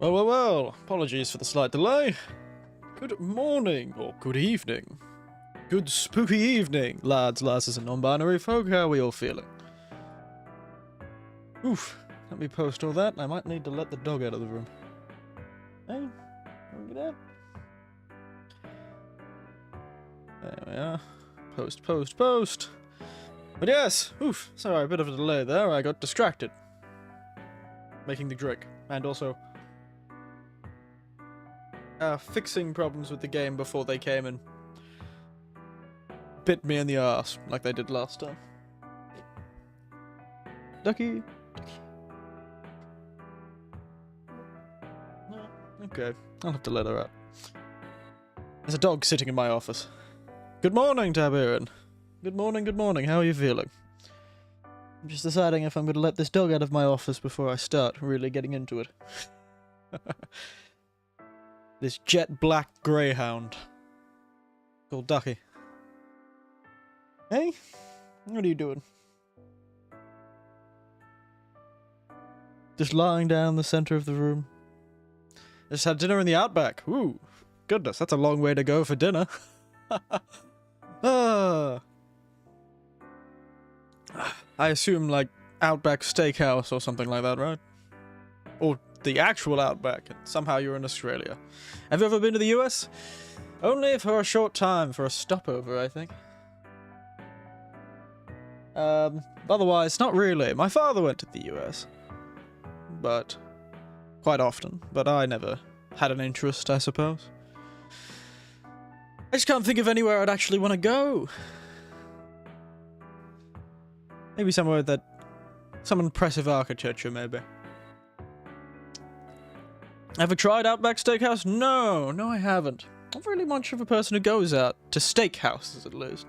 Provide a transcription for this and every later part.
Well, apologies for the slight delay. Good morning, or good evening. Good spooky evening, lads, lasses, and non-binary folk. How are we all feeling? Oof, let me post all that. I might need to let the dog out of the room. Hey, get out. There we are. Post. But yes, oof, sorry, a bit of a delay there. I got distracted. Making the drink. And also fixing problems with the game before they came and bit me in the arse, like they did last time. Ducky. No, okay, I'll have to let her out. There's a dog sitting in my office. Good morning, Tabiran. Good morning, how are you feeling? I'm just deciding if I'm going to let this dog out of my office before I start really getting into it. This jet black greyhound called Ducky. Hey, what are you doing? Just lying down in the center of the room. Just had dinner in the Outback. Ooh, goodness, that's a long way to go for dinner. I assume like Outback Steakhouse or something like that, right? Or the actual Outback, and somehow you're in Australia. Have you ever been to the US? Only for a short time, for a stopover, I think. Otherwise, not really. My father went to the US. But quite often. But I never had an interest, I suppose. I just can't think of anywhere I'd actually want to go. Maybe somewhere that... some impressive architecture, maybe. Ever tried Outback Steakhouse? No, I haven't. Not really much of a person who goes out to steakhouses, at least.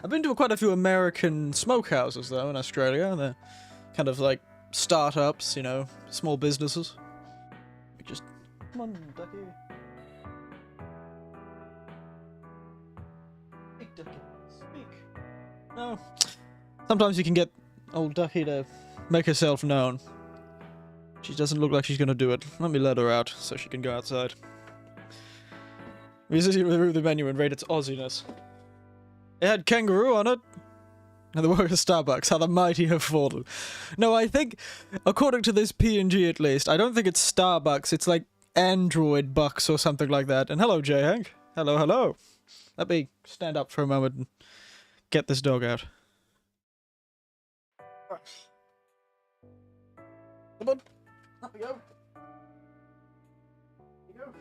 I've been to quite a few American smokehouses, though, in Australia. They're kind of like startups, you know, small businesses. Just... come on, Ducky. Speak, Ducky. Speak. No. Sometimes you can get old Ducky to make herself known. She doesn't look like she's gonna do it. Let me let her out so she can go outside. Visit the menu and rate its Aussiness. It had kangaroo on it. And the word of Starbucks, how the mighty have fallen. No, I think, according to this PNG at least, I don't think it's Starbucks, it's like Android Bucks or something like that. And hello, J-Hank. Hello. Let me stand up for a moment and get this dog out. Come on. Up we go. Here we go.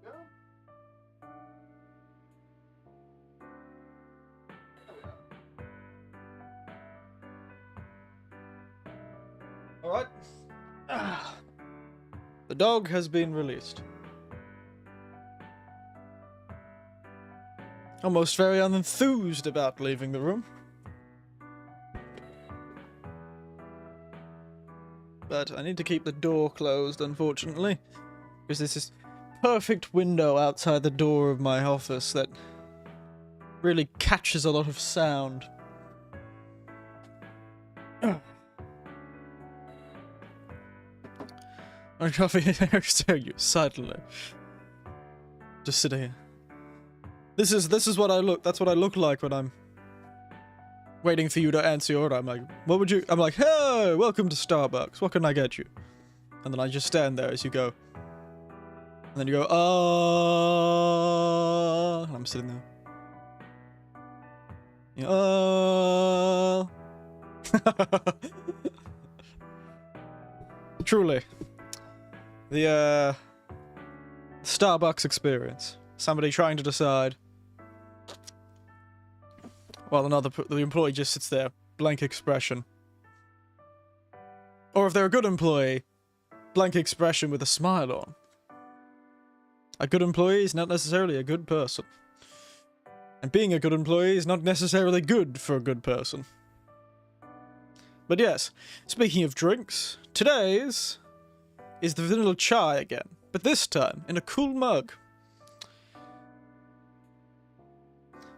Go. Alright. The dog has been released. Almost very unenthused about leaving the room. But I need to keep the door closed, unfortunately, because there's this perfect window outside the door of my office that really catches a lot of sound. My coffee there you suddenly. Just sit here. This is what I look. That's what I look like when I'm waiting for you to answer your order. I'm like, what would you... I'm like, hey, welcome to Starbucks. What can I get you? And then I just stand there as you go. And then you go, and I'm sitting there. You go, Truly. The, Starbucks experience. Somebody trying to decide... while the employee just sits there, blank expression. Or if they're a good employee, blank expression with a smile on. A good employee is not necessarily a good person. And being a good employee is not necessarily good for a good person. But yes, speaking of drinks, today's is the vanilla chai again. But this time, in a cool mug.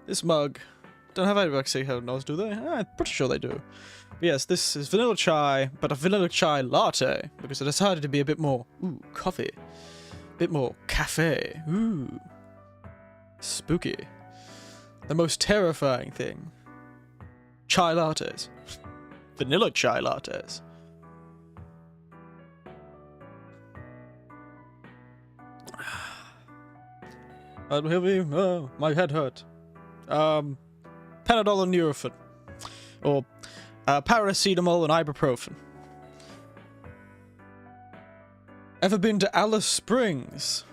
This mug don't have ibuproxy do they? I'm pretty sure they do. But yes, this is vanilla chai, but a vanilla chai latte, because I decided to be a bit more, coffee. A bit more cafe. Ooh. Spooky. The most terrifying thing. Chai lattes. Vanilla chai lattes. My head hurt. Panadol and Nurofen. Or paracetamol and ibuprofen. Ever been to Alice Springs?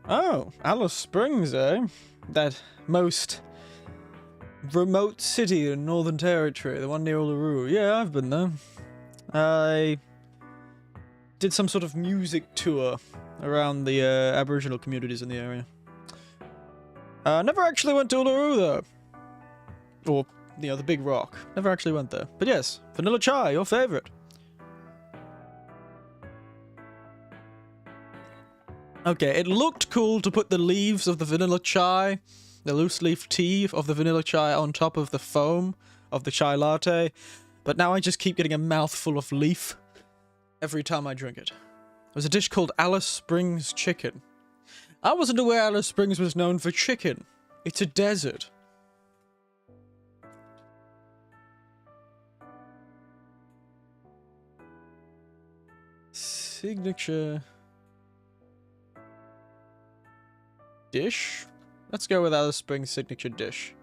Oh, Alice Springs, eh? That most remote city in Northern Territory, the one near Uluru. Yeah, I've been there. I did some sort of music tour around the Aboriginal communities in the area. Never actually went to Uluru, though. Or, you know, the Big Rock. Never actually went there. But yes, vanilla chai, your favorite. Okay, it looked cool to put the leaves of the vanilla chai, the loose leaf tea of the vanilla chai on top of the foam of the chai latte, but now I just keep getting a mouthful of leaf every time I drink it. There's a dish called Alice Springs chicken. I wasn't aware Alice Springs was known for chicken. It's a desert. Signature dish? Let's go with Alice Springs signature dish.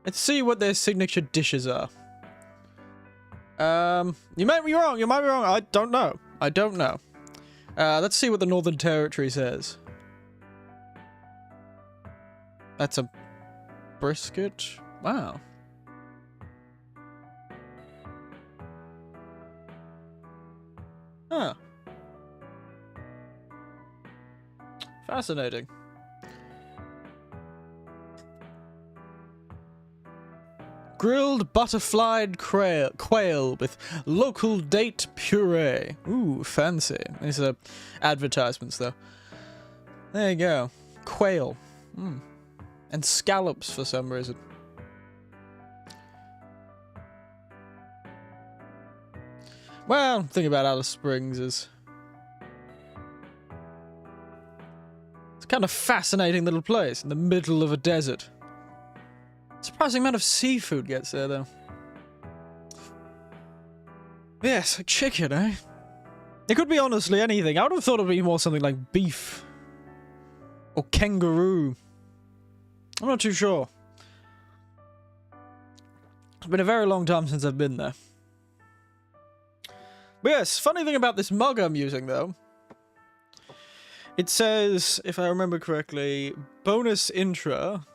Let's see what their signature dishes are. You might be wrong, I don't know. Let's see what the Northern Territory says. That's a brisket? Wow. Huh. Fascinating. Grilled butterflied quail with local date puree. Ooh, fancy. These are advertisements, though. There you go. Quail. And scallops for some reason. Well, the thing about Alice Springs is it's a kind of fascinating little place in the middle of a desert. Surprising amount of seafood gets there, though. Yes, chicken, eh? It could be honestly anything. I would have thought it would be more something like beef. Or kangaroo. I'm not too sure. It's been a very long time since I've been there. But yes, funny thing about this mug I'm using, though. It says, if I remember correctly, bonus intra,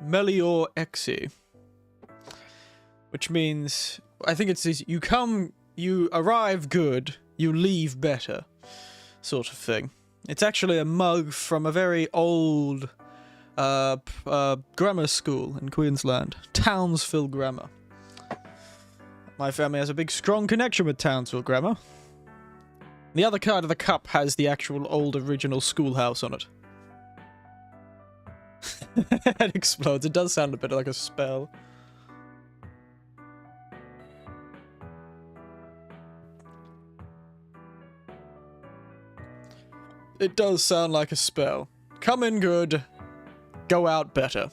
Melior Exi. Which means, I think it says, you arrive good, you leave better. Sort of thing. It's actually a mug from a very old grammar school in Queensland. Townsville Grammar. My family has a big, strong connection with Townsville Grammar. The other card of the cup has the actual old original schoolhouse on it. It explodes. It does sound a bit like a spell. It does sound like a spell. Come in good, go out better.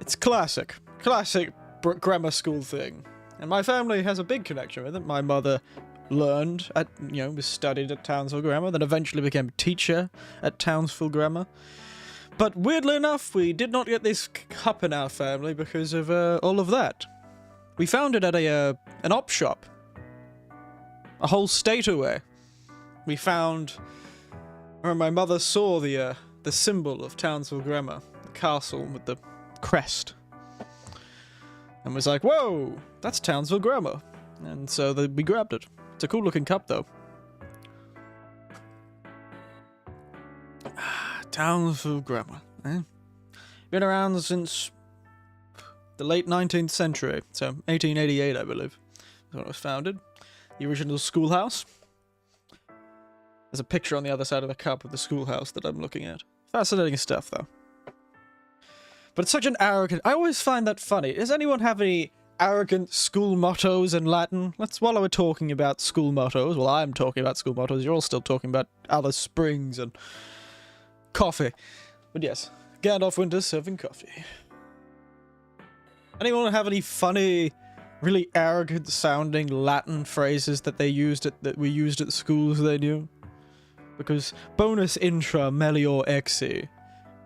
It's classic. Classic grammar school thing. And my family has a big connection with it. My mother learned at, was studied at Townsville Grammar, then eventually became a teacher at Townsville Grammar. But weirdly enough, we did not get this cup in our family because of all of that. We found it at an op shop. A whole state away. We found... my mother saw the symbol of Townsville Grammar, the castle with the crest, and was like, whoa, that's Townsville Grammar. And so we grabbed it. It's a cool looking cup, though. Townsville Grammar. Eh? Been around since the late 19th century, so 1888, I believe, is when it was founded. The original schoolhouse. There's a picture on the other side of the cup of the schoolhouse that I'm looking at. Fascinating stuff, though. But it's such an arrogant... I always find that funny. Does anyone have any arrogant school mottos in Latin? While we're talking about school mottos, well, I'm talking about school mottos, you're all still talking about Alice Springs and coffee. But yes, Gandalf Winters serving coffee. Anyone have any funny, really arrogant-sounding Latin phrases that we used at schools they knew? Because bonus intra melior exi,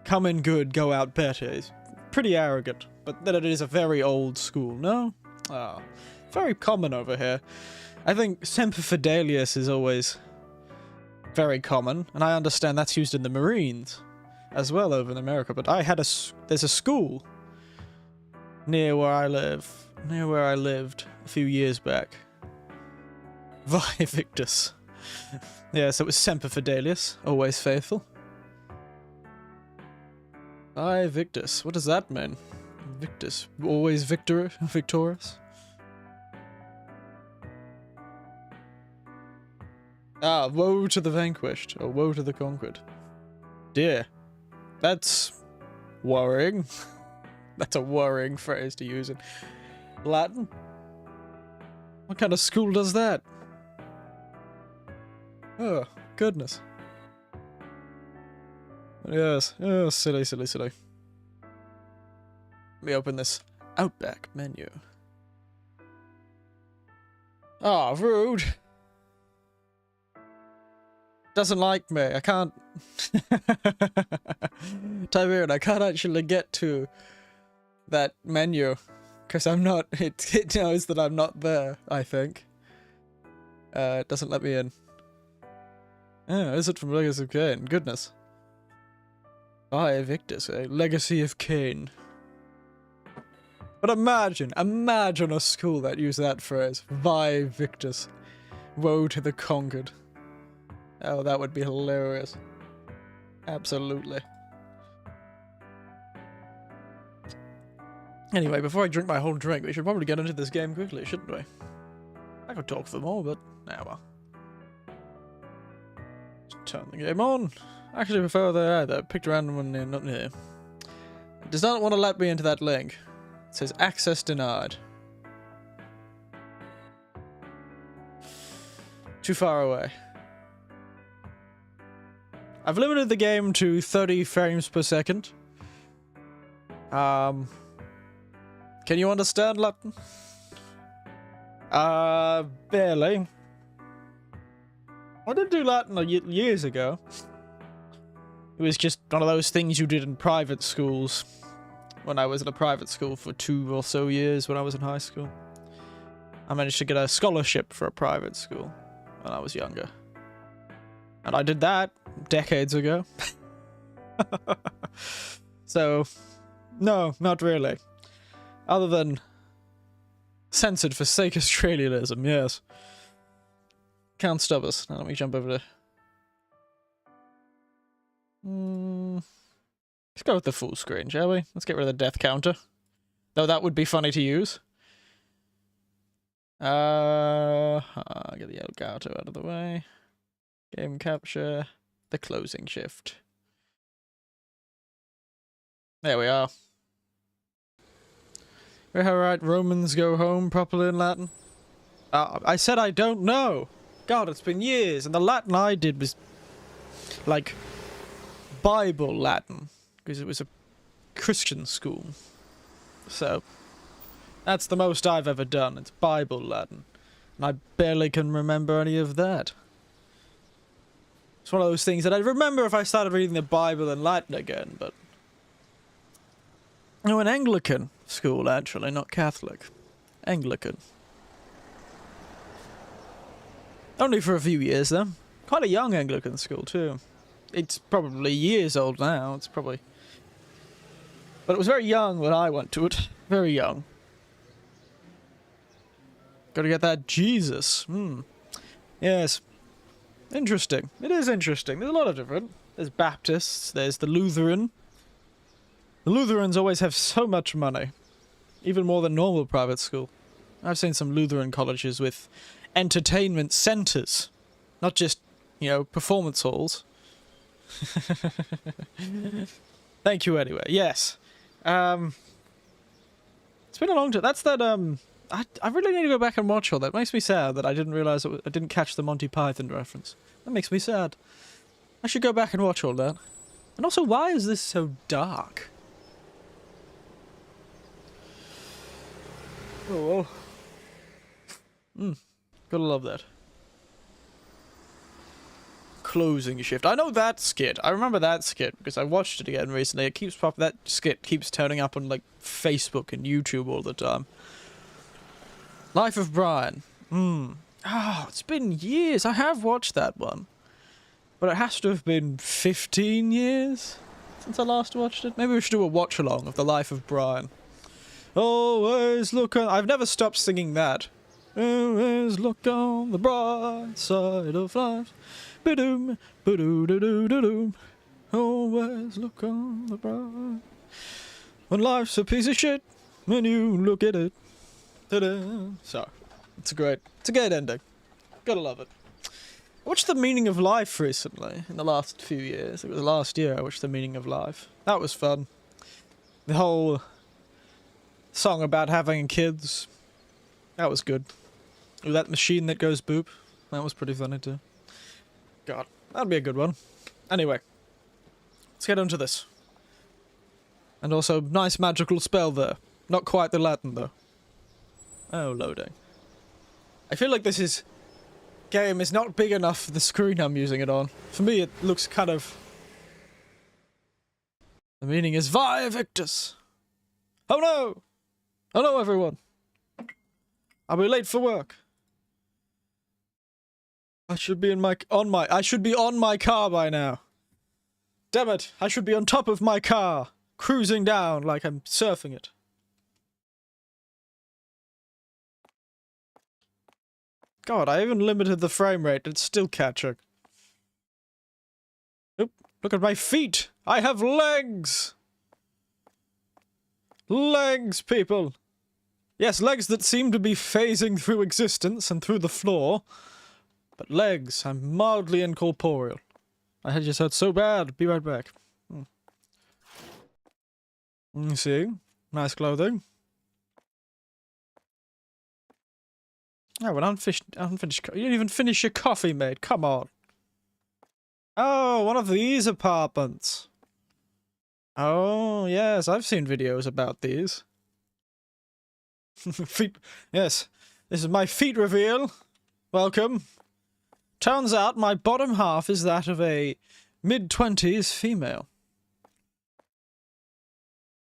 come in good, go out better, is pretty arrogant. But then it is a very old school, no? Ah, very common over here. I think Semper Fidelius is always very common, and I understand that's used in the Marines as well over in America. But there's a school near where I lived a few years back. Vae Victus. Yeah, so it was Semper Fidelius, always faithful. Vae Victus, what does that mean? Victus, always victorious? Ah, woe to the vanquished, or woe to the conquered. Dear, that's worrying. That's a worrying phrase to use in Latin. What kind of school does that? Oh, goodness. Yes, oh, silly. Let me open this Outback menu. Ah, rude. Doesn't like me. I can't... Tiberian, I can't actually get to that menu. Because I'm not... It knows that I'm not there, I think. It doesn't let me in. Oh, is it from Legacy of Kain? Goodness. Vae Victus, a Legacy of Kain. But imagine a school that used that phrase. Vae Victus. Woe to the conquered. Oh, that would be hilarious. Absolutely. Anyway, before I drink my whole drink, we should probably get into this game quickly, shouldn't we? I could talk for more, but... nah, well. Just turn the game on. Actually, prefer the picked a random one near, not here. It does not want to let me into that link. It says access denied. Too far away. I've limited the game to 30 frames per second. Can you understand Latin? Barely. I did do Latin years ago. It was just one of those things you did in private schools. When I was in a private school for 2 or so years when I was in high school. I managed to get a scholarship for a private school when I was younger. And I did that decades ago. So, no, not really. Other than censored for sake of Australianism, yes. Can't stop us. Now let me jump over to... Let's go with the full screen, shall we? Let's get rid of the death counter. Though that would be funny to use. Get the Elgato out of the way. Game capture. The closing shift. There we are. Alright, Romans go home properly in Latin. I said I don't know. God, it's been years, and the Latin I did was like Bible Latin, because it was a Christian school. So that's the most I've ever done. It's Bible Latin, and I barely can remember any of that. It's one of those things that I'd remember if I started reading the Bible in Latin again, but... No, an Anglican school, actually, not Catholic. Anglican. Only for a few years, though. Quite a young Anglican school, too. It's probably years old now. It's probably... But it was very young when I went to it. Very young. Gotta get that Jesus. Yes. Interesting. It is interesting. There's a lot of different. There's Baptists. There's the Lutheran. The Lutherans always have so much money. Even more than normal private school. I've seen some Lutheran colleges with entertainment centers. Not just, you know, performance halls. Thank you anyway. Yes. It's been a long time. That's that, I really need to go back and watch all that. It makes me sad that I didn't realize I didn't catch the Monty Python reference. That makes me sad. I should go back and watch all that. And also, why is this so dark? Oh, well. Gotta love that. Closing shift. I know that skit. I remember that skit because I watched it again recently. It keeps popping. That skit keeps turning up on like Facebook and YouTube all the time. Life of Brian. Oh, it's been years. I have watched that one. But it has to have been 15 years since I last watched it. Maybe we should do a watch-along of the Life of Brian. Always look on... I've never stopped singing that. Always look on the bright side of life. Ba-doom, ba-doo-doo-doo-doo-doom. Always look on the bright... When life's a piece of shit, when you look at it. Ta-da. So, it's a great ending. Gotta love it. I watched The Meaning of Life recently, in the last few years. It was last year I watched The Meaning of Life. That was fun. The whole song about having kids, that was good. With that machine that goes boop, that was pretty funny too. God, that'd be a good one. Anyway, let's get into this. And also, nice magical spell there. Not quite the Latin though. Oh, loading. I feel like this game is not big enough for the screen I'm using it on. For me, it looks kind of... The meaning is Vae Victus. Oh no! Hello everyone. I'll be late for work. I should be I should be on my car by now. Damn it, I should be on top of my car, cruising down like I'm surfing it. God, I even limited the frame rate, it's still catching. Oop, look at my feet! I have legs! Legs, people! Yes, legs that seem to be phasing through existence and through the floor. But legs, I'm mildly incorporeal. My head just hurts so bad. Be right back. You see? Nice clothing. Oh, an unfinished you didn't even finish your coffee, mate. Come on. Oh, one of these apartments. Oh, yes, I've seen videos about these. Feet. Yes, this is my feet reveal. Welcome. Turns out my bottom half is that of a mid-20s female.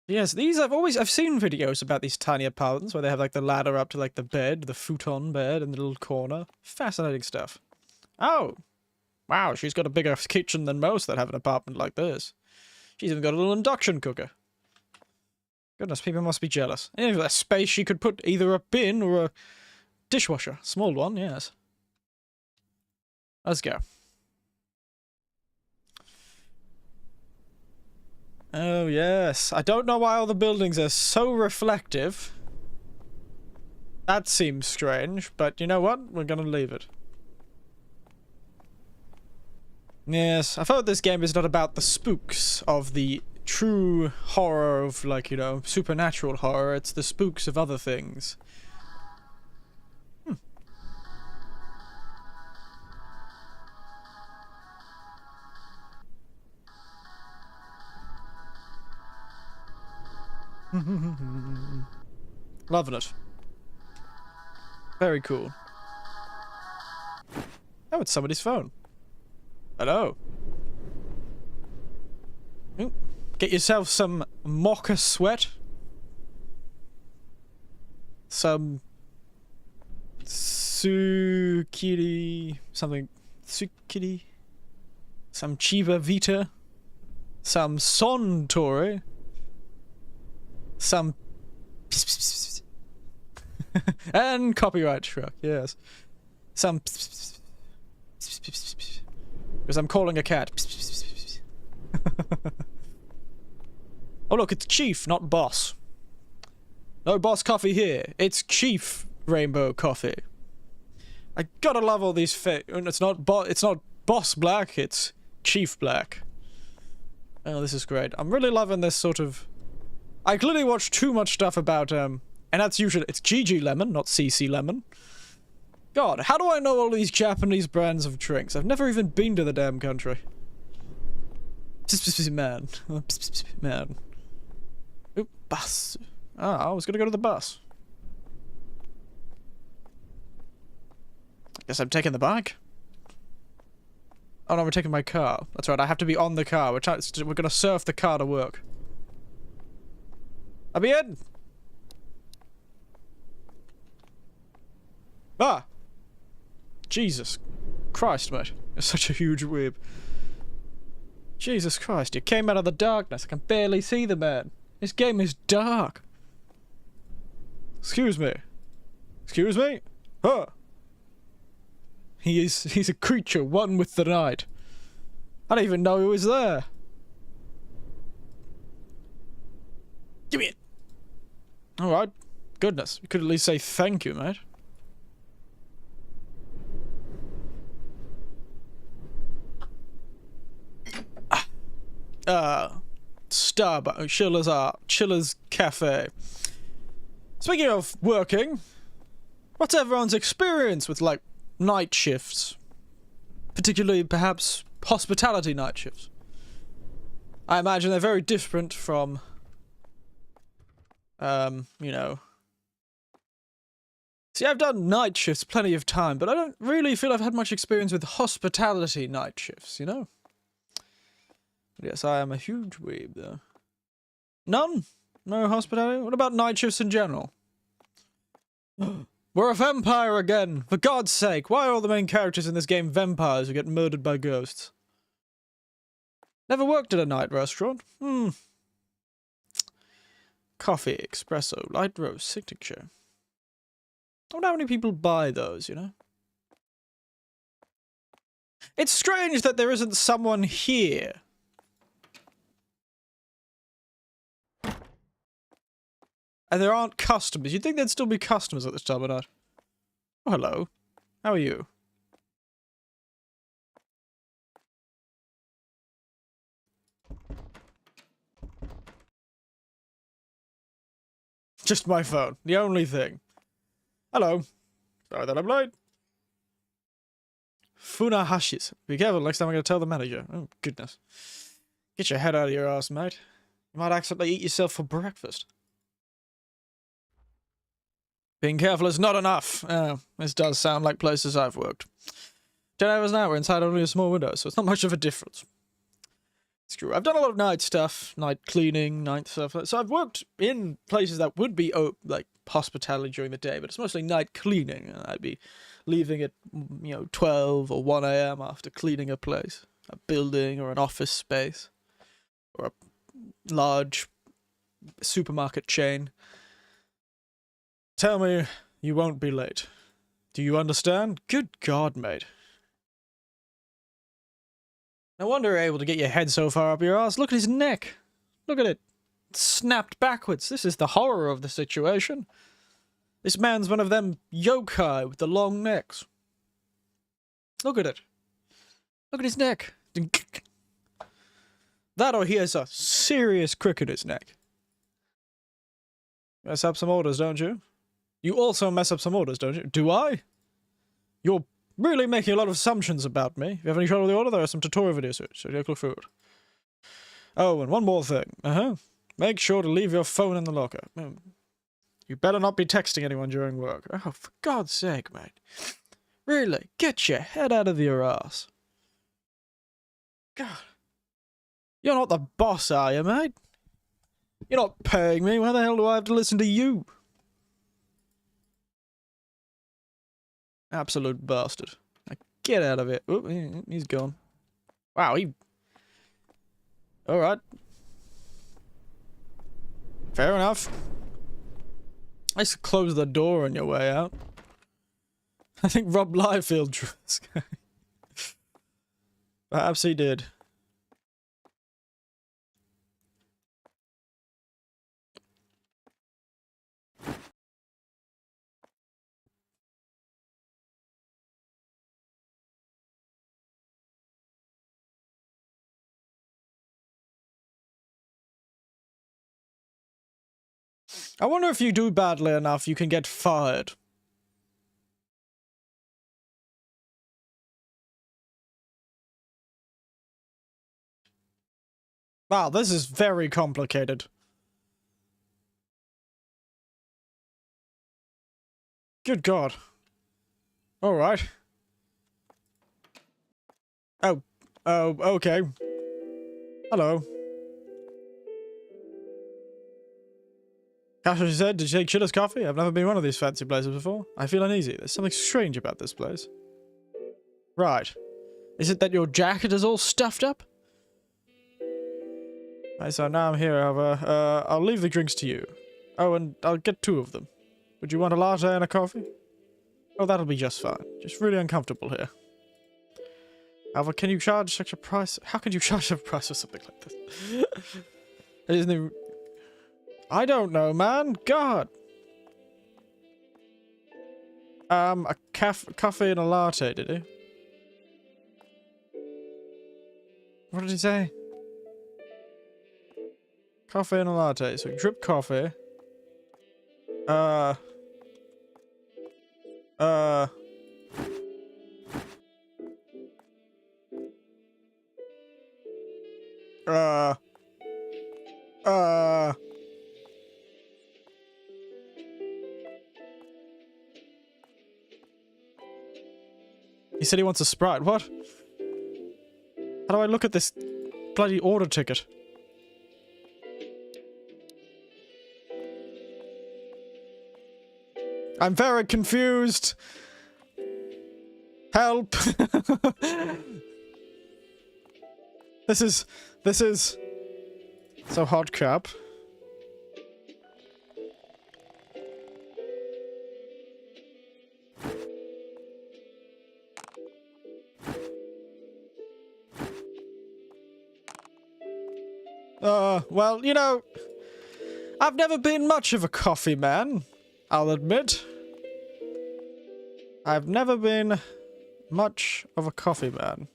Yes, I've seen videos about these tiny apartments where they have like the ladder up to like the bed, the futon bed in the little corner. Fascinating stuff. Oh. Wow, she's got a bigger kitchen than most that have an apartment like this. She's even got a little induction cooker. Goodness, people must be jealous. And a space she could put either a bin or a dishwasher. Small one, yes. Let's go. Oh, yes. I don't know why all the buildings are so reflective. That seems strange, but you know what? We're gonna leave it. Yes, I thought this game is not about the spooks of the true horror of, like, you know, supernatural horror. It's the spooks of other things. Loving it. Very cool. Oh, it's somebody's phone. Hello. Ooh. Get yourself some mocha sweat. Some Tsukiri something. Tsukiri. Some Chiba Vita. Some Sontori. Some and copyright struck, yes. Some because I'm calling a cat. Oh look, it's Chief, not Boss. No Boss coffee here. It's Chief Rainbow Coffee. I gotta love all these it's not Boss Black, it's Chief Black. Oh, this is great. I'm really loving this sort of I clearly watch too much stuff about, and that's usually, it's GG Lemon, not CC Lemon. God, how do I know all these Japanese brands of drinks? I've never even been to the damn country. Man. Man. Oop, bus. Ah, I was gonna go to the bus. I guess I'm taking the bike. Oh no, we're taking my car. That's right, I have to be on the car. We're gonna surf the car to work. I'll be in! Ah! Jesus Christ, mate. You're such a huge weeb. Jesus Christ, you came out of the darkness. I can barely see the man. This game is dark. Excuse me. Excuse me? Huh. He's a creature, one with the night. I didn't even know he was there. Give me it. Alright. Goodness, you could at least say thank you, mate. Starbucks, Chilla's Cafe. Speaking of working, what's everyone's experience with, like, night shifts? Particularly, perhaps, hospitality night shifts. I imagine they're very different from, you know. See, I've done night shifts plenty of time, but I don't really feel I've had much experience with hospitality night shifts, you know? Yes, I am a huge weeb, though. None? No hospitality? What about night shifts in general? We're a vampire again! For God's sake, why are all the main characters in this game vampires who get murdered by ghosts? Never worked at a night restaurant. Coffee, espresso, light roast, signature. I wonder how many people buy those, you know? It's strange that there isn't someone here. And there aren't customers. You'd think there'd still be customers at this time of night. Oh, hello. How are you? Just my phone. The only thing. Hello. Sorry that I'm late. Funahashis. Be careful, next time I'm going to tell the manager. Oh, goodness. Get your head out of your ass, mate. You might accidentally eat yourself for breakfast. Being careful is not enough. This does sound like places I've worked. 10 hours an hour inside only a small window, so it's not much of a difference. It's true. I've done a lot of night stuff, night cleaning, night stuff. So I've worked in places that would be, like, hospitality during the day, but it's mostly night cleaning. I'd be leaving at, you know, 12 or 1 a.m. after cleaning a place, a building or an office space, or a large supermarket chain. Tell me you won't be late. Do you understand? Good God, mate. No wonder you're able to get your head so far up your ass. Look at his neck. Look at it. It's snapped backwards. This is the horror of the situation. This man's one of them yokai with the long necks. Look at it. Look at his neck. That or he has a serious crick in his neck. Mess up some orders, don't you? You also mess up some orders, don't you? Do I? You're really making a lot of assumptions about me. If you have any trouble with the order, there are some tutorial videos here, so you look through it. Oh, and one more thing. Make sure to leave your phone in the locker. You better not be texting anyone during work. Oh, for God's sake, mate. Really, get your head out of your ass. God. You're not the boss, are you, mate? You're not paying me. Why the hell do I have to listen to you? Absolute bastard. Now get out of it. Oop, he's gone. Wow, he... Alright. Fair enough. I used to close the door on your way out. I think Rob Liefeld drew this guy. Perhaps he did. I wonder if you do badly enough, you can get fired. Wow, this is very complicated. Good God. Alright. Oh, okay. Hello. Kasha said, did you take Chilla's coffee? I've never been one of these fancy places before. I feel uneasy. There's something strange about this place. Right. Is it that your jacket is all stuffed up? Right, so now I'm here. I'll leave the drinks to you. Oh, and I'll get 2 of them. Would you want a latte and a coffee? Oh, that'll be just fine. Just really uncomfortable here. However, can you charge such a price? How can you charge a price for something like this? It isn't even... I don't know, man. God. A coffee and a latte, did he? What did he say? Coffee and a latte. So drip coffee. He said he wants a Sprite. What? How do I look at this bloody order ticket? I'm very confused. Help. This is so hot crap. Well, you know, I've never been much of a coffee man, I'll admit. I've never been much of a coffee man.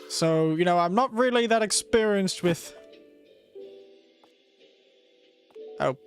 So, you know, I'm not really that experienced with... Oh.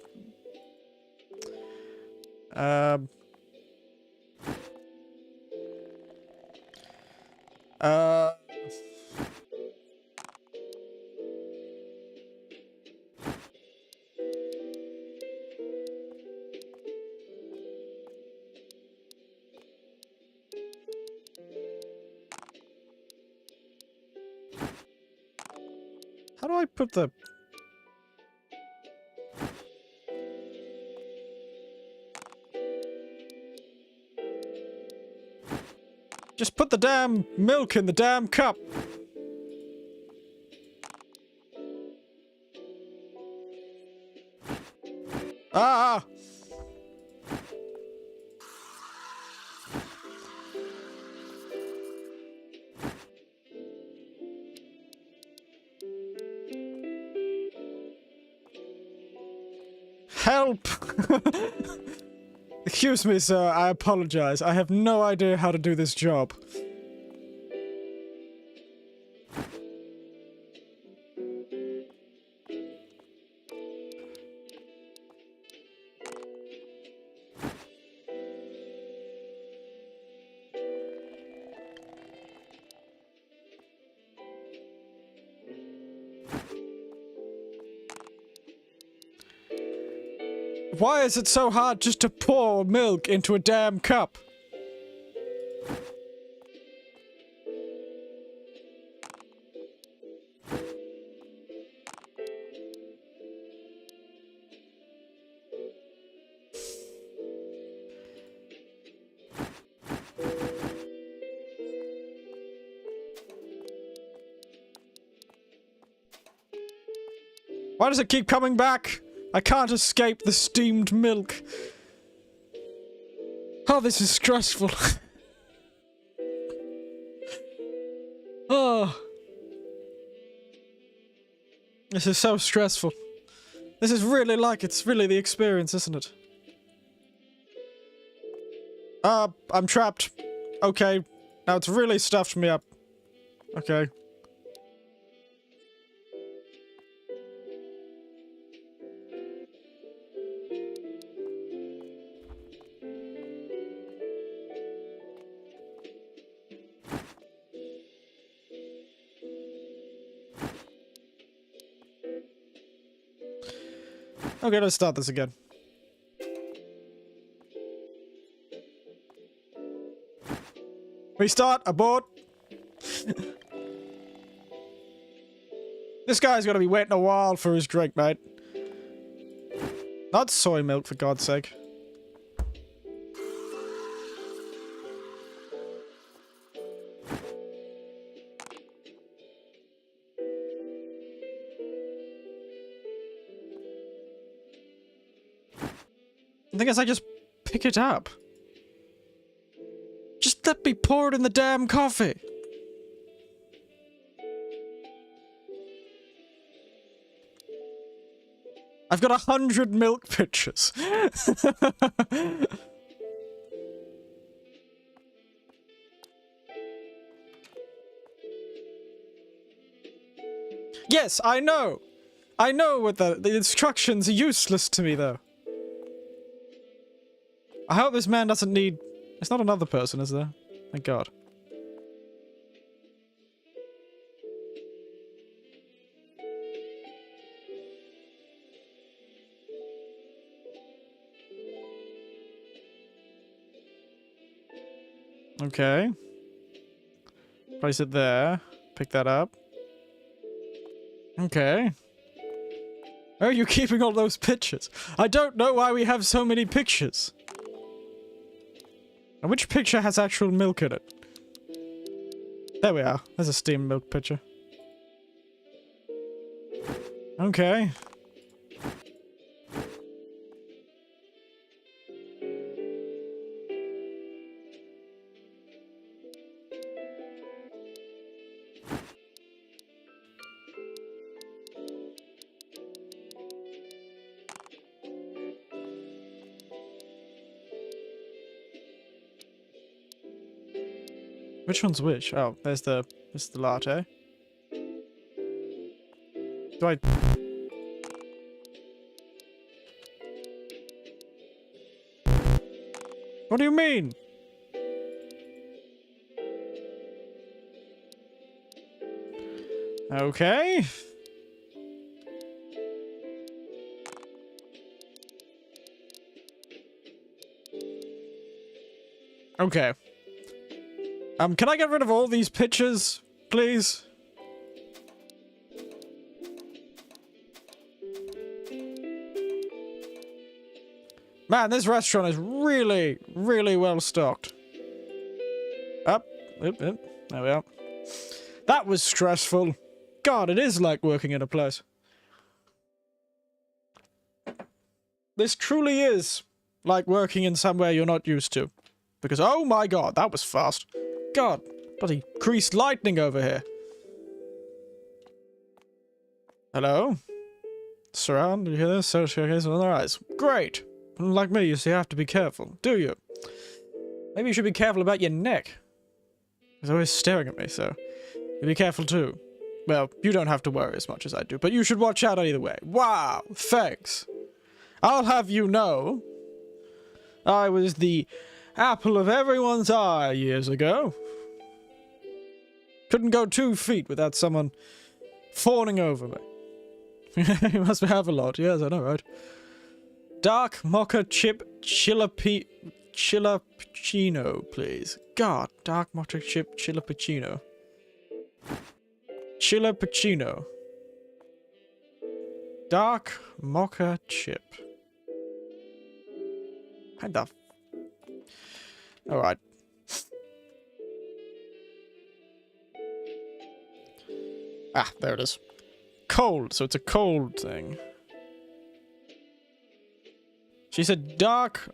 How do I put the... Just put the damn milk in the damn cup. Ah! Help! Excuse me, sir. I apologize. I have no idea how to do this job. Why is it so hard just to pour milk into a damn cup? Why does it keep coming back? I can't escape the steamed milk. Oh, this is stressful. Oh. This is so stressful. This is really it's really the experience, isn't it? I'm trapped. Okay. Now it's really stuffed me up. Okay. Okay, let's start this again. Restart, abort. This guy's gonna be waiting a while for his drink, mate. Not soy milk, for God's sake. The thing is, I just pick it up. Just let me pour it in the damn coffee. I've got 100 milk pitchers. Yes, I know. I know what the instructions are useless to me, though. I hope this man doesn't need... It's not another person, is there? Thank God. Okay. Place it there. Pick that up. Okay. Where are you keeping all those pictures? I don't know why we have so many pictures. And which picture has actual milk in it? There we are. There's a steamed milk pitcher. Okay. Which one's which? Oh, there's the latte. Do I... What do you mean? Okay. Okay. Can I get rid of all these pictures, please? Man, this restaurant is really, really well stocked. Up. There we are. That was stressful. God, it is like working in a place. This truly is like working in somewhere you're not used to. Because, oh my God, that was fast. God, bloody greased lightning over here. Hello? Surround, did you hear this? So showcase on their eyes. Great. Like me, you see, I have to be careful. Do you? Maybe you should be careful about your neck. He's always staring at me, so you be careful too. Well, you don't have to worry as much as I do, but you should watch out either way. Wow, thanks. I'll have you know, I was the apple of everyone's eye years ago. Couldn't go 2 feet without someone fawning over me. You must have a lot. Yes, I know, right? Dark mocha chip chillappuccino, please. God, dark mocha chip chillappuccino. Chillappuccino. Dark mocha chip. What the... Alright. Ah, there it is. Cold, so it's a cold thing. She said dark...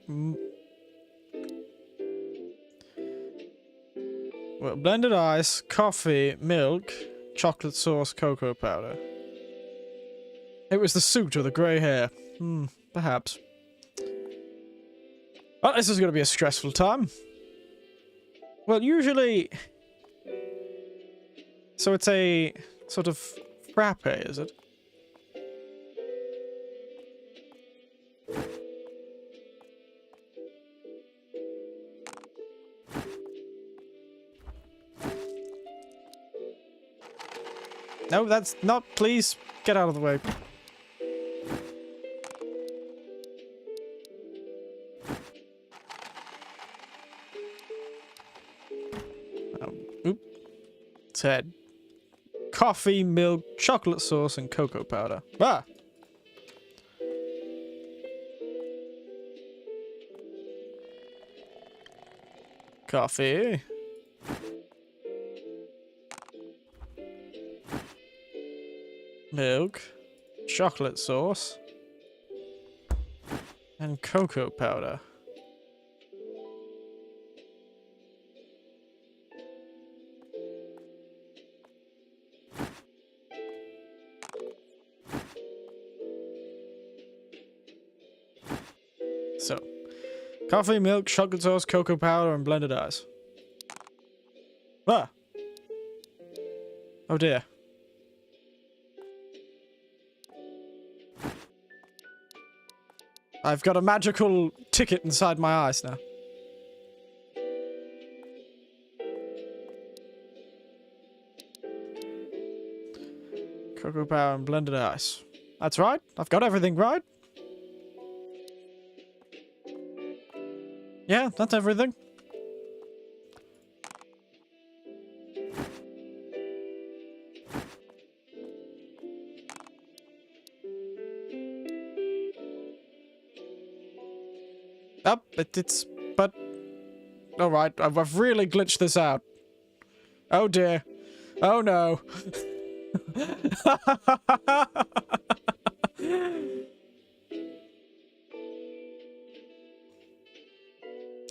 Well, blended ice, coffee, milk, chocolate sauce, cocoa powder. It was the suit or the grey hair. Perhaps. Well, this is going to be a stressful time. Well, usually... So it's a sort of frappe, is it? No, that's not. Please get out of the way. Oop. Said coffee, milk, chocolate sauce, and cocoa powder. Ah. Coffee. Milk, chocolate sauce, and cocoa powder. So, coffee, milk, chocolate sauce, cocoa powder, and blended ice. Ah! Oh dear. I've got a magical ticket inside my eyes now. Cocoa powder and blended ice. That's right. I've got everything right. Yeah, that's everything. But... Alright, I've really glitched this out. Oh dear. Oh no.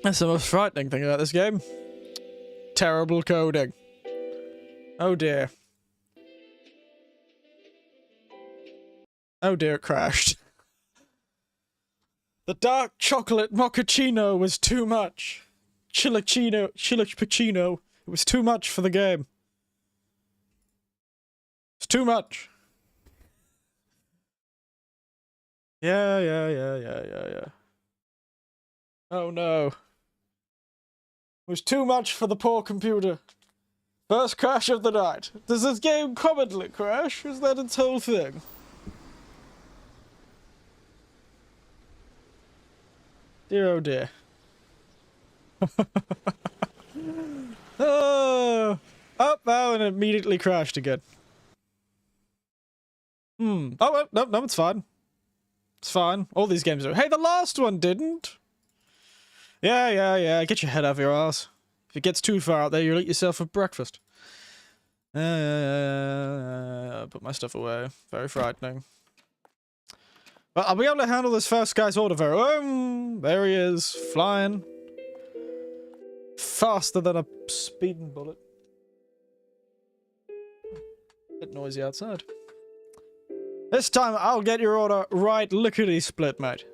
That's the most frightening thing about this game. Terrible coding. Oh dear. Oh dear, it crashed. The dark chocolate mochaccino was too much. Chillappuccino. It was too much for the game. It's too much. Yeah. Oh no. It was too much for the poor computer. First crash of the night. Does this game commonly crash? Is that its whole thing? Dear oh dear. Oh, up now and immediately crashed again. Oh, well, no, it's fine. It's fine. All these games are. Hey, the last one didn't. Yeah. Get your head out of your ass. If it gets too far out there, you'll eat yourself for breakfast. Put my stuff away. Very frightening. Well, I'll be able to handle this first guy's order very well. There he is, flying. Faster than a speeding bullet. Bit noisy outside. This time I'll get your order right lickety-split, mate.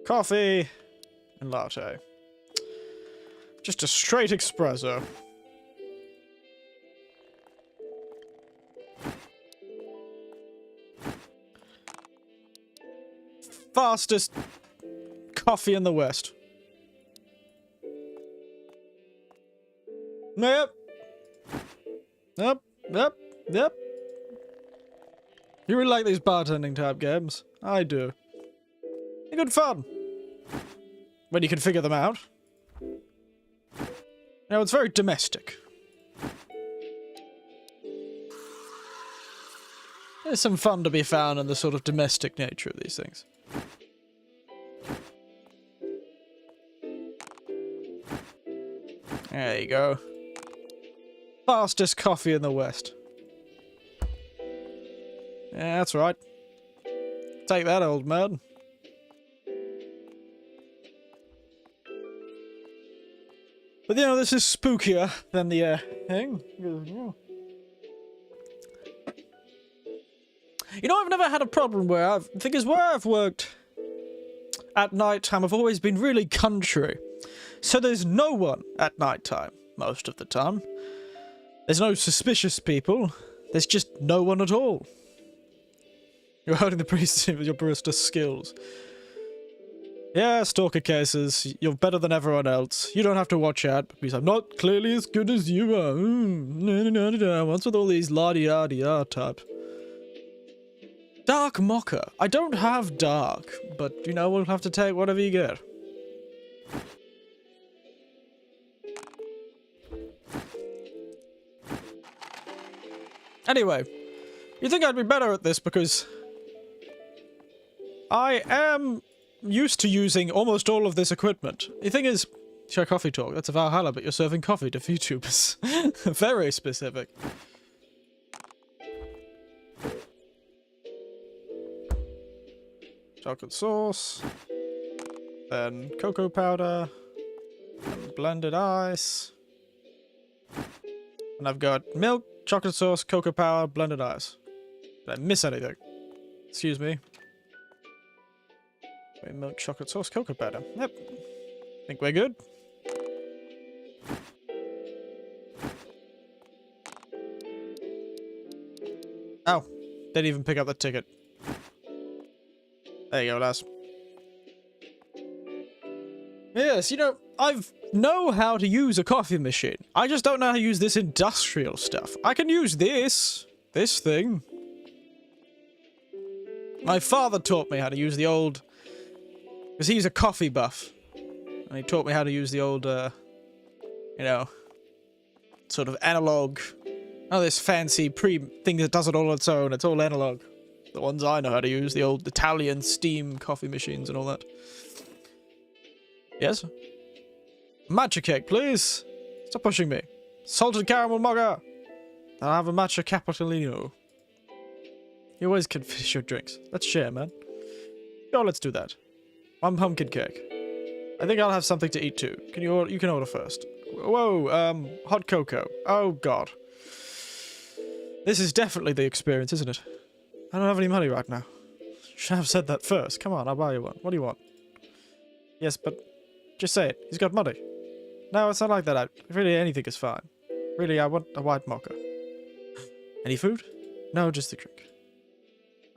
Coffee and latte. Just a straight espresso. Fastest coffee in the West. Yep. You really like these bartending type games? I do. They're good fun. When you can figure them out. You know, it's very domestic. There's some fun to be found in the sort of domestic nature of these things. There you go. Fastest coffee in the West. Yeah, that's right. Take that, old man. But you know, this is spookier than the thing. You know, I've never had a problem where I've worked at night time, I've always been really country. So there's no one at night time, most of the time. There's no suspicious people. There's just no one at all. You're holding the priest with your barista skills. Yeah, stalker cases. You're better than everyone else. You don't have to watch out because I'm not clearly as good as you are. What's with all these la-di-da-di-da type? Dark mocha. I don't have dark, but you know, we'll have to take whatever you get. Anyway, you think I'd be better at this because I am used to using almost all of this equipment. The thing is, share coffee talk, that's a Valhalla, but you're serving coffee to Vtubers. Very specific. Chocolate sauce, then cocoa powder, and blended ice, and I've got milk, chocolate sauce, cocoa powder, blended ice. Did I miss anything? Excuse me. Wait, milk, chocolate sauce, cocoa powder. Yep. Think we're good. Oh, didn't even pick up the ticket. There you go, lass. Yes, you know, know how to use a coffee machine. I just don't know how to use this industrial stuff. I can use this thing. My father taught me how to use the old, because he's a coffee buff. And he taught me how to use the old, you know, sort of analog. Oh, this fancy thing that does it all on its own. It's all analog. The ones I know how to use, the old Italian steam coffee machines and all that. Yes? Matcha cake, please. Stop pushing me. Salted caramel mocha. I'll have a matcha cappuccino. You always can finish your drinks. Let's share, man. Yo, let's do that. One pumpkin cake. I think I'll have something to eat too. You can order first. Whoa, hot cocoa. Oh god. This is definitely the experience, isn't it? I don't have any money right now. Should have said that first. Come on, I'll buy you one. What do you want? Yes, but just say it. He's got money. No, it's not like that. Really, anything is fine. Really, I want a white mocha. Any food? No, just the drink.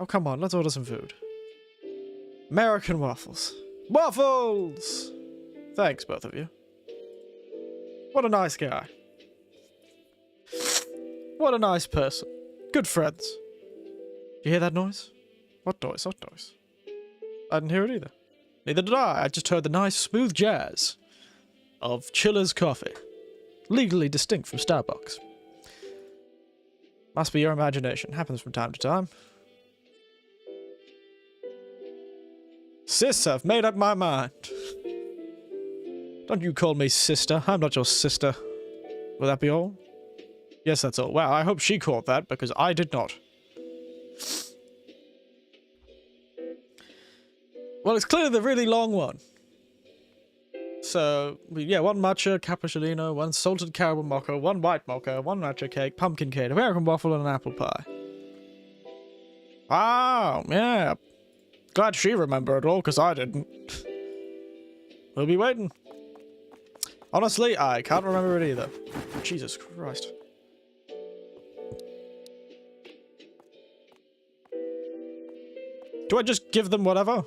Oh, come on. Let's order some food. American waffles. Waffles! Thanks, both of you. What a nice guy. What a nice person. Good friends. You hear that noise? What noise? What noise? I didn't hear it either. Neither did I. I just heard the nice, smooth jazz of Chilla's coffee. Legally distinct from Starbucks. Must be your imagination. Happens from time to time. Sis, I've made up my mind. Don't you call me sister. I'm not your sister. Will that be all? Yes, that's all. Well, I hope she caught that, because I did not. Well, it's clearly the really long one. So, yeah, one matcha cappuccino, one salted caramel mocha, one white mocha, one matcha cake, pumpkin cake, American waffle, and an apple pie. Wow, yeah. Glad she remembered it all, because I didn't. We'll be waiting. Honestly, I can't remember it either. Jesus Christ. Do I just give them whatever?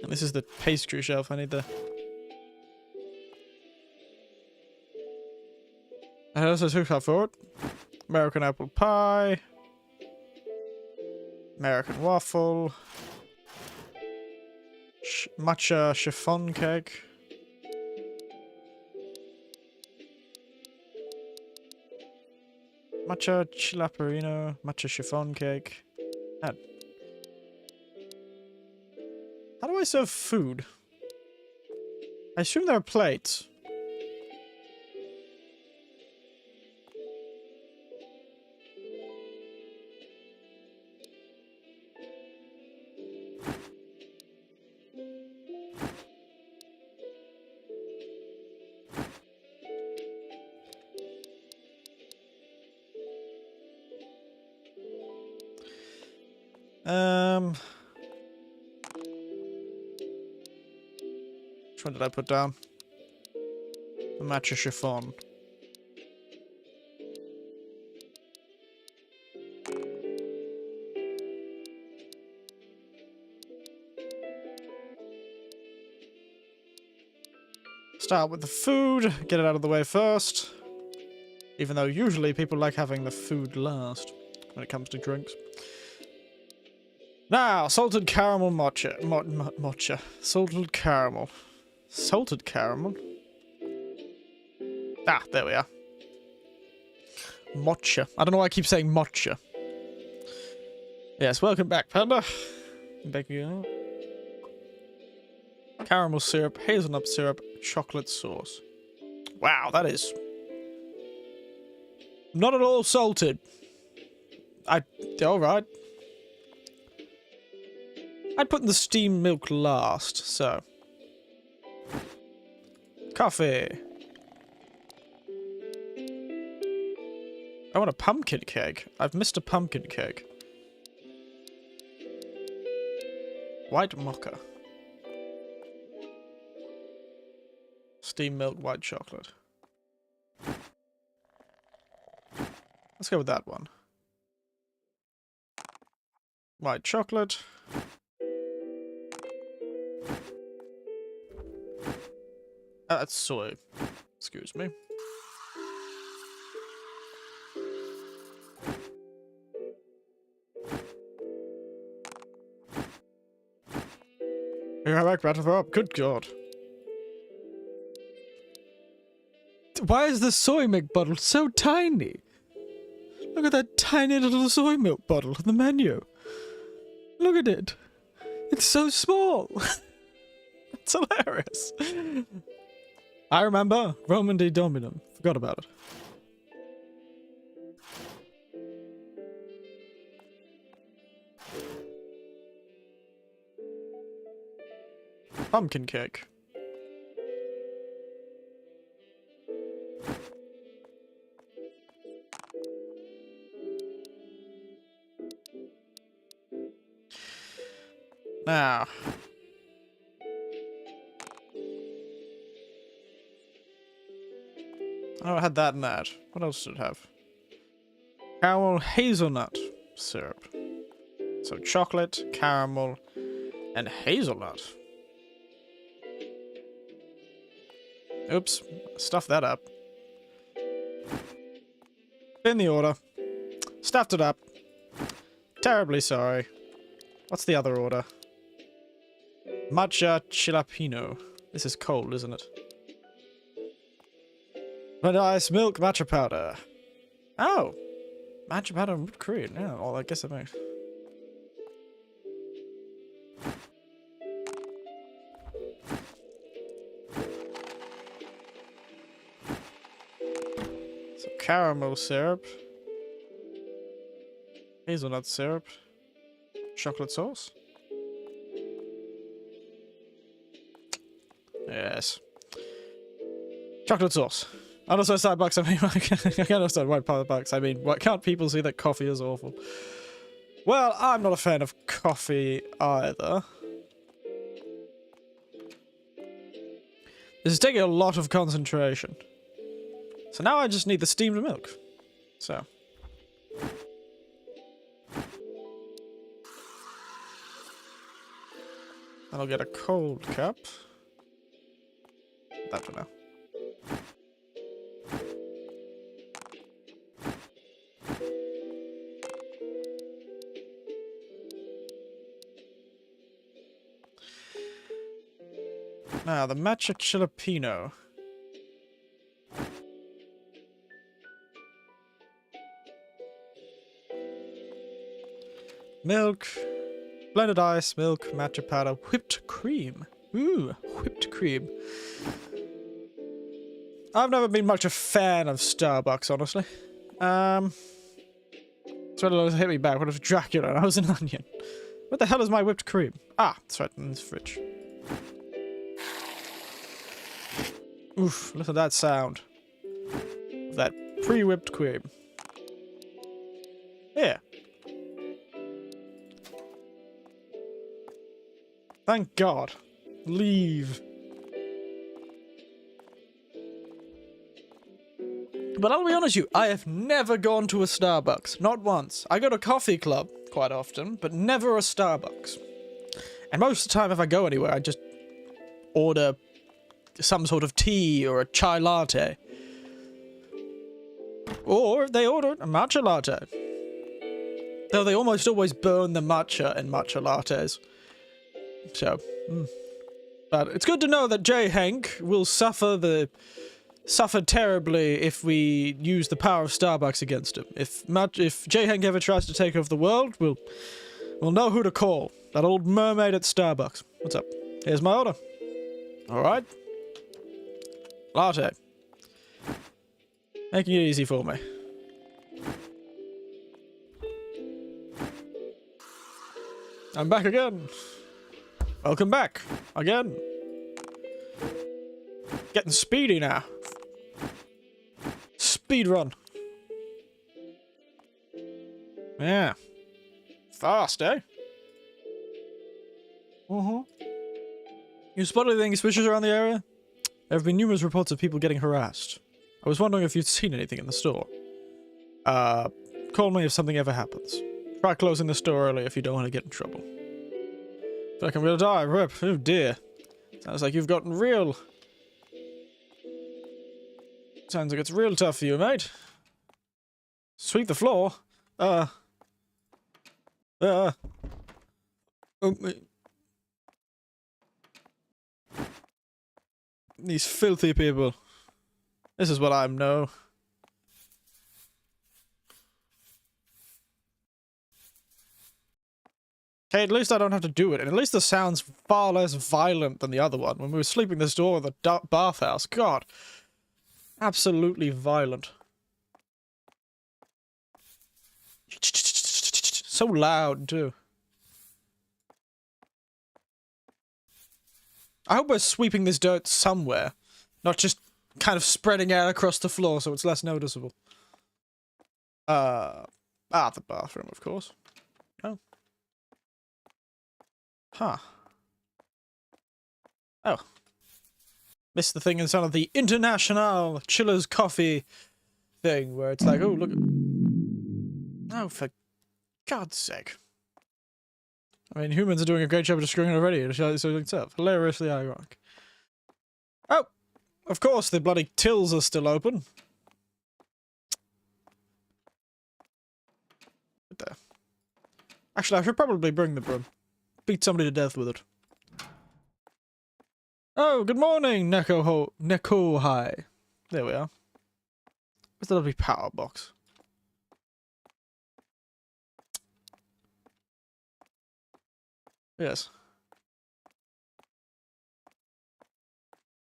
And this is the pastry shelf. I need the... I also took that for it. American apple pie. American waffle. Matcha chiffon cake. Matcha chilaperino. Matcha chiffon cake. How do I serve food? I assume there are plates. Which one did I put down? The matcha chiffon. Start with the food, get it out of the way first. Even though usually people like having the food last when it comes to drinks. Now, salted caramel matcha. Matcha. Salted caramel. Salted caramel? Ah, there we are. Matcha. I don't know why I keep saying matcha. Yes, welcome back, Panda. Back you. Caramel syrup, hazelnut syrup, chocolate sauce. Wow, that is not at all salted. Alright. I'd put in the steamed milk last, so. Coffee. I want a pumpkin cake. I've missed a pumpkin cake. White mocha. Steamed milk, white chocolate. Let's go with that one. White chocolate. That's soy. Excuse me. You're right back, up. Good God. Why is the soy milk bottle so tiny? Look at that tiny little soy milk bottle in the menu. Look at it. It's so small. It's hilarious. I remember. Roman de Dominum. Forgot about it. Pumpkin cake. Now. Oh, I had that and that. What else did it have? Caramel hazelnut syrup. So chocolate, caramel, and hazelnut. Oops. Stuffed that up. In the order. Stuffed it up. Terribly sorry. What's the other order? Matcha Chillapino. This is cold, isn't it? Vanilla ice milk matcha powder. Oh! Matcha powder and whipped cream. Yeah, well, I guess that makes... So caramel syrup. Hazelnut syrup. Chocolate sauce. Yes. Chocolate sauce. And also Starbucks, I mean, I can't understand why Starbucks. I mean, why can't people see that coffee is awful? Well, I'm not a fan of coffee either. This is taking a lot of concentration. So now I just need the steamed milk. So. And I'll get a cold cup. That for now. Now, the matcha Chillapino. Milk, blended ice, milk, matcha powder, whipped cream. Ooh, whipped cream. I've never been much a fan of Starbucks, honestly. It's what hit me back. What if Dracula and I was an onion? What the hell is my whipped cream? Ah, it's right in this fridge. Oof, listen to that sound. That pre-whipped cream. Yeah. Thank God. Leave. But I'll be honest with you, I have never gone to a Starbucks. Not once. I go to a coffee club quite often, but never a Starbucks. And most of the time if I go anywhere, I just order some sort of tea or a chai latte. Or they order a matcha latte. Though they almost always burn the matcha in matcha lattes. So, But it's good to know that J. Hank will suffer terribly if we use the power of Starbucks against him. If J. Hank ever tries to take over the world, we'll know who to call. That old mermaid at Starbucks. What's up? Here's my order. Alright. Latte. Making it easy for me. I'm back again. Welcome back. Again. Getting speedy now. Speed run. Yeah. Fast, eh? You spotted anything suspicious around the area? There have been numerous reports of people getting harassed. I was wondering if you'd seen anything in the store. Call me if something ever happens. Try closing the store early if you don't want to get in trouble. I feel like I'm gonna die, rip. Oh dear. Sounds like you've gotten real... Sounds like it's real tough for you, mate. Sweep the floor? Oh, these filthy people. This is what I know. Okay, at least I don't have to do it, and at least the sound's far less violent than the other one. When we were sleeping this door in the bathhouse, God. Absolutely violent. So loud, too. I hope we're sweeping this dirt somewhere, not just kind of spreading out across the floor so it's less noticeable. The bathroom, of course. Oh. Huh. Oh. Missed the thing in some of the international Chilla's coffee thing, where it's like, oh, look. Oh, for God's sake. I mean, humans are doing a great job of destroying it already. It's hilariously ironic. Oh! Of course, the bloody tills are still open. Right there. Actually, I should probably bring the broom. Beat somebody to death with it. Oh, good morning, Neko High. There we are. Where's the lovely power box? Yes.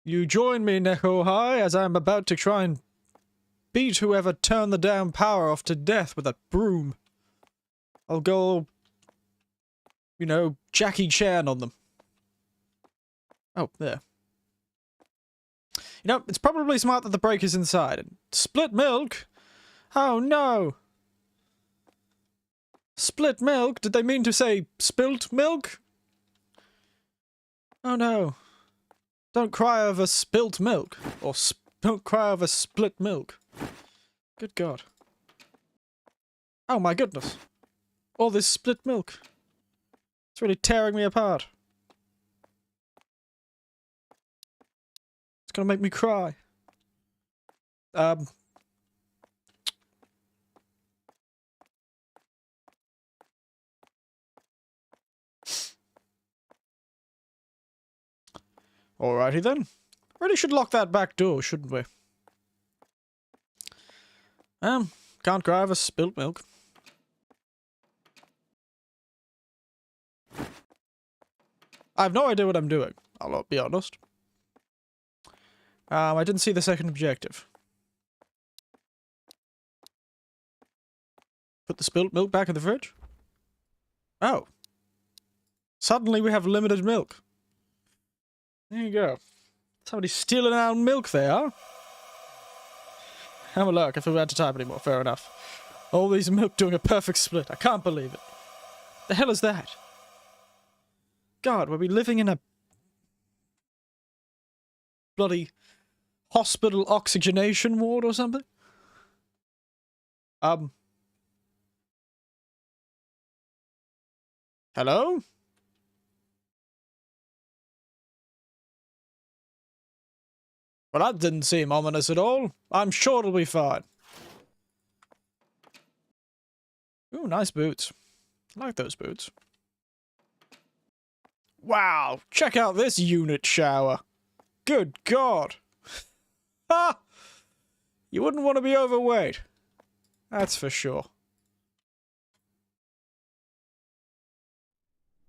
You join me, Neko High, as I am about to try and beat whoever turned the damn power off to death with a broom. I'll go, you know, Jackie Chan on them. Oh, there. You know, it's probably smart that the break is inside. Split milk? Oh, no. Split milk? Did they mean to say spilt milk? Oh, no. Don't cry over spilt milk. Or don't cry over split milk. Good God. Oh, my goodness. All this split milk. It's really tearing me apart. It's gonna make me cry. Alrighty then. Really should lock that back door, shouldn't we? Can't cry over spilt milk. I have no idea what I'm doing, I'll be honest. I didn't see the second objective. Put the spilt milk back in the fridge? Oh. Suddenly we have limited milk. There you go. Somebody's stealing our milk there. Have a look, I feel bad to type anymore, fair enough. All these milk doing a perfect split, I can't believe it. The hell is that? God, were we living in a bloody hospital oxygenation ward or something? Hello? Well, that didn't seem ominous at all. I'm sure it'll be fine. Ooh, nice boots. I like those boots. Wow, check out this unit shower. Good God. Ha! You wouldn't want to be overweight. That's for sure.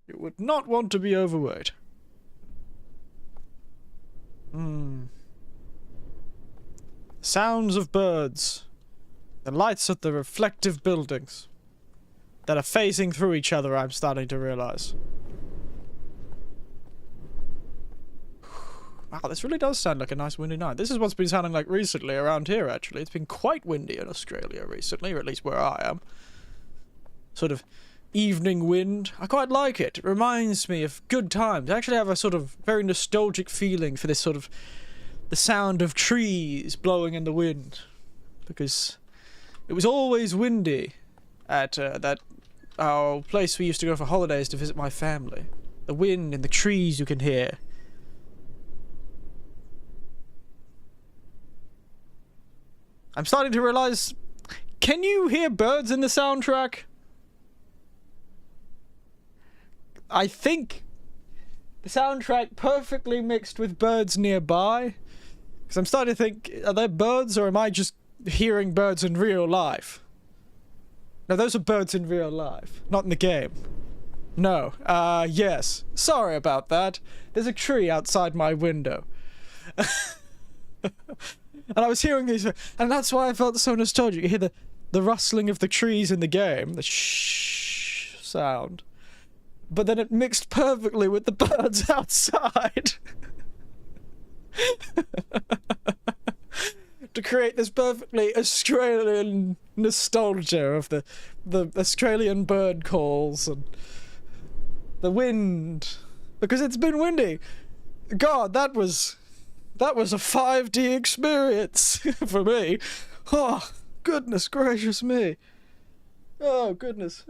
You would not want to be overweight. Sounds of birds. The lights of the reflective buildings that are phasing through each other, I'm starting to realize. Wow, this really does sound like a nice windy night. This is what's been sounding like recently around here, actually. It's been quite windy in Australia recently, or at least where I am. Sort of evening wind. I quite like it. It reminds me of good times. I actually have a sort of very nostalgic feeling for this sort of the sound of trees blowing in the wind. Because it was always windy at that our place we used to go for holidays to visit my family. The wind and the trees you can hear. I'm starting to realize, can you hear birds in the soundtrack? I think the soundtrack perfectly mixed with birds nearby. Because I'm starting to think, are there birds or am I just hearing birds in real life? No, those are birds in real life, not in the game. No, yes. Sorry about that. There's a tree outside my window. And I was hearing these, and that's why I felt so nostalgic. You hear the rustling of the trees in the game, the shh sound. But then it mixed perfectly with the birds outside. To create this perfectly Australian nostalgia of the Australian bird calls and the wind. Because it's been windy. God, that was a 5D experience for me. Oh, goodness gracious me. Oh, goodness.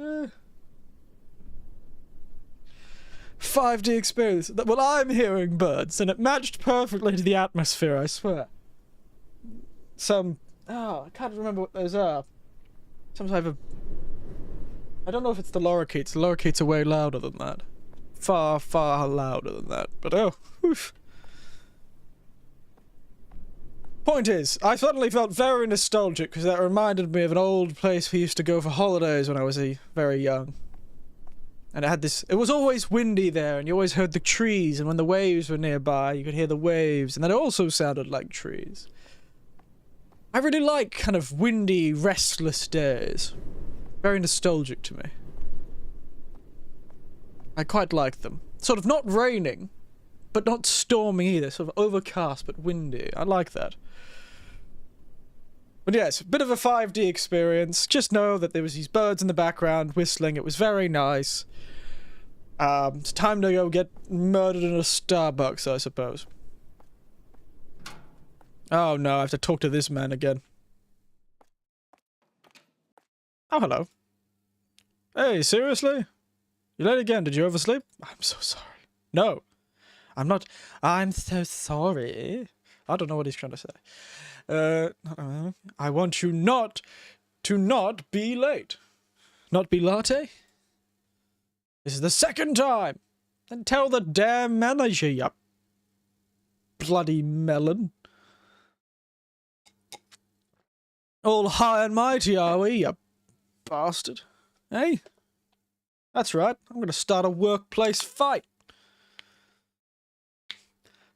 5D experience. Well, I'm hearing birds, and it matched perfectly to the atmosphere, I swear. I can't remember what those are. Some type of... I don't know if it's the lorikeets. The lorikeets are way louder than that. Far, far louder than that. But oh, oof. Point is, I suddenly felt very nostalgic because that reminded me of an old place we used to go for holidays when I was very young. And it had this... It was always windy there, and you always heard the trees, and when the waves were nearby, you could hear the waves, and that also sounded like trees. I really like kind of windy, restless days. Very nostalgic to me. I quite like them. Sort of not raining, but not storming either. Sort of overcast, but windy. I like that. But yes, a bit of a 5D experience. Just know that there was these birds in the background whistling. It was very nice. It's time to go get murdered in a Starbucks, I suppose. Oh no, I have to talk to this man again. Oh, hello. Hey, seriously? You late again? Did you oversleep? I'm so sorry. No, I'm not. I'm so sorry. I don't know what he's trying to say. I want you not to be late. Not be latte? This is the second time. Then tell the damn manager, you bloody melon. All high and mighty, are we, you bastard? Hey? That's right. I'm going to start a workplace fight.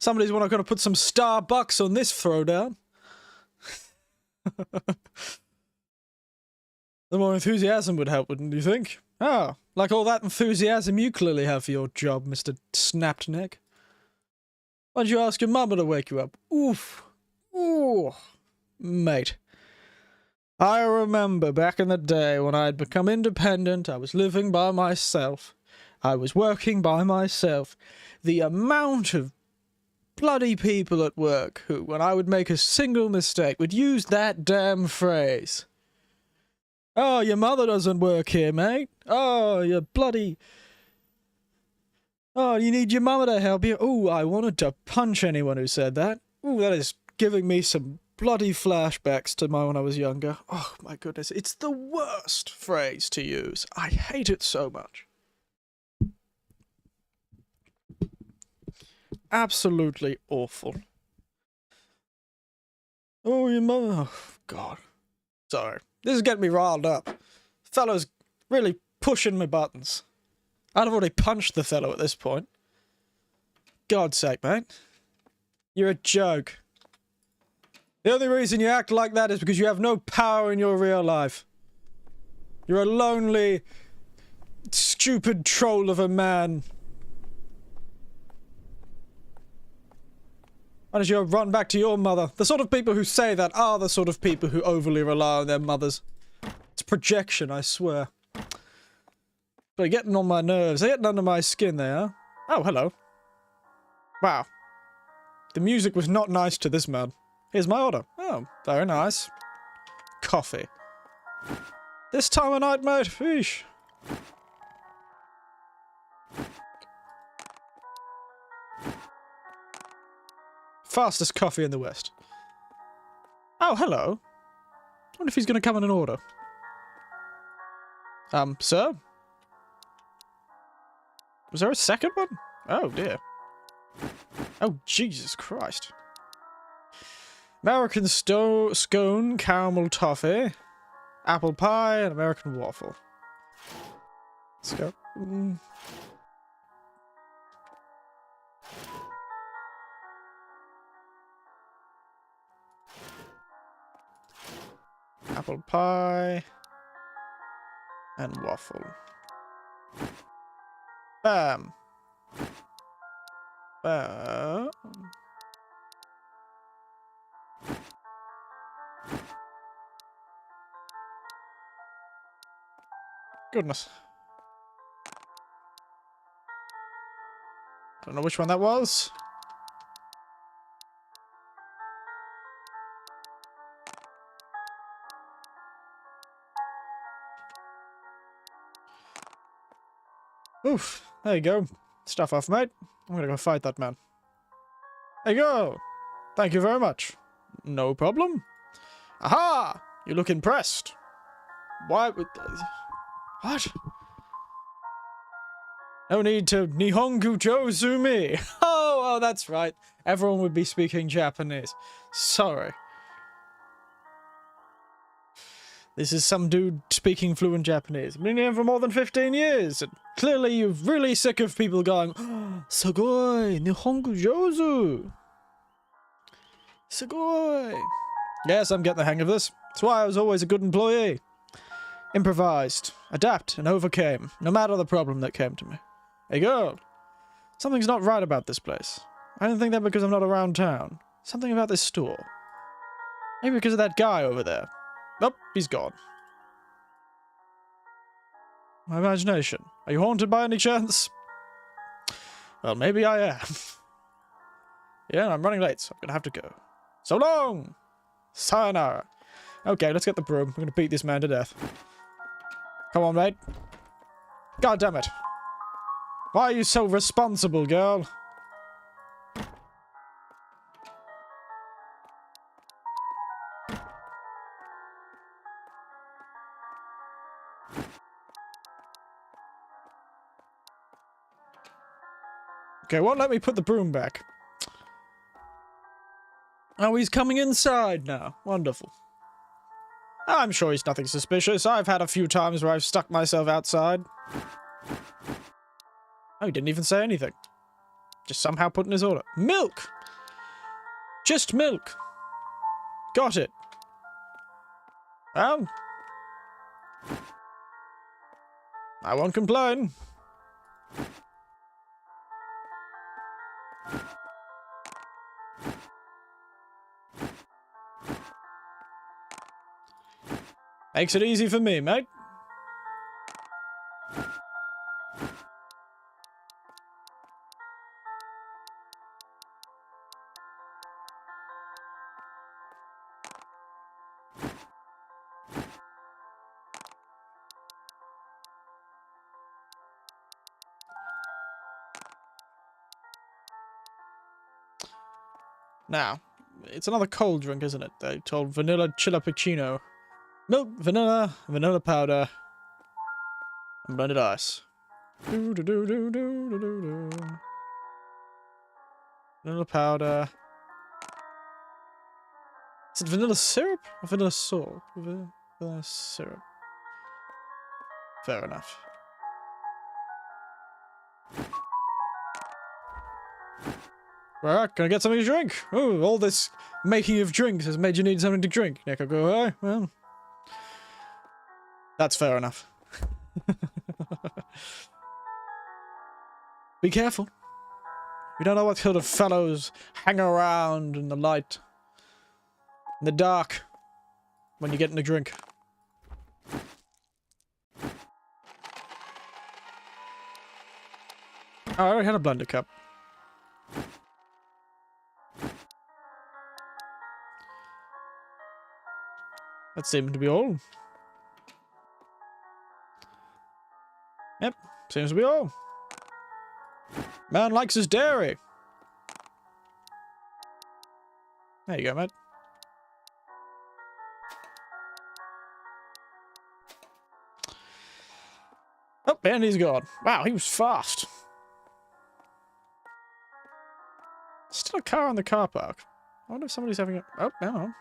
Somebody's going to put some Starbucks on this throwdown. The more enthusiasm would help, wouldn't you think? Oh, like all that enthusiasm you clearly have for your job, Mr. Snapped Neck. Why'd you ask your mama to wake you up? Oof. Ooh. Mate. I remember back in the day when I had become independent, I was living by myself, I was working by myself. The amount of bloody people at work who, when I would make a single mistake, would use that damn phrase. Oh, your mother doesn't work here, mate. Oh, you bloody... Oh, you need your mama to help you. Oh, I wanted to punch anyone who said that. Oh, that is giving me some bloody flashbacks to when I was younger. Oh, my goodness. It's the worst phrase to use. I hate it so much. Absolutely awful. Oh, your mother. Oh, God. Sorry. This is getting me riled up. Fellow's really pushing my buttons. I'd have already punched the fellow at this point. God's sake, mate. You're a joke. The only reason you act like that is because you have no power in your real life. You're a lonely, stupid troll of a man. Why don't you run back to your mother? The sort of people who say that are the sort of people who overly rely on their mothers. It's projection, I swear. They're getting on my nerves. They're getting under my skin, they are. Oh, hello. Wow. The music was not nice to this man. Here's my order. Oh, very nice. Coffee. This time of night, mate. Eesh. Fastest coffee in the West. Oh, hello. I wonder if he's going to come in an order. Sir? Was there a second one? Oh, dear. Oh, Jesus Christ. American scone, caramel toffee, apple pie, and American waffle. Let's go. Apple pie and waffle. Bam. Bam. Goodness. Don't know which one that was. Oof. There you go. Stuff off, mate. I'm gonna go fight that man. There you go. Thank you very much. No problem. Aha! You look impressed. Why would... What? No need to Nihongo Jozu me. Oh, that's right. Everyone would be speaking Japanese. Sorry. This is some dude speaking fluent Japanese. Been here for more than 15 years. And clearly you're really sick of people going, oh, Sugoi, Nihongo Jozu. Sugoi. Yes, I'm getting the hang of this. That's why I was always a good employee. Improvised, adapt, and overcame, no matter the problem that came to me. Hey girl, something's not right about this place. I don't think that because I'm not around town. Something about this store. Maybe because of that guy over there. Nope, he's gone. My imagination. Are you haunted by any chance? Well, maybe I am. Yeah, I'm running late, so I'm gonna have to go. So long! Sayonara. Okay, let's get the broom. We're gonna beat this man to death. Come on, mate. God damn it. Why are you so responsible, girl? Okay, won't let me put the broom back. Oh, he's coming inside now. Wonderful. I'm sure he's nothing suspicious. I've had a few times where I've stuck myself outside. Oh, he didn't even say anything. Just somehow put in his order. Milk! Just milk. Got it. Well, I won't complain. Makes it easy for me, mate. Now, it's another cold drink, isn't it? They told vanilla chilla puccino. Milk, vanilla, vanilla powder, and blended ice. Vanilla powder. Is it vanilla syrup or vanilla salt? Vanilla syrup. Fair enough. Right, can I get something to drink? Oh, all this making of drinks has made you need something to drink. Nick, I go, oh, well. That's fair enough. Be careful. You don't know what sort of fellows hang around in the light. In the dark. When you're getting a drink. Oh, I already had a blender cup. That seemed to be all. Yep, seems to be all. Man likes his dairy. There you go, mate. Oh, and he's gone. Wow, he was fast. Still a car in the car park. I wonder if somebody's having a... Oh, no.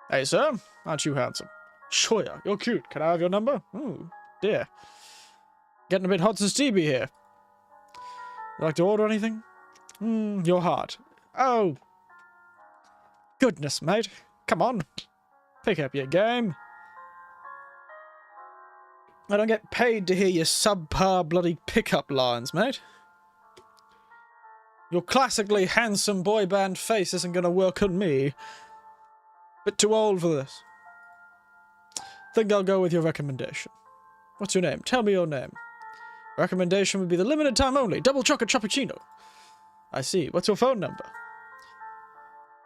Hey, sir. Aren't you handsome? Sure, you're cute. Can I have your number? Oh, dear. Getting a bit hot and steamy here. You like to order anything? Your heart. Oh. Goodness, mate. Come on. Pick up your game. I don't get paid to hear your subpar bloody pickup lines, mate. Your classically handsome boy band face isn't gonna work on me. Bit too old for this. Think I'll go with your recommendation. What's your name? Tell me your name. Recommendation would be the limited time only. Double chocolate cappuccino. I see. What's your phone number?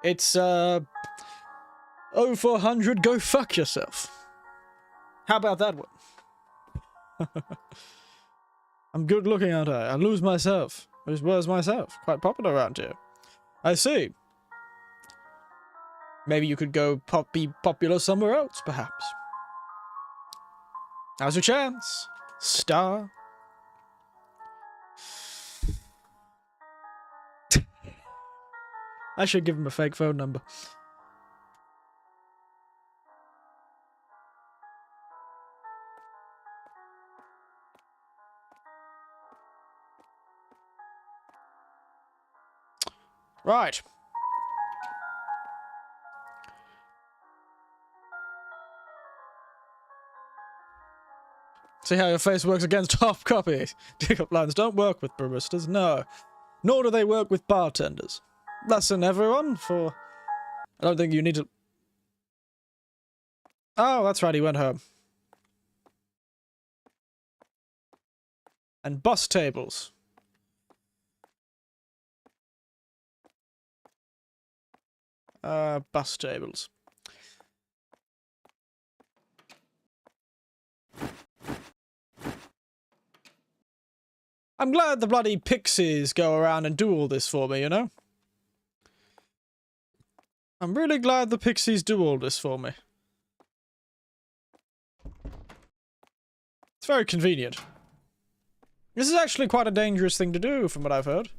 It's, 0400 go fuck yourself. How about that one? I'm good looking, aren't I? I lose myself. Where's myself? Quite popular around here. I see. Maybe you could go be popular somewhere else, perhaps. Now's your chance. Star. I should give him a fake phone number. Right. See how your face works against half copies. Pickup lines don't work with baristas, no. Nor do they work with bartenders. Lesson everyone, for... I don't think you need to... Oh, that's right, he went home. And bus tables. Bus tables. I'm glad the bloody pixies go around and do all this for me, you know? I'm really glad the pixies do all this for me. It's very convenient. This is actually quite a dangerous thing to do, from what I've heard.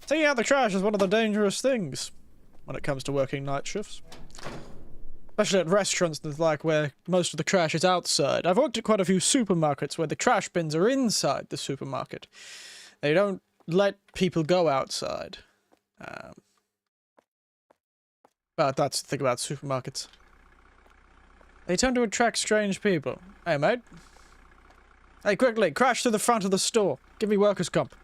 Taking out the trash is one of the dangerous things when it comes to working night shifts. Especially at restaurants like where most of the trash is outside. I've worked at quite a few supermarkets where the trash bins are inside the supermarket. They don't let people go outside. But that's the thing about supermarkets. They tend to attract strange people. Hey, mate. Hey, quickly, crash to the front of the store. Give me workers' comp.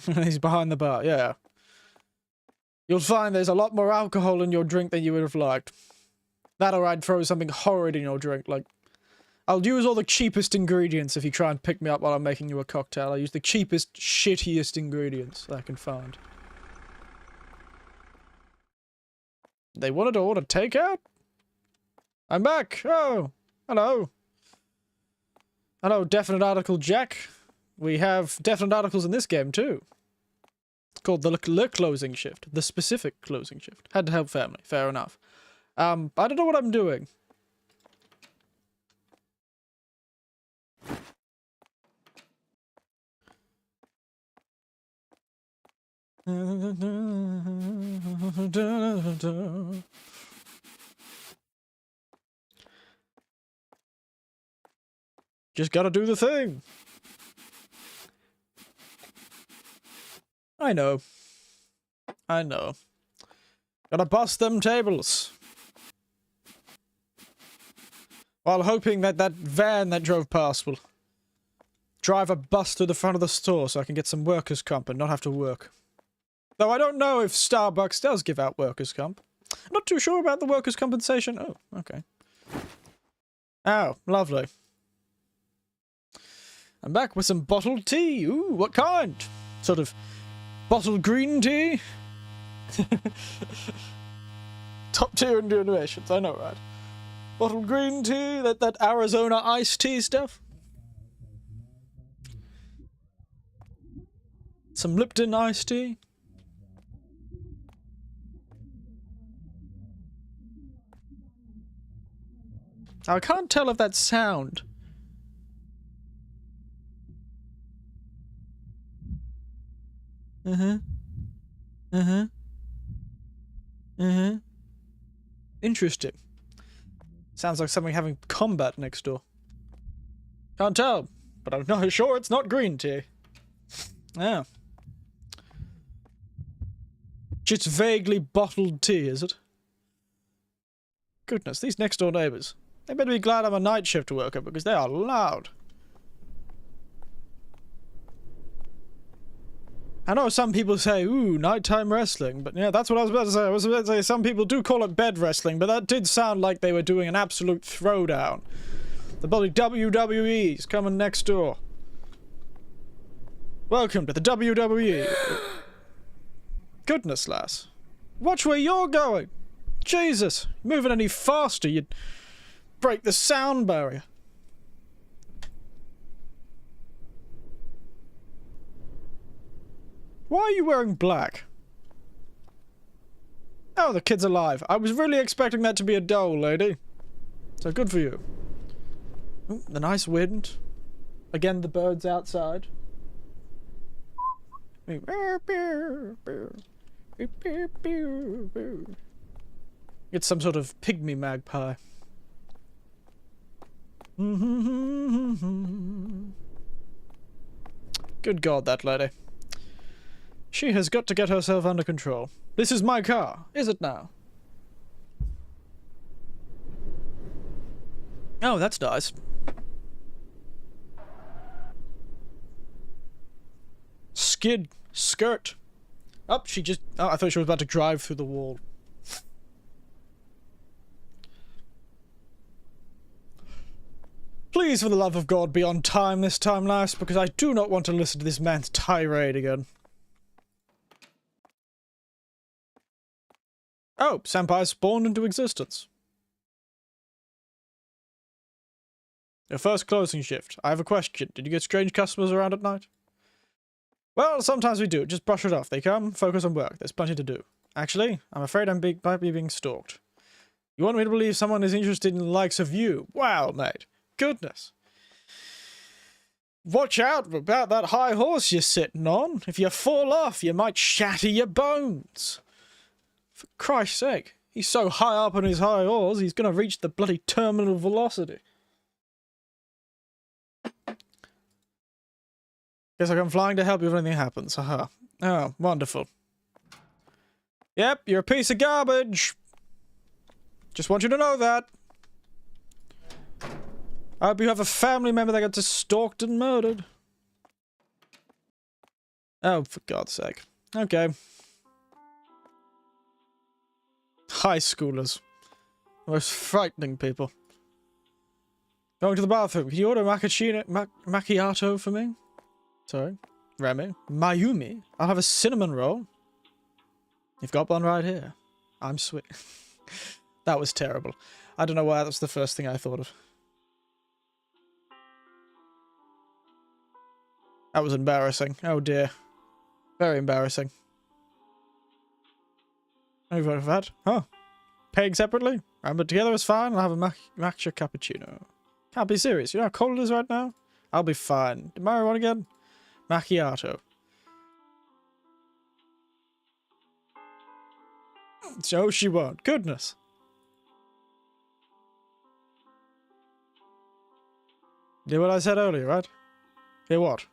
He's behind the bar, yeah. You'll find there's a lot more alcohol in your drink than you would have liked. That or I'd throw something horrid in your drink, like... I'll use all the cheapest ingredients if you try and pick me up while I'm making you a cocktail. I'll use the cheapest, shittiest ingredients I can find. They wanted to order takeout? I'm back! Oh! Hello! Hello, definite article Jack. We have definite articles in this game, too. It's called the closing shift. The specific closing shift. Had to help family. Fair enough. I don't know what I'm doing. Just gotta do the thing. I know. I know. Gotta bust them tables. While hoping that that van that drove past will drive a bus through the front of the store so I can get some workers' comp and not have to work. Though I don't know if Starbucks does give out workers' comp. Not too sure about the workers' compensation. Oh, okay. Oh, lovely. I'm back with some bottled tea. Ooh, what kind? Sort of bottled green tea? Top tier innovations, I know, right? Bottled green tea, that Arizona iced tea stuff. Some Lipton iced tea. I can't tell if that's sound. Interesting. Sounds like something having combat next door. Can't tell, but I'm not sure it's not green tea. Yeah. Just vaguely bottled tea, is it? Goodness, these next door neighbours. They better be glad I'm a night shift worker because they are loud. I know some people say, ooh, nighttime wrestling, but yeah, that's what I was about to say. I was about to say some people do call it bed wrestling, but that did sound like they were doing an absolute throwdown. The bloody WWE's coming next door. Welcome to the WWE. Goodness, lass. Watch where you're going. Jesus, moving any faster, you'd break the sound barrier. Why are you wearing black? Oh, the kid's alive. I was really expecting that to be a doll, lady. So good for you. Ooh, the nice wind. Again, the birds outside. It's some sort of pygmy magpie. Good God, that lady. She has got to get herself under control. This is my car, is it now? Oh, that's nice. Skid. Skirt. Oh, she just... Oh, I thought she was about to drive through the wall. Please, for the love of God, be on time this time, lass, because I do not want to listen to this man's tirade again. Oh, Senpai spawned into existence. Your first closing shift. I have a question. Did you get strange customers around at night? Well, sometimes we do. Just brush it off. They come, focus on work. There's plenty to do. Actually, I'm afraid might be being stalked. You want me to believe someone is interested in the likes of you? Wow, mate. Goodness. Watch out about that high horse you're sitting on. If you fall off, you might shatter your bones. For Christ's sake. He's so high up on his high horse, he's gonna reach the bloody terminal velocity. Guess I come flying to help you if anything happens. Haha. Oh, wonderful. Yep, you're a piece of garbage. Just want you to know that. I hope you have a family member that got stalked and murdered. Oh, for God's sake. Okay. High schoolers. The most frightening people. Going to the bathroom. Can you order macchiato for me? Sorry. Remy. Mayumi. I'll have a cinnamon roll. You've got one right here. I'm sweet. That was terrible. I don't know why that was the first thing I thought of. That was embarrassing. Oh dear. Very embarrassing. Over that. Huh. Paying separately? But together is fine. I'll have a matcha cappuccino. Can't be serious. You know how cold it is right now? I'll be fine. Did Mary want again? Macchiato. No, she won't. Goodness. Did what I said earlier, right? Hey, what?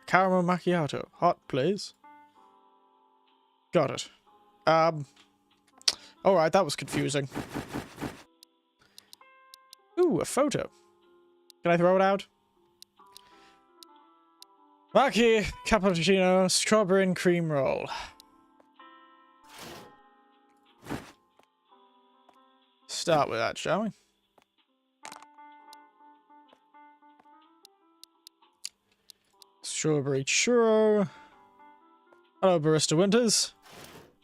Caramel macchiato. Hot, please. Got it. Alright, that was confusing. Ooh, a photo. Can I throw it out? Macchi, cappuccino, strawberry and cream roll. Start with that, shall we? Strawberry churro. Hello, Barista Winters.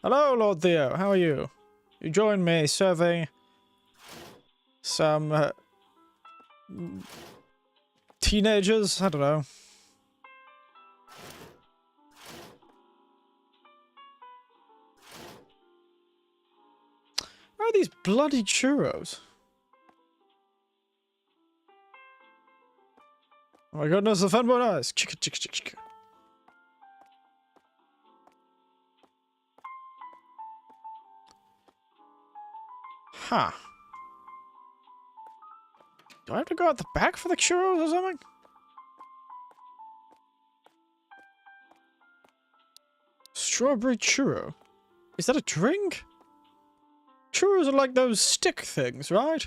Hello, Lord Theo. How are you? You join me serving some teenagers? I don't know. Where are these bloody churros? Oh my goodness, the fun one eyes. Chicka, chicka, chicka, chicka. Huh. Do I have to go out the back for the churros or something? Strawberry churro. Is that a drink? Churros are like those stick things, right?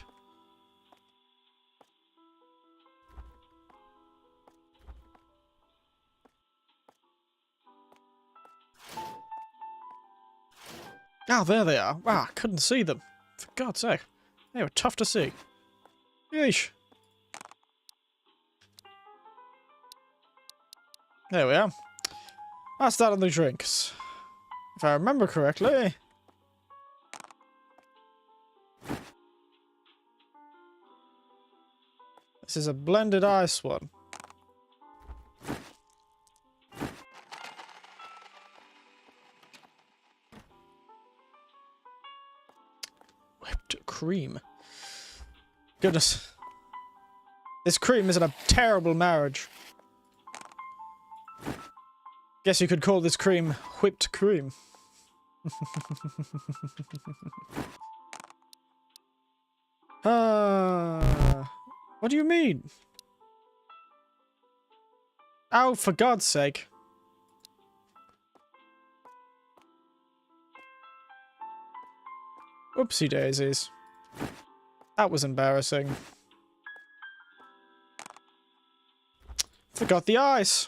Ah, there they are. Wow, I couldn't see them. For God's sake. They were tough to see. Yeesh. There we are. I'll start on the drinks. If I remember correctly... This is a blended ice one. Whipped cream. Goodness. This cream is in a terrible marriage. Guess you could call this cream whipped cream. What do you mean? Oh, for God's sake. Oopsie daisies. That was embarrassing. Forgot the ice.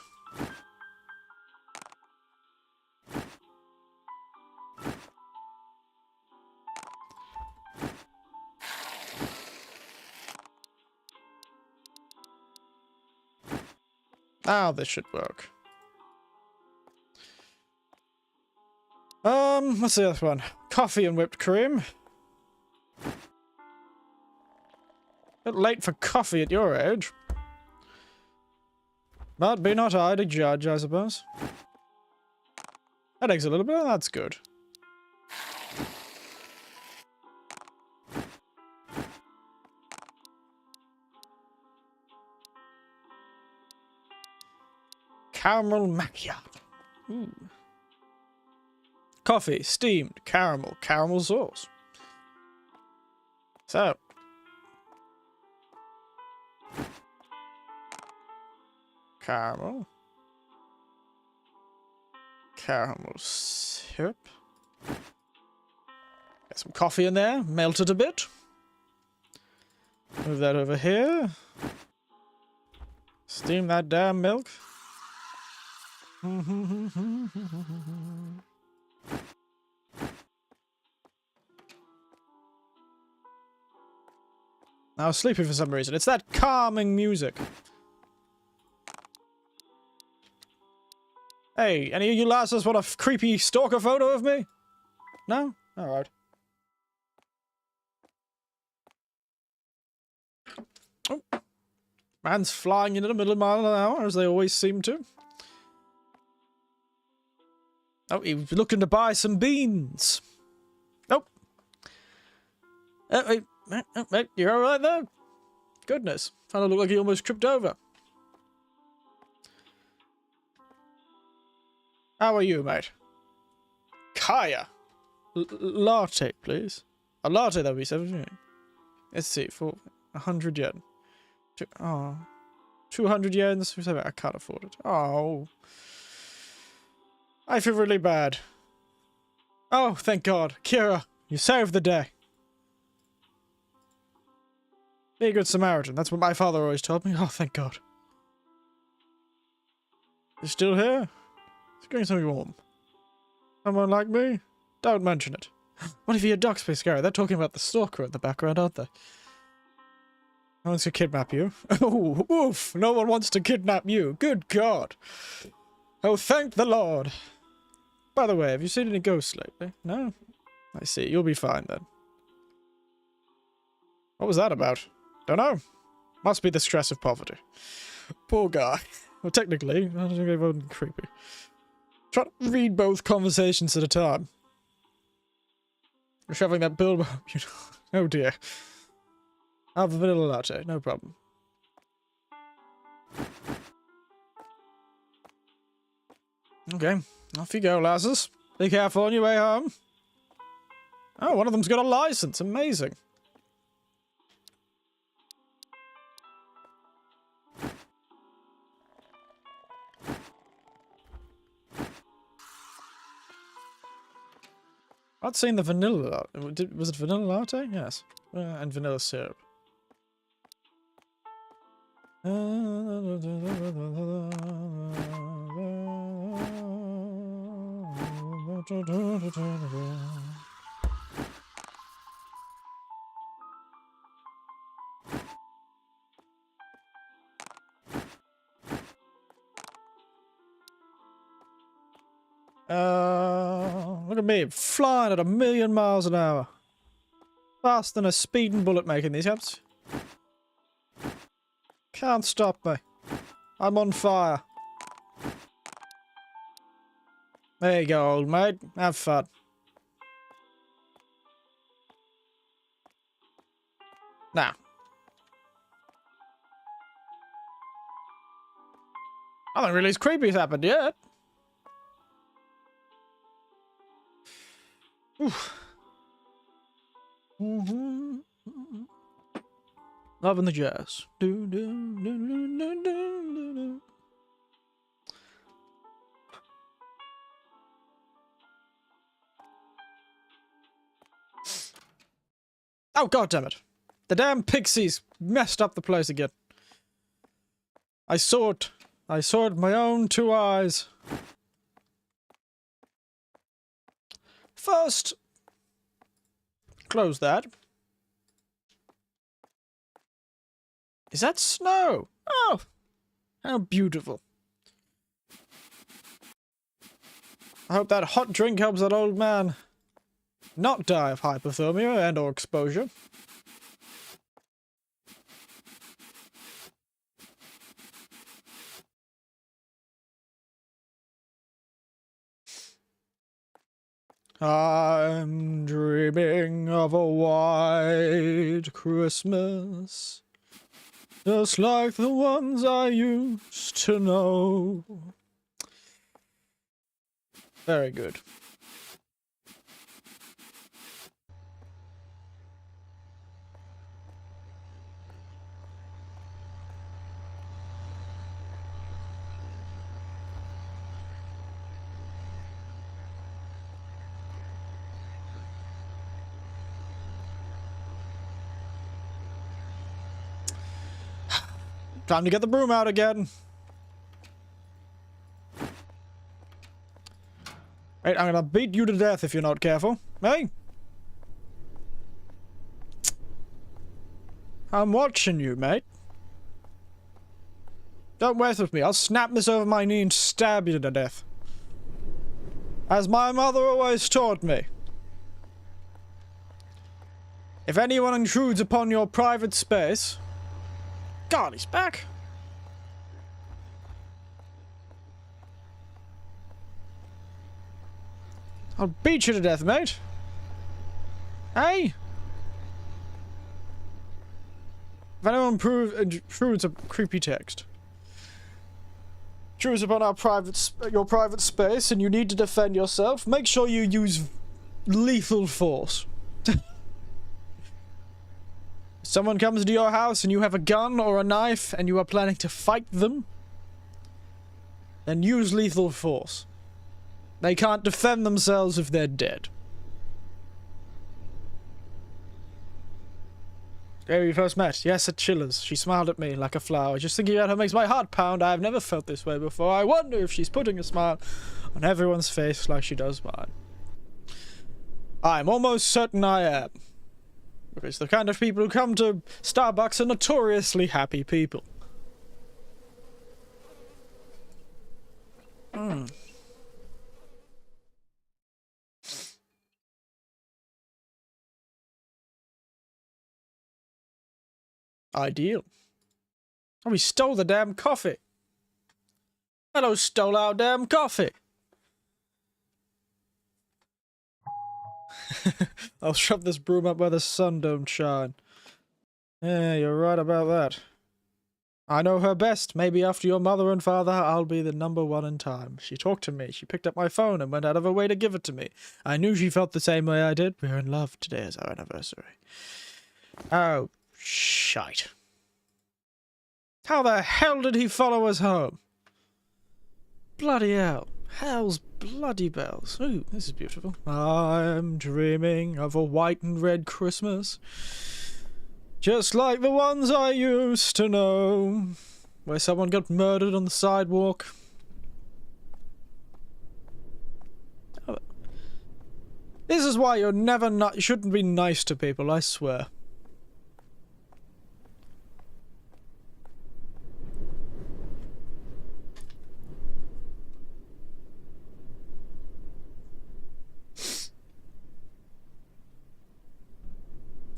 Now this should work. What's the other one? Coffee and whipped cream. Bit late for coffee at your age. But be not I to judge, I suppose. That takes a little bit, that's good. Caramel macchiato. Ooh. Coffee, steamed, caramel, caramel sauce. So. Caramel. Caramel syrup. Get some coffee in there, melt it a bit. Move that over here. Steam that damn milk. I was sleepy for some reason. It's that calming music. Hey, any of you lasses want a creepy stalker photo of me? No? Alright. Oh. Man's flying in at a middle mile an hour, as they always seem to. Oh, he was looking to buy some beans. Oh. Wait, mate, you're alright there? Goodness. Kinda looked like he almost tripped over. How are you, mate? Kaya. Latte, please. A latte, that'll be 17. Let's see, for 100 yen. Oh. 200 yens? I can't afford it. Oh. I feel really bad. Oh, thank God. Kira, you saved the day. Be a good Samaritan. That's what my father always told me. Oh, thank God. You're still here? It's getting something warm. Someone like me? Don't mention it. What if your ducks be scary? They're talking about the stalker in the background, aren't they? No one's gonna kidnap you. Oh, oof! No one wants to kidnap you. Good God. Oh, thank the Lord. By the way, have you seen any ghosts lately? No? I see. You'll be fine then. What was that about? Don't know. Must be the stress of poverty. Poor guy. Well, technically, I don't think it wasn't creepy. Try to read both conversations at a time. You're shoving that bill. Oh dear. I'll have a vanilla latte, no problem. Okay, off you go, lasses. Be careful on your way home. Oh, one of them's got a license. Amazing. I'd seen the vanilla. Was it vanilla latte? Yes. And vanilla syrup. Look at me, flying at 1,000,000 miles an hour. Faster than a speeding bullet making these jumps. Can't stop me. I'm on fire. There you go, old mate. Have fun. Now. Nothing really as creepy has happened yet. Oof. Loving the jazz. Do, do, do, do, do, do, do. Oh, God damn it. The damn pixies messed up the place again. I saw it. I saw it with my own 2 eyes. First, close that. Is that snow? Oh, how beautiful. I hope that hot drink helps that old man not die of hypothermia and or exposure. I'm dreaming of a white Christmas, just like the ones I used to know. Very good. Time to get the broom out again. Right, I'm gonna beat you to death if you're not careful. Hey! I'm watching you, mate. Don't mess with me. I'll snap this over my knee and stab you to death. As my mother always taught me. If anyone intrudes upon your private space... God, he's back. I'll beat you to death, mate. Hey? If anyone intrudes a creepy text. Intrudes upon our your private space and you need to defend yourself, make sure you use lethal force. Someone comes to your house and you have a gun or a knife and you are planning to fight them, then use lethal force. They can't defend themselves if they're dead. Where we first met? Yes, at Chilla's. She smiled at me like a flower. Just thinking about her makes my heart pound. I have never felt this way before. I wonder if she's putting a smile on everyone's face like she does mine. I'm almost certain I am. Because the kind of people who come to Starbucks are notoriously happy people. Ideal. Oh, we stole the damn coffee. Hello, stole our damn coffee. I'll shove this broom up where the sun don't shine. Yeah, you're right about that. I know her best. Maybe after your mother and father, I'll be the #1 in time. She talked to me. She picked up my phone and went out of her way to give it to me. I knew she felt the same way I did. We're in love. Today is our anniversary. Oh, shite. How the hell did he follow us home? Bloody hell. Hell's bloody bells. Ooh, this is beautiful. I'm dreaming of a white and red Christmas. Just like the ones I used to know. Where someone got murdered on the sidewalk. Oh. This is why you're never you shouldn't be nice to people, I swear.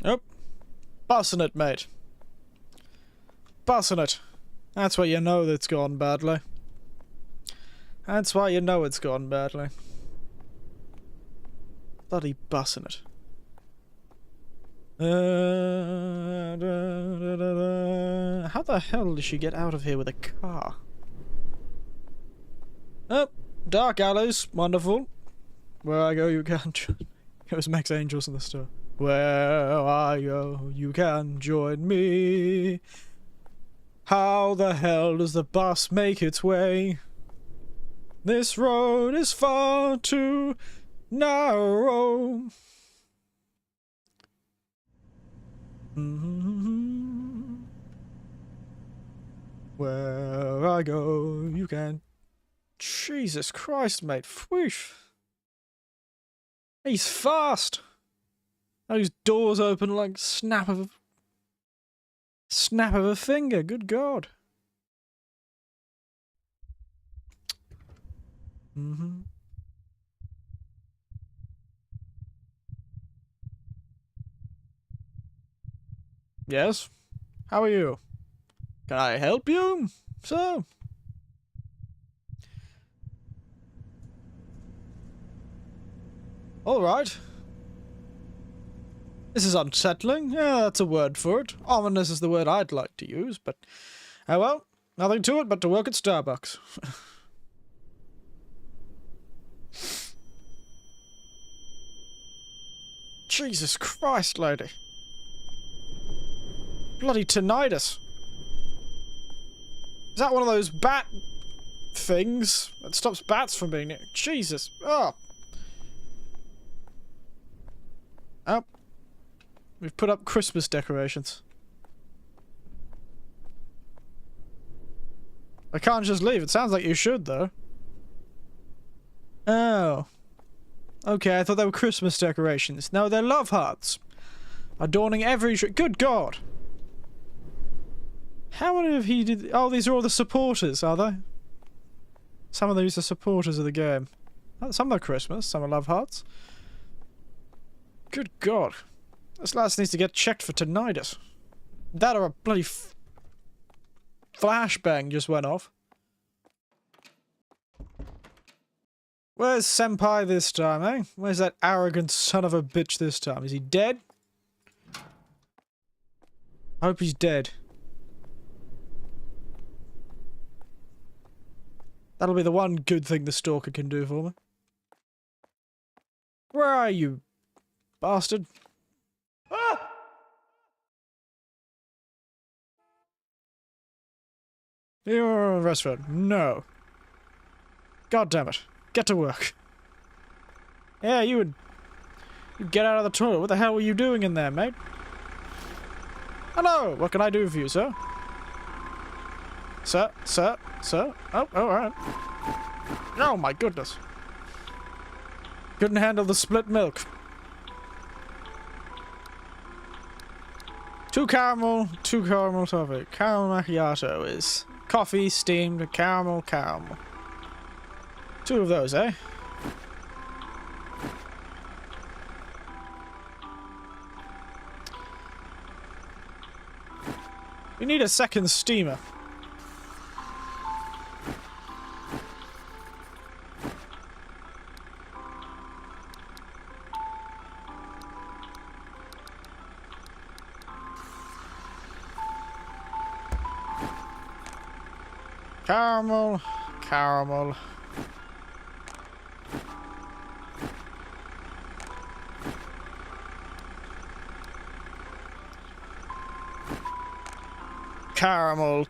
Oh. Bussing it, mate. Bussing it. That's why you know that it's gone badly. That's why you know it's gone badly. Bloody bussing it. How the hell did she get out of here with a car? Oh, dark alleys. Wonderful. Where I go, you can't. It was Max Angels in the store. Where I go, you can join me. How the hell does the bus make its way? This road is far too narrow. Where I go, you can. Jesus Christ, mate. Whoosh. He's fast. Those doors open like snap of a finger. Good God. Yes? How are you? Can I help you, sir? Alright. This is unsettling. Yeah, that's a word for it. Ominous is the word I'd like to use, but... oh well, nothing to it but to work at Starbucks. Jesus Christ, lady. Bloody tinnitus. Is that one of those bat things that stops bats from being near? Jesus. Oh. Oh. We've put up Christmas decorations. I can't just leave. It sounds like you should, though. Oh. Okay, I thought they were Christmas decorations. No, they're love hearts. Adorning every tree. Good God. How many of he did... oh, these are all the supporters, are they? Some of these are supporters of the game. Some are Christmas, some are love hearts. Good God. This lass needs to get checked for tinnitus. That or a bloody flashbang just went off. Where's Senpai this time, eh? Where's that arrogant son of a bitch this time? Is he dead? I hope he's dead. That'll be the one good thing the stalker can do for me. Where are you, bastard? Ah! You're in a restaurant. No. God damn it. Get to work. Yeah, you get out of the toilet. What the hell were you doing in there, mate? Hello! What can I do for you, sir? Sir? Oh, alright. Oh my goodness. Couldn't handle the split milk. 2 caramel toffee. Caramel macchiato is coffee, steamed, caramel. 2 of those, eh? We need a second steamer. Caramel.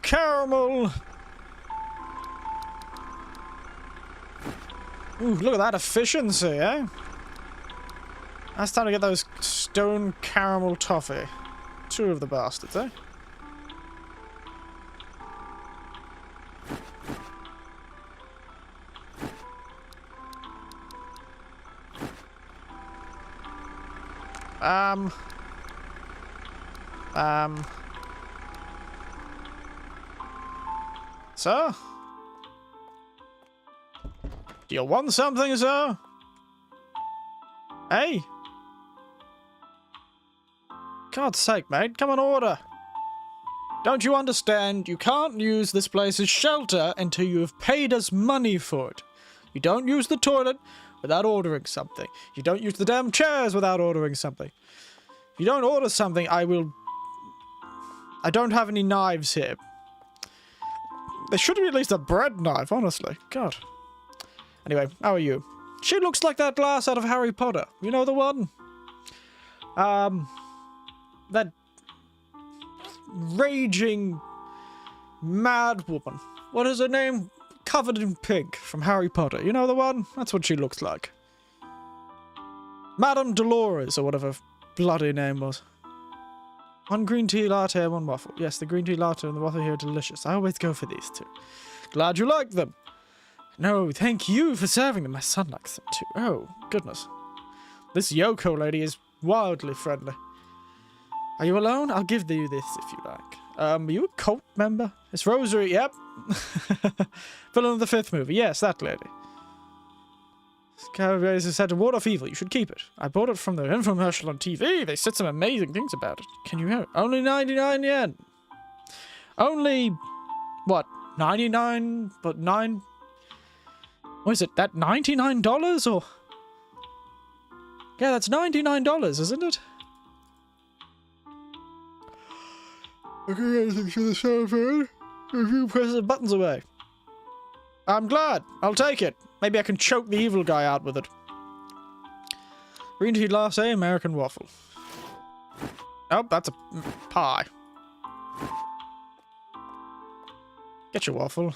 Caramel. Ooh, look at that efficiency, eh? That's time to get those stone caramel toffee. 2 of the bastards, eh? Sir? Do you want something, sir? Hey? God's sake, mate, come and order. Don't you understand? You can't use this place as shelter until you have paid us money for it. You don't use the toilet without ordering something. You don't use the damn chairs without ordering something. If you don't order something, I don't have any knives here. There should be at least a bread knife, honestly. God. Anyway, how are you? She looks like that glass out of Harry Potter. You know the one? That raging mad woman. What is her name? Covered in pink from Harry Potter. You know the one? That's what she looks like. Madame Dolores, or whatever bloody name was. 1 green tea latte and 1 waffle. Yes, the green tea latte and the waffle here are delicious. I always go for these 2. Glad you like them. No, thank you for serving them. My son likes them too. Oh, goodness. This Yoko lady is wildly friendly. Are you alone? I'll give you this if you like. Are you a cult member? It's Rosary, yep. Villain of the 5th movie. Yes, that lady. This is said to ward off evil. You should keep it. I bought it from the infomercial on TV. They said some amazing things about it. Can you hear it? Only 99 yen. Only, what, 99, but 9... What is it, that $99 or... Yeah, that's $99, isn't it? Okay, anything to the cellphone. If you press the buttons away. I'm glad. I'll take it. Maybe I can choke the evil guy out with it. Green tea latte, American waffle. Oh, that's a pie. Get your waffle.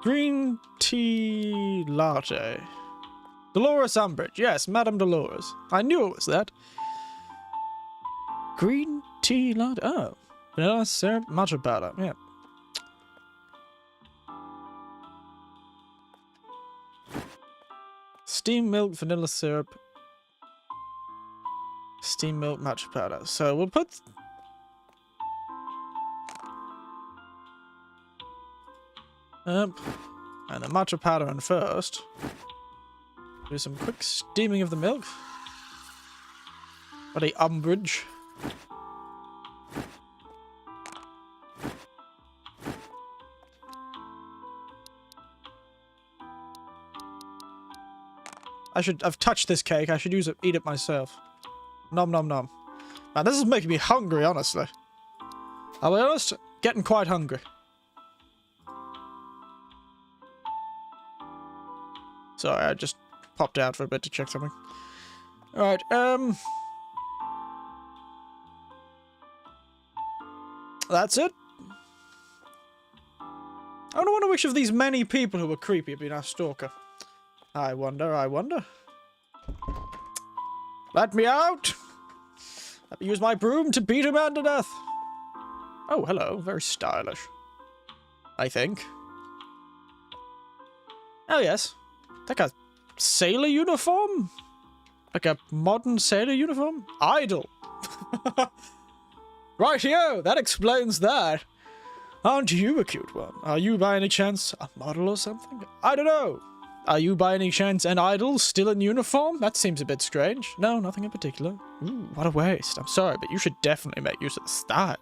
Green tea latte. Dolores Umbridge. Yes, Madame Dolores. I knew it was that. Green tea latte. Oh. Vanilla syrup, matcha powder. Yeah. Steamed milk, vanilla syrup. Steamed milk, matcha powder. So we'll put... and the matcha powder in first. Do some quick steaming of the milk. Bloody Umbridge. I've touched this cake. I should eat it myself. Nom nom nom. Man, this is making me hungry, honestly. I'll be honest, getting quite hungry. Sorry, I just popped out for a bit to check something. Alright, that's it. I wonder which of these many people who were creepy have been our stalker. I wonder, I wonder. Let me out! Let me use my broom to beat a man to death. Oh, hello. Very stylish. I think. Oh, yes. Like a sailor uniform? Like a modern sailor uniform? Idle. Rightio, that explains that. Aren't you a cute one? Are you by any chance a model or something? I don't know. Are you by any chance an idol still in uniform? That seems a bit strange. No, nothing in particular. Ooh, what a waste. I'm sorry, but you should definitely make use of the style.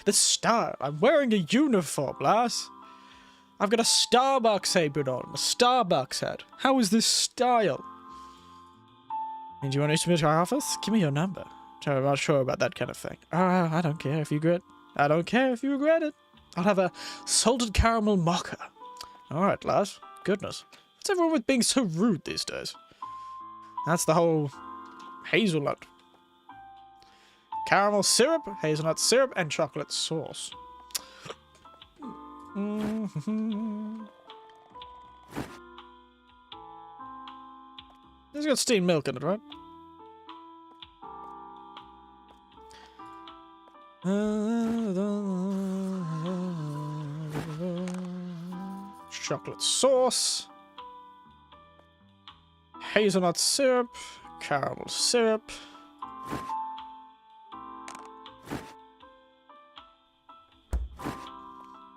The style. I'm wearing a uniform, lass. I've got a Starbucks apron on, a Starbucks hat. How is this style? And do you want to submit to our office? Give me your number. I'm not sure about that kind of thing. I don't care if you regret. I don't care if you regret it. I'll have a salted caramel mocha. Alright, lass. Goodness. What's everyone with being so rude these days? That's the whole hazelnut. Caramel syrup, hazelnut syrup, and chocolate sauce. This has got steamed milk in it, right? Chocolate sauce. Hazelnut syrup. Caramel syrup.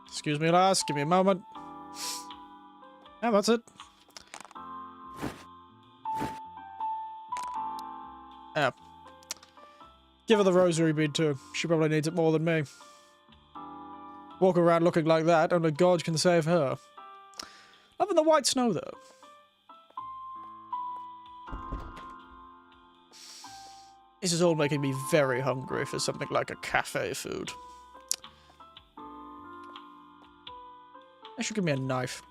Excuse me, lass. Give me a moment. Yeah, that's it. Yeah. Give her the rosary bead too. She probably needs it more than me. Walk around looking like that, only God can save her. Loving the white snow though. This is all making me very hungry for something like a cafe food. They should give me a knife.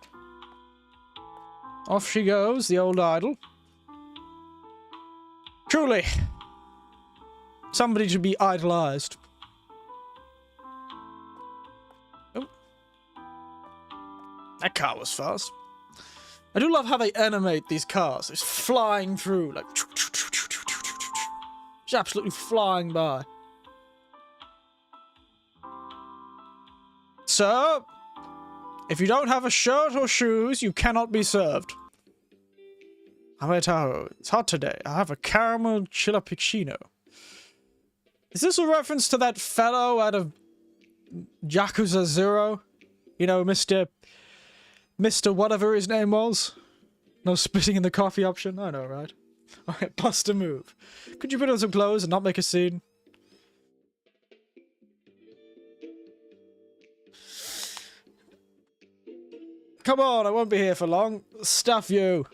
Off she goes, the old idol. Truly, somebody should be idolized. Oh. That car was fast. I do love how they animate these cars. It's flying through, like... Just absolutely flying by. Sir, if you don't have a shirt or shoes, you cannot be served. Ametaro, it's hot today. I have a caramel Chilla Piccino. Is this a reference to that fellow out of Yakuza 0? You know, Mr. whatever his name was? No spitting in the coffee option? I know, right? Alright, bust a move. Could you put on some clothes and not make a scene? Come on, I won't be here for long. Stuff you.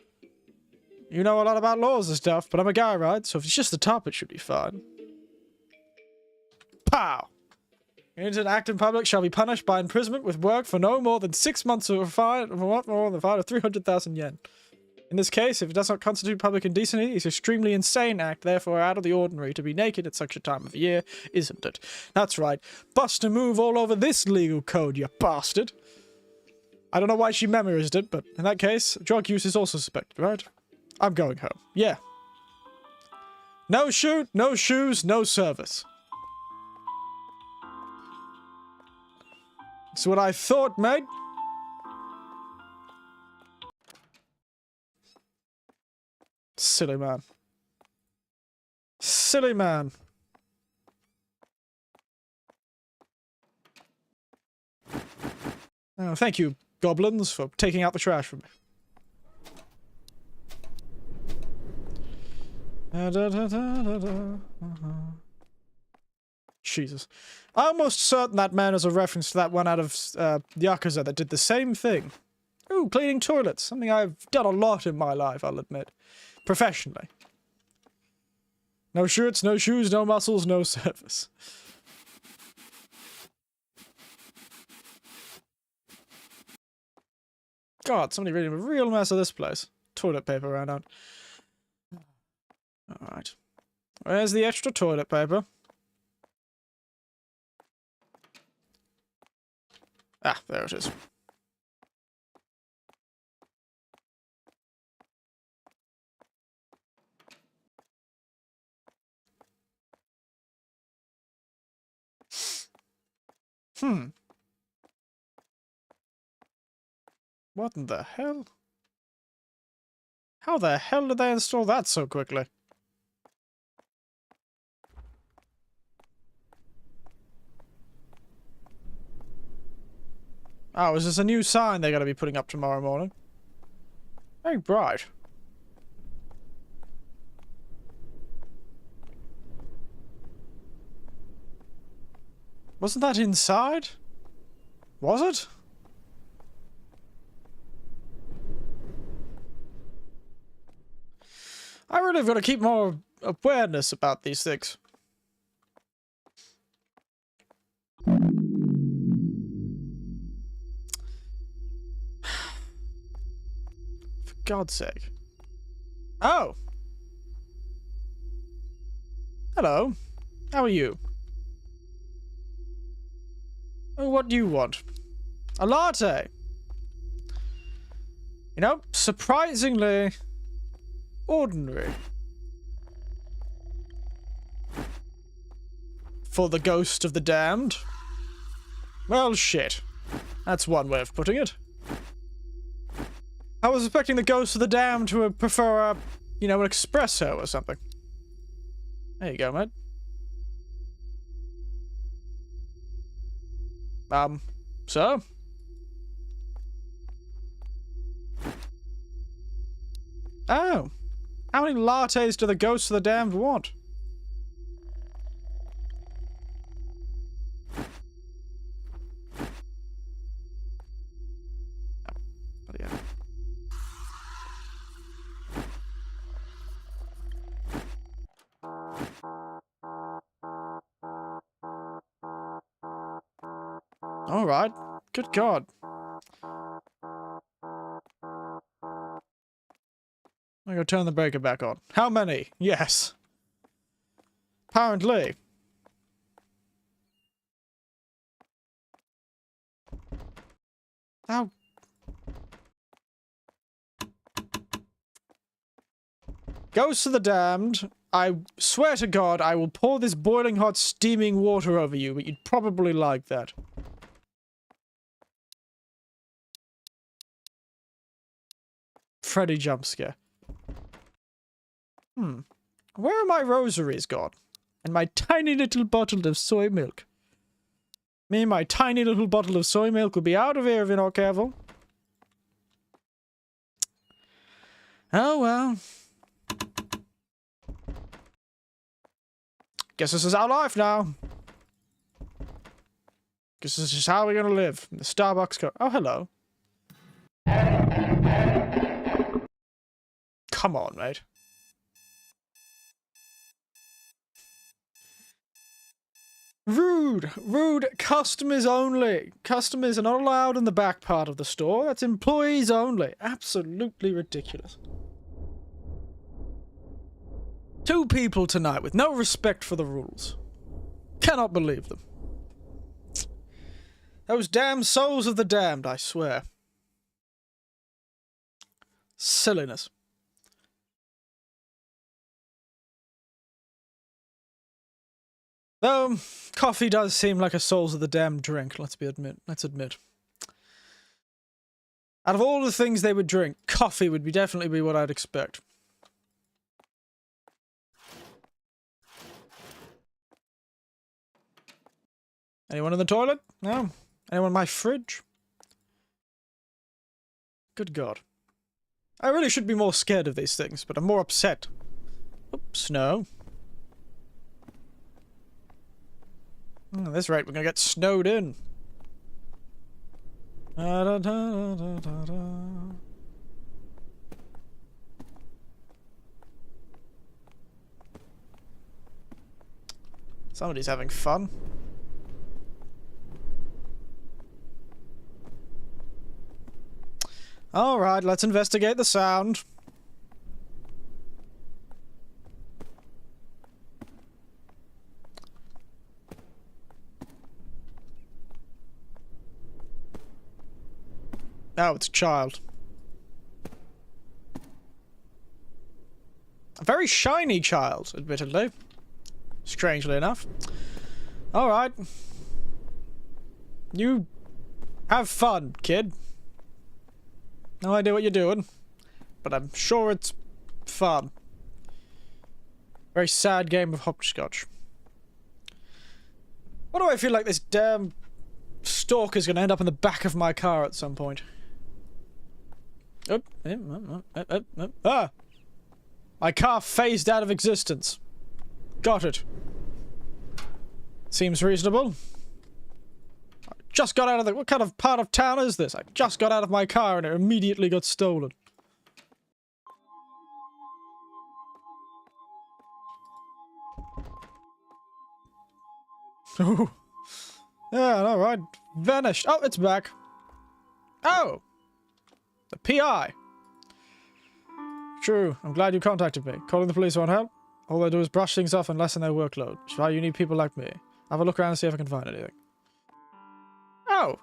You know a lot about laws and stuff, but I'm a guy, right? So if it's just the top, it should be fine. Pow! Innocent act in public shall be punished by imprisonment with work for no more than 6 months or a fine of 300,000 yen. In this case, if it does not constitute public indecency, it's an extremely insane act, therefore out of the ordinary to be naked at such a time of year, isn't it? That's right. Bust a move all over this legal code, you bastard. I don't know why she memorized it, but in that case, drug use is also suspected, right? I'm going home. Yeah. No shoot, no shoes, no service. That's what I thought, mate. Silly man. Silly man. Oh, thank you, goblins, for taking out the trash from me. Jesus. I'm almost certain that man is a reference to that one out of Yakuza that did the same thing. Ooh, cleaning toilets. Something I've done a lot in my life, I'll admit. Professionally. No shirts, no shoes, no muscles, no service. God, somebody really made a real mess of this place. Toilet paper ran out. Alright. Where's the extra toilet paper? Ah, there it is. What in the hell? How the hell did they install that so quickly? Oh, is this a new sign they're going to be putting up tomorrow morning? Very bright. Wasn't that inside? Was it? I really have got to keep more awareness about these things. For God's sake. Oh! Hello. How are you? Oh, what do you want? A latte! You know, surprisingly ordinary. For the ghost of the damned? Well, shit. That's one way of putting it. I was expecting the ghost of the damned to prefer a, you know, an espresso or something. There you go, mate. Sir? Oh. How many lattes do the ghosts of the damned want? Oh, yeah. Alright. Good God. I go turn the breaker back on. How many? Yes. Apparently. How? Ghosts of the damned, I swear to God I will pour this boiling hot steaming water over you, but you'd probably like that. Freddy jumpscare. Where are my rosaries gone? And my tiny little bottle of soy milk? Me and my tiny little bottle of soy milk will be out of here if you're not careful. Oh well. Guess this is our life now. Guess this is how we're gonna live. The Starbucks co- Oh, hello. Come on, mate. Rude! Rude! Customers only! Customers are not allowed in the back part of the store. That's employees only. Absolutely ridiculous. 2 people tonight with no respect for the rules. Cannot believe them. Those damn souls of the damned, I swear. Silliness. Though, coffee does seem like a souls of the damned drink, let's admit. Out of all the things they would drink, coffee would definitely be what I'd expect. Anyone in the toilet? No. Anyone in my fridge? Good God. I really should be more scared of these things, but I'm more upset. Oops, no. At this rate, we're gonna get snowed in. Da, da, da, da, da, da. Somebody's having fun. Alright, let's investigate the sound. Oh, it's a child. A very shiny child, admittedly. Strangely enough. Alright. You have fun, kid. No idea what you're doing, but I'm sure it's fun. Very sad game of hopscotch. Why do I feel like this damn stalker's gonna end up in the back of my car at some point? Ah! My car phased out of existence. Got it. Seems reasonable. I just got out of the... What kind of part of town is this? I just got out of my car and it immediately got stolen. Oh. Yeah, alright. Vanished. Oh, it's back. Oh! The PI. True. I'm glad you contacted me. Calling the police won't help. All they do is brush things off and lessen their workload. Which is why you need people like me. Have a look around and see if I can find anything. Oh.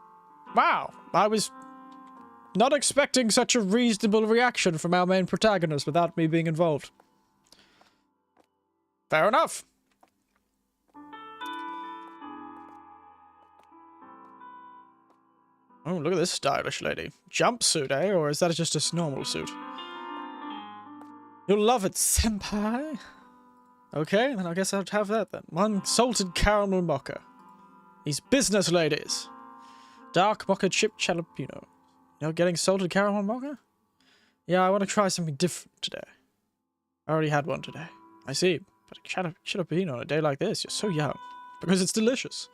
Wow. I was not expecting such a reasonable reaction from our main protagonist without me being involved. Fair enough. Oh, look at this stylish lady. Jumpsuit, eh? Or is that just a normal suit? You'll love it, senpai. Okay, then I guess I'll have that then. One salted caramel mocha. These business ladies. Dark mocha chip jalapeno. You know, getting salted caramel mocha? Yeah, I want to try something different today. I already had one today. I see. But a jalapeno on a day like this, you're so young. Because it's delicious.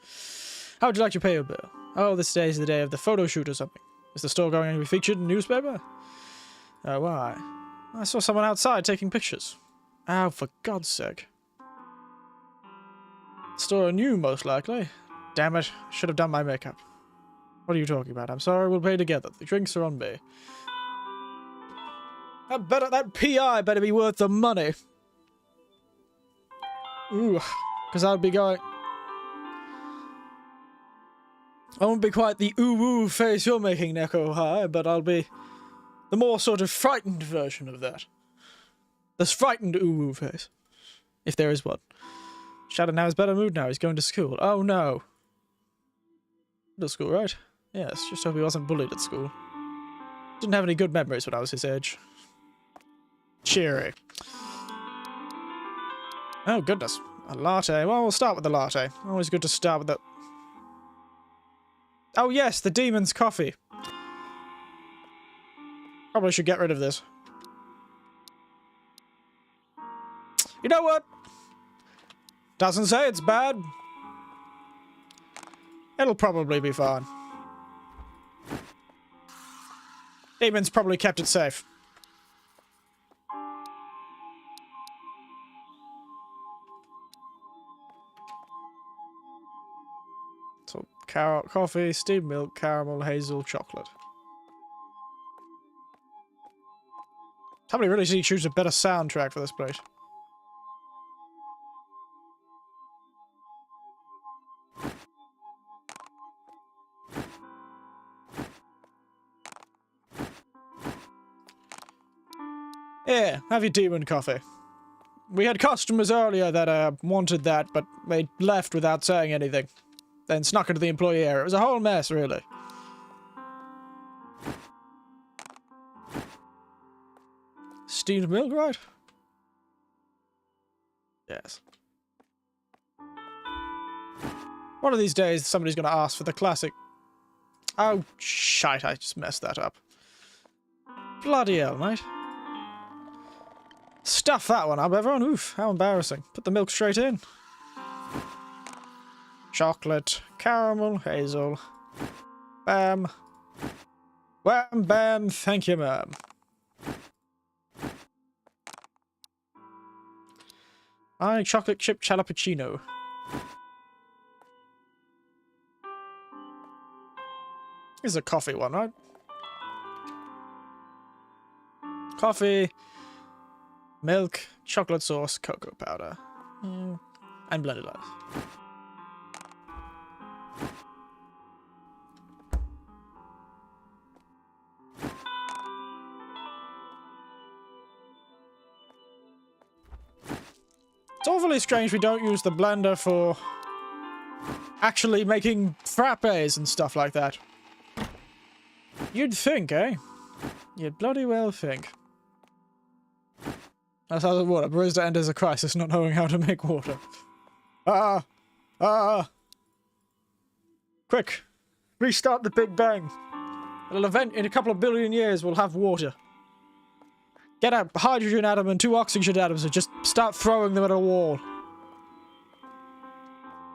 How would you like to pay your bill? Oh, this day is the day of the photo shoot or something. Is the store going to be featured in the newspaper? Why? I saw someone outside taking pictures. Oh, for God's sake. Store on you, most likely. Damn it, I should have done my makeup. What are you talking about? I'm sorry, we'll pay together. The drinks are on me. That PI better be worth the money. Ooh, because I'll be going... I won't be quite the ooh-woo face you're making, Neko High, but I'll be the more sort of frightened version of that. This frightened ooh-woo face. If there is one. Shadow now is better mood now. He's going to school. Oh no. Middle school, right? Yes, just hope he wasn't bullied at school. Didn't have any good memories when I was his age. Cheery. Oh goodness. A latte. Well, we'll start with the latte. Always good to start with the... Oh yes, the demon's coffee. Probably should get rid of this. You know what? Doesn't say it's bad. It'll probably be fine. Demon's probably kept it safe. So, coffee, steamed milk, caramel, hazel, chocolate. Somebody really should choose a better soundtrack for this place. Yeah, have your demon coffee. We had customers earlier that wanted that, but they left without saying anything. Then snuck into the employee area. It was a whole mess, really. Steamed milk, right? Yes. One of these days, somebody's going to ask for the classic... Oh, shite, I just messed that up. Bloody hell, mate. Stuff that one up, everyone. Oof, how embarrassing. Put the milk straight in. Chocolate, caramel, hazel. Bam. Wham bam, thank you, ma'am. Chocolate chip jalapeno. This is a coffee one, right? Coffee, milk, chocolate sauce, cocoa powder, and blended ice. It's awfully strange we don't use the blender for actually making frappes and stuff like that. You'd think, eh? You'd bloody well think. That's how a barista enters a crisis not knowing how to make water. Quick! Restart the Big Bang. At an event in a couple of billion years, we'll have water. Get a hydrogen atom and 2 oxygen atoms and just start throwing them at a wall.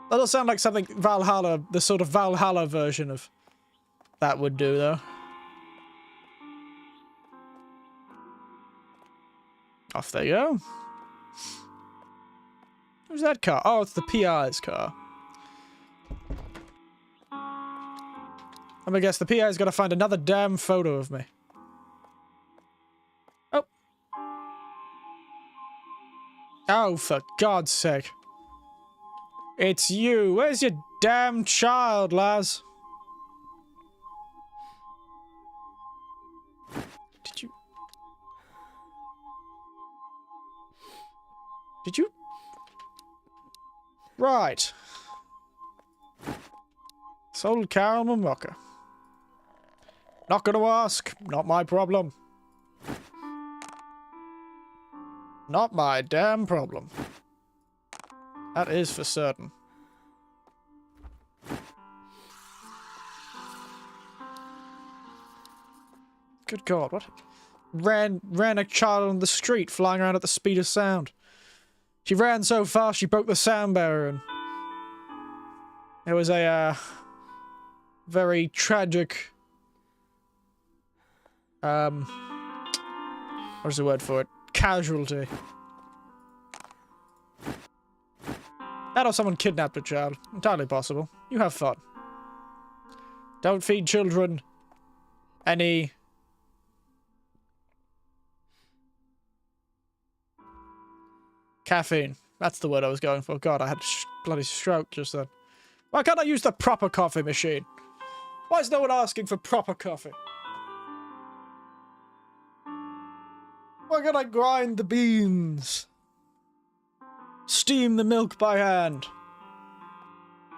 That'll sound like something Valhalla, the sort of Valhalla version of that would do, though. Off they go. Who's that car? Oh, it's the PI's car. I'm gonna guess the PI's gotta find another damn photo of me. Oh. Oh, for God's sake. It's you. Where's your damn child, Laz? Did you? Right. Sold caramel mocha. Not gonna ask. Not my problem. Not my damn problem. That is for certain. Good God, what? Ran a child on the street flying around at the speed of sound. She ran so fast she broke the sound barrier, and it was a very tragic what's the word for it? Casualty. That or someone kidnapped a child. Entirely possible. You have fun. Don't feed children any caffeine. That's the word I was going for. God, I had a bloody stroke just then. Why can't I use the proper coffee machine? Why is no one asking for proper coffee? Why can't I grind the beans? Steam the milk by hand?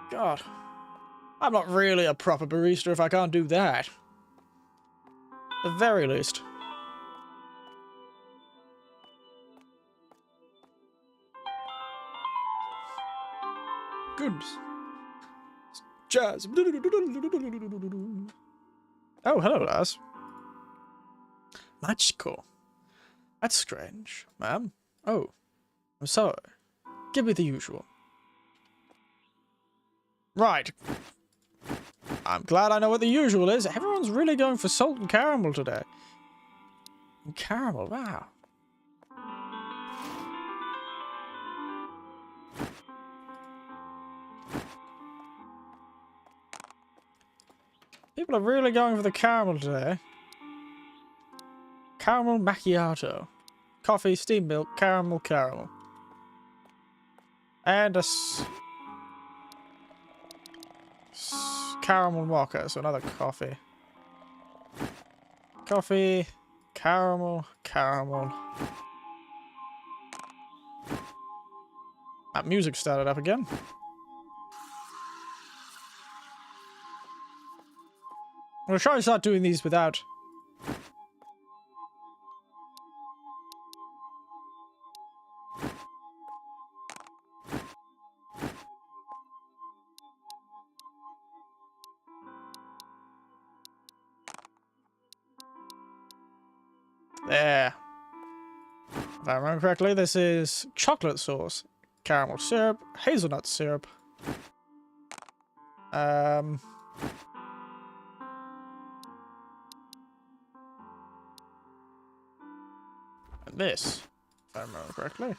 God. I'm not really a proper barista if I can't do that. At the very least. Goodness. Jazz. Oh, hello, Laz. Magical. That's strange, ma'am. Oh, I'm sorry. Give me the usual. Right. I'm glad I know what the usual is. Everyone's really going for salt and caramel today. And caramel, wow. People are really going for the caramel today. Caramel macchiato. Coffee, steamed milk, caramel, caramel. And a caramel mocha, so another coffee. Coffee, caramel, caramel. That music started up again. I'm gonna try to start doing these without. There. If I remember correctly, this is chocolate sauce, caramel syrup, hazelnut syrup. this, if I remember correctly.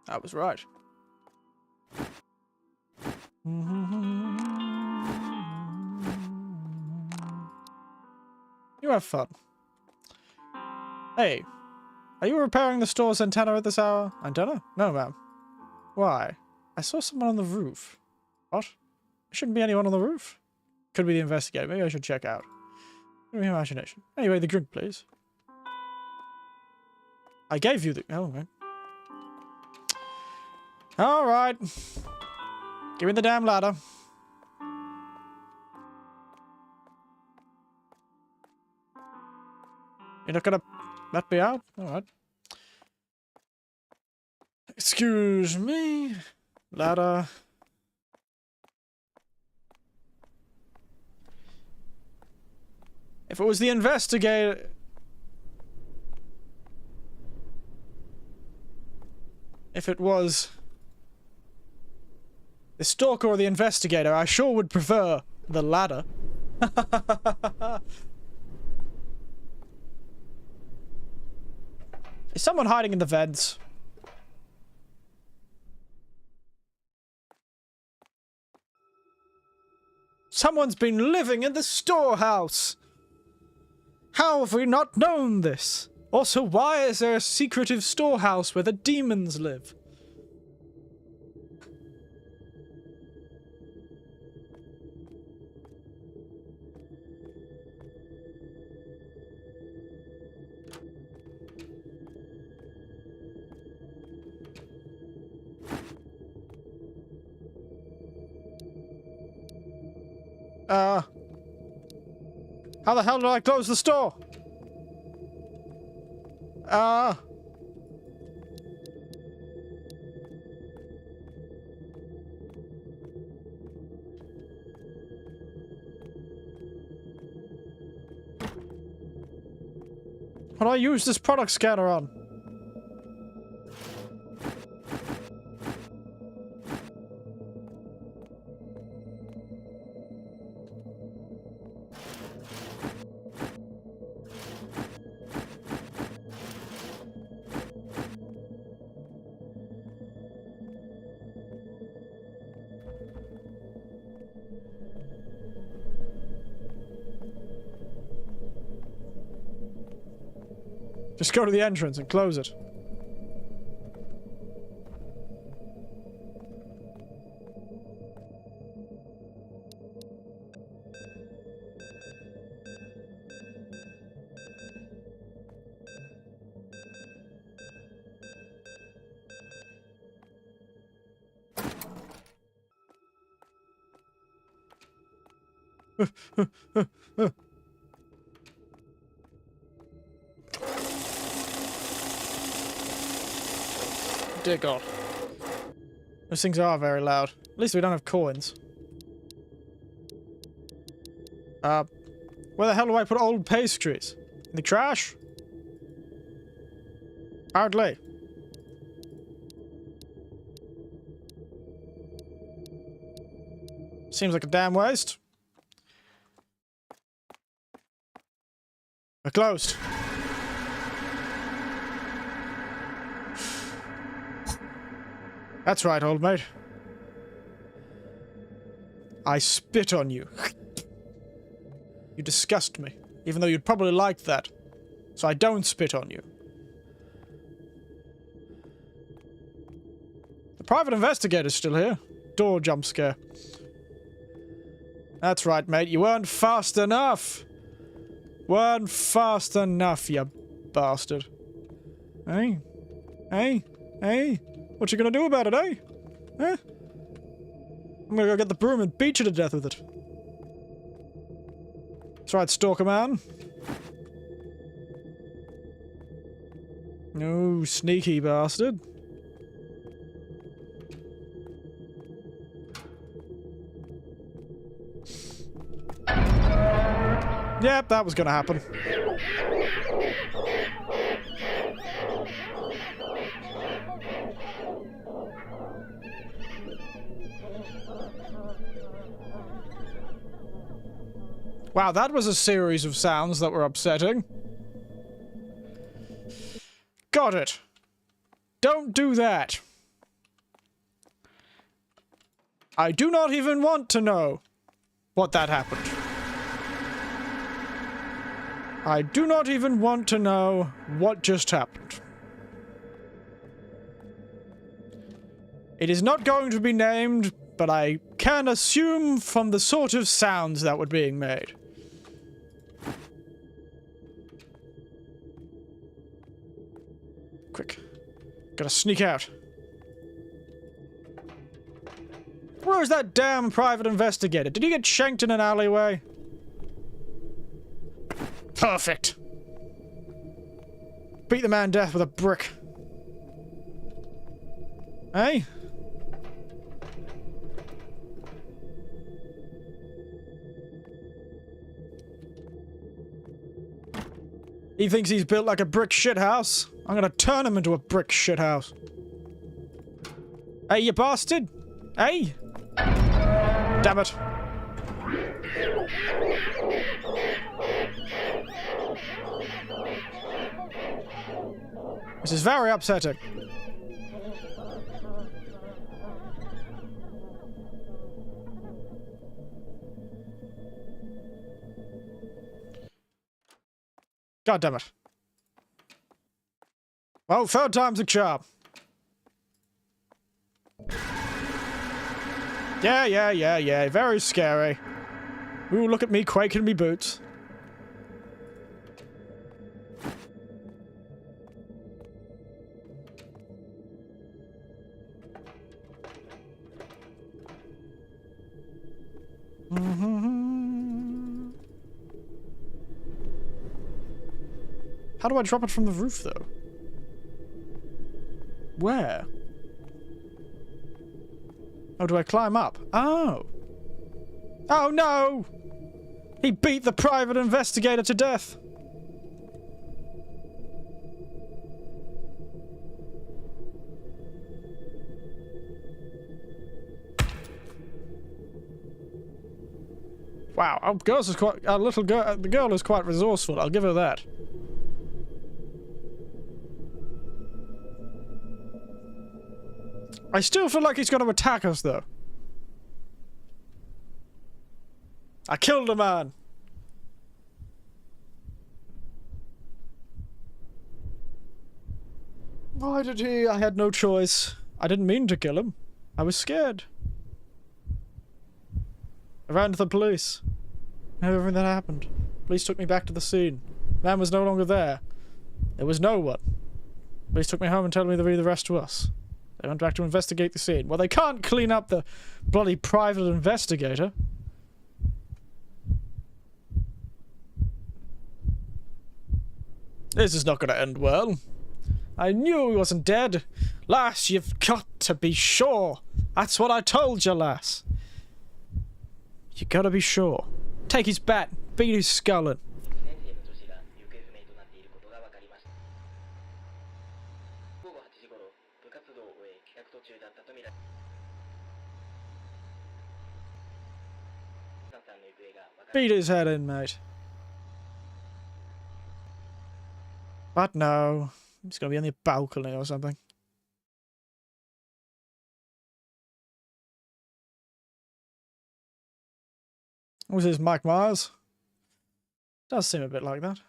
I was right. You have fun. Hey, are you repairing the store's antenna at this hour? Antenna? No, ma'am. Why? I saw someone on the roof. What? There shouldn't be anyone on the roof. Could be the investigator. Maybe I should check out. Give me imagination. Anyway, the drink, please. I gave you the... Oh, man. Alright. Give me the damn ladder. You're not gonna let me out? Alright. Excuse me. Ladder. If it was the investigator... If it was... the stalker or the investigator, I sure would prefer the ladder. Is someone hiding in the vents? Someone's been living in the storehouse! How have we not known this? Also, why is there a secretive storehouse where the demons live? How the hell did I close the store? What do I use this product scanner on? Just go to the entrance and close it. Dear God. Those things are very loud. At least we don't have coins. Where the hell do I put old pastries? In the trash? Hardly. Seems like a damn waste. We're closed. That's right, old mate. I spit on you. You disgust me, even though you'd probably like that. So I don't spit on you. The private investigator's still here. Door jump scare. That's right, mate. You weren't fast enough. Weren't fast enough, you bastard. Hey? Hey? Hey? What you gonna do about it, eh? Huh? I'm gonna go get the broom and beat you to death with it. That's right, stalker man. No, sneaky bastard. Yep, that was gonna happen. Wow, that was a series of sounds that were upsetting. Got it. Don't do that. I do not even want to know what that happened. I do not even want to know what just happened. It is not going to be named, but I can assume from the sort of sounds that were being made. Quick. Gotta sneak out. Where's that damn private investigator? Did he get shanked in an alleyway? Perfect. Beat the man to death with a brick. Hey? He thinks he's built like a brick shithouse. I'm gonna turn him into a brick shithouse. Hey, you bastard! Hey! Damn it. This is very upsetting. God damn it. Well, third time's a charm. Yeah. Very scary. Ooh, look at me quaking me boots. How do I drop it from the roof, though? Where? Oh, do I climb up? Oh. Oh, no! He beat the private investigator to death. Wow, the girl is quite resourceful, I'll give her that. I still feel like he's going to attack us, though. I killed a man. Why did he? I had no choice. I didn't mean to kill him. I was scared. I ran to the police. Everything that happened. Police took me back to the scene. Man was no longer there. There was no one. Police took me home and told me to leave the rest to us. They went back to investigate the scene. Well, they can't clean up the bloody private investigator. This is not going to end well. I knew he wasn't dead. Lass, you've got to be sure. That's what I told you, lass. You gotta be sure. Take his bat, beat his skull in. Beat his head in, mate. But no. He's gonna be on the balcony or something. Was this Mike Myers? Does seem a bit like that.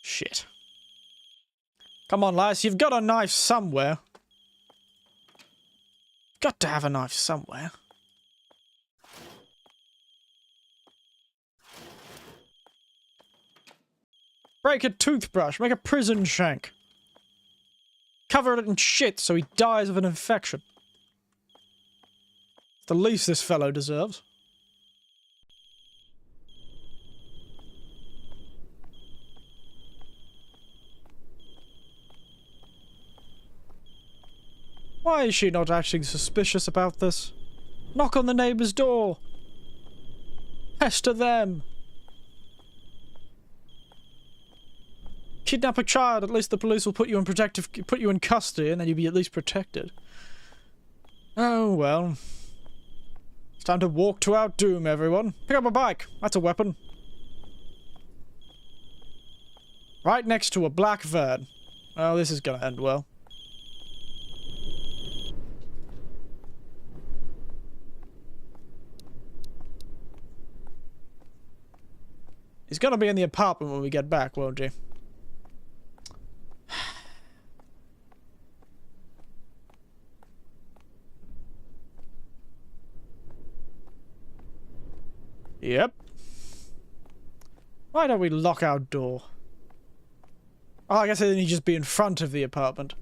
Shit. Come on, lads, you've got a knife somewhere. Got to have a knife somewhere. Break a toothbrush, make a prison shank. Cover it in shit so he dies of an infection. It's the least this fellow deserves. Why is she not acting suspicious about this? Knock on the neighbor's door. Pester them. Kidnap a child. At least the police will put you in custody, and then you'll be at least protected. Oh well. It's time to walk to our doom, everyone. Pick up a bike. That's a weapon. Right next to a black van. Oh, this is gonna end well. He's gonna be in the apartment when we get back, won't he? Yep. Why don't we lock our door? Oh, I guess then he'd just be in front of the apartment.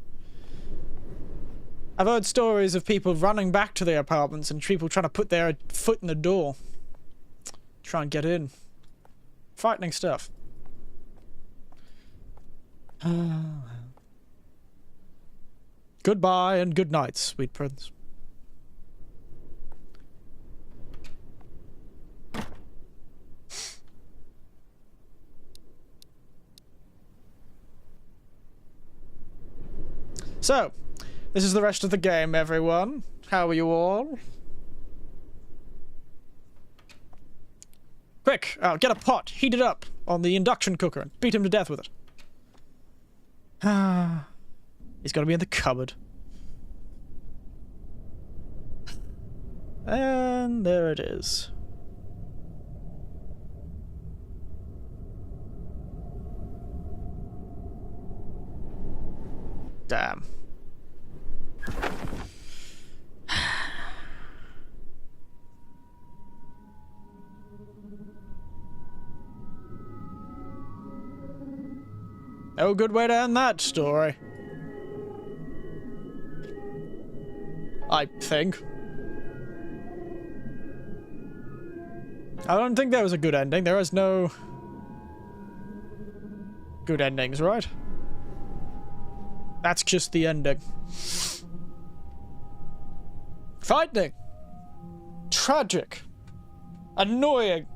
I've heard stories of people running back to their apartments and people trying to put their foot in the door. Try and get in. Frightening stuff. Goodbye and good night, sweet prince. So, this is the rest of the game, everyone. How are you all? Quick, get a pot, heat it up on the induction cooker and beat him to death with it. He's gotta be in the cupboard. And there it is. Damn. No good way to end that story. I think. I don't think there was a good ending. There is no good endings, right? That's just the ending. Frightening. Tragic. Annoying.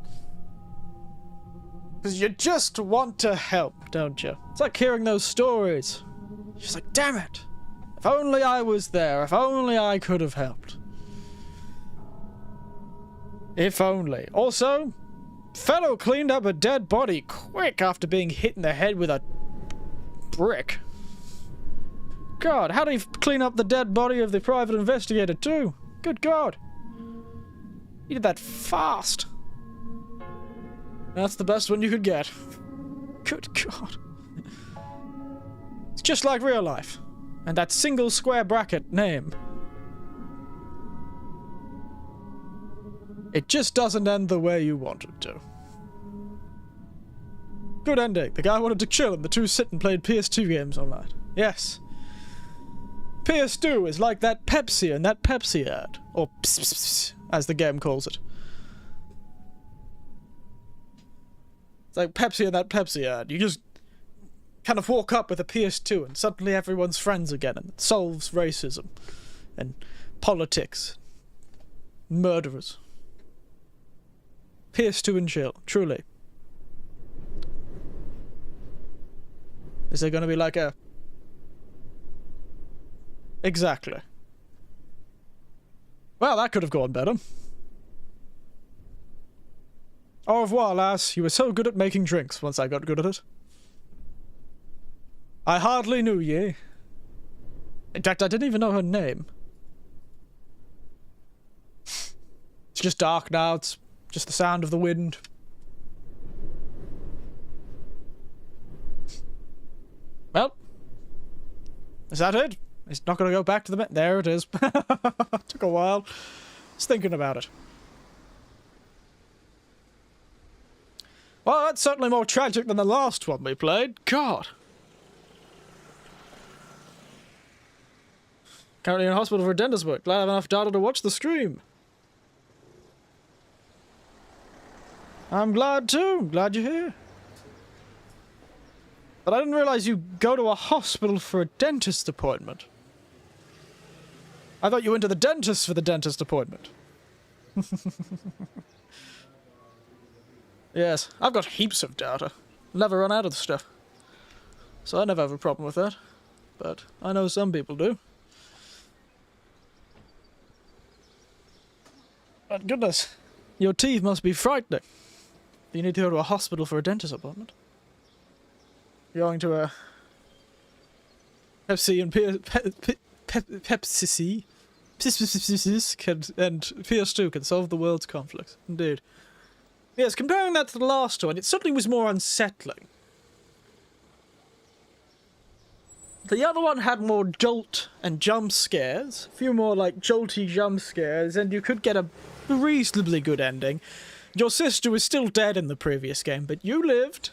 Because you just want to help, don't you? It's like hearing those stories. You're just like, damn it. If only I was there. If only I could have helped. If only. Also, fellow cleaned up a dead body quick after being hit in the head with a brick. God, how did he clean up the dead body of the private investigator too? Good God. He did that fast. That's the best one you could get. Good God. It's just like real life. And that single square bracket name. It just doesn't end the way you want it to. Good ending. The guy wanted to chill and the two sit and played PS2 games all night. Yes. PS2 is like that Pepsi and that Pepsi ad. Or pss, pss, pss, as the game calls it. It's like Pepsi and that Pepsi ad. You just kind of walk up with a PS2 and suddenly everyone's friends again and it solves racism and politics. Murderers. PS2 and chill, truly. Is there gonna be like a... Exactly. Well, that could have gone better. Au revoir, lass. You were so good at making drinks once I got good at it. I hardly knew ye. In fact, I didn't even know her name. It's just dark now. It's just the sound of the wind. Well, is that it? It's not going to go back to the... There it is. Took a while. Just thinking about it. Well, that's certainly more tragic than the last one we played. God. Currently in hospital for dentist work. Glad I have enough data to watch the stream. I'm glad too. Glad you're here. But I didn't realize you go to a hospital for a dentist appointment. I thought you went to the dentist for the dentist appointment. Yes, I've got heaps of data. Never run out of the stuff. So I never have a problem with that. But I know some people do. But goodness, your teeth must be frightening. You need to go to a hospital for a dentist appointment. You're going to a Pepsi and Pepsi and PS2 can solve the world's conflicts. Indeed. Yes, comparing that to the last one, it certainly was more unsettling. The other one had more jolt and jump scares, a few more like jolty jump scares, and you could get a reasonably good ending. Your sister was still dead in the previous game, but you lived.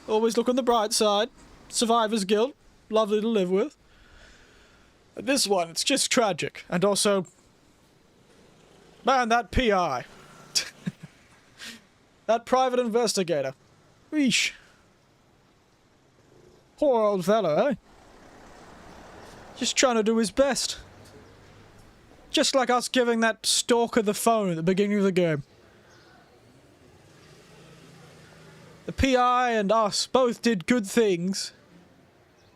Always look on the bright side. Survivor's guilt. Lovely to live with. This one, it's just tragic. And also... Man, that PI. That private investigator. Eesh. Poor old fellow, eh? Just trying to do his best. Just like us giving that stalker the phone at the beginning of the game. The PI and us both did good things.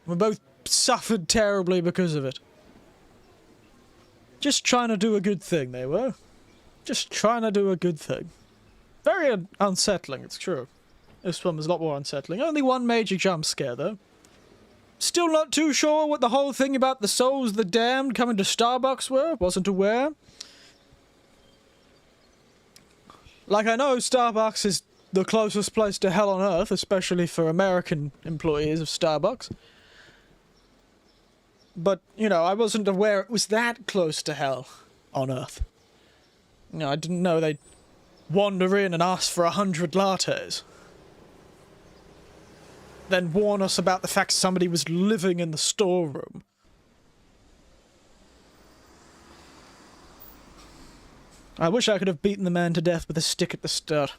We both suffered terribly because of it. Just trying to do a good thing, they were. Just trying to do a good thing. Very unsettling, it's true. This one was a lot more unsettling. Only one major jump scare, though. Still not too sure what the whole thing about the souls of the damned coming to Starbucks were. Wasn't aware. Like, I know Starbucks is the closest place to hell on earth, especially for American employees of Starbucks. But, you know, I wasn't aware it was that close to hell on earth. You know, I didn't know they'd wander in and ask for 100 lattes. Then warn us about the fact somebody was living in the storeroom. I wish I could have beaten the man to death with a stick at the start.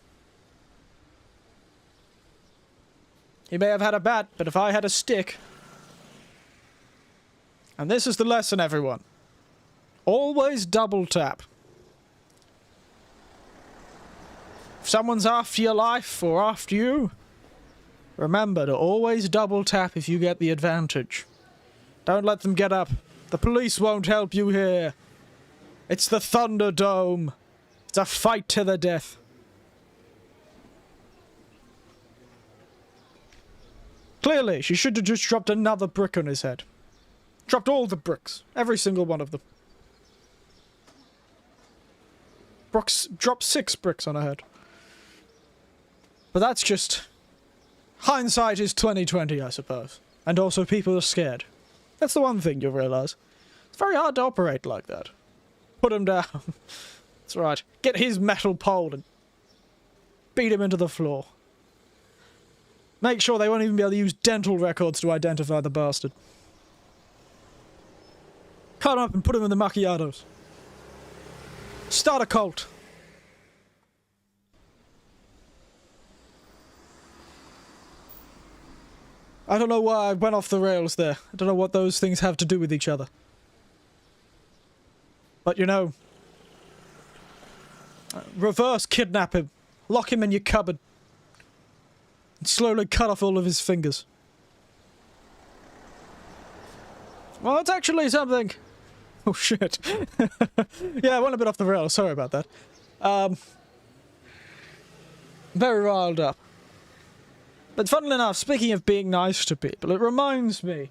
He may have had a bat, but if I had a stick... And this is the lesson, everyone. Always double tap. If someone's after your life or after you, remember to always double tap if you get the advantage. Don't let them get up. The police won't help you here. It's the Thunderdome. It's a fight to the death. Clearly, she should have just dropped another brick on his head. Dropped all the bricks. Every single one of them. Dropped 6 bricks on her head. But that's just... Hindsight is 20/20, I suppose. And also people are scared. That's the one thing you'll realise. It's very hard to operate like that. Put him down. That's right. Get his metal pole and beat him into the floor. Make sure they won't even be able to use dental records to identify the bastard. Cut him up and put him in the macchiatos. Start a cult. I don't know why I went off the rails there. I don't know what those things have to do with each other. But you know... reverse kidnap him. Lock him in your cupboard. And slowly cut off all of his fingers. Well, it's actually something... Oh shit. Yeah, I went a bit off the rails. Sorry about that. Very riled up. But funnily enough, speaking of being nice to people, it reminds me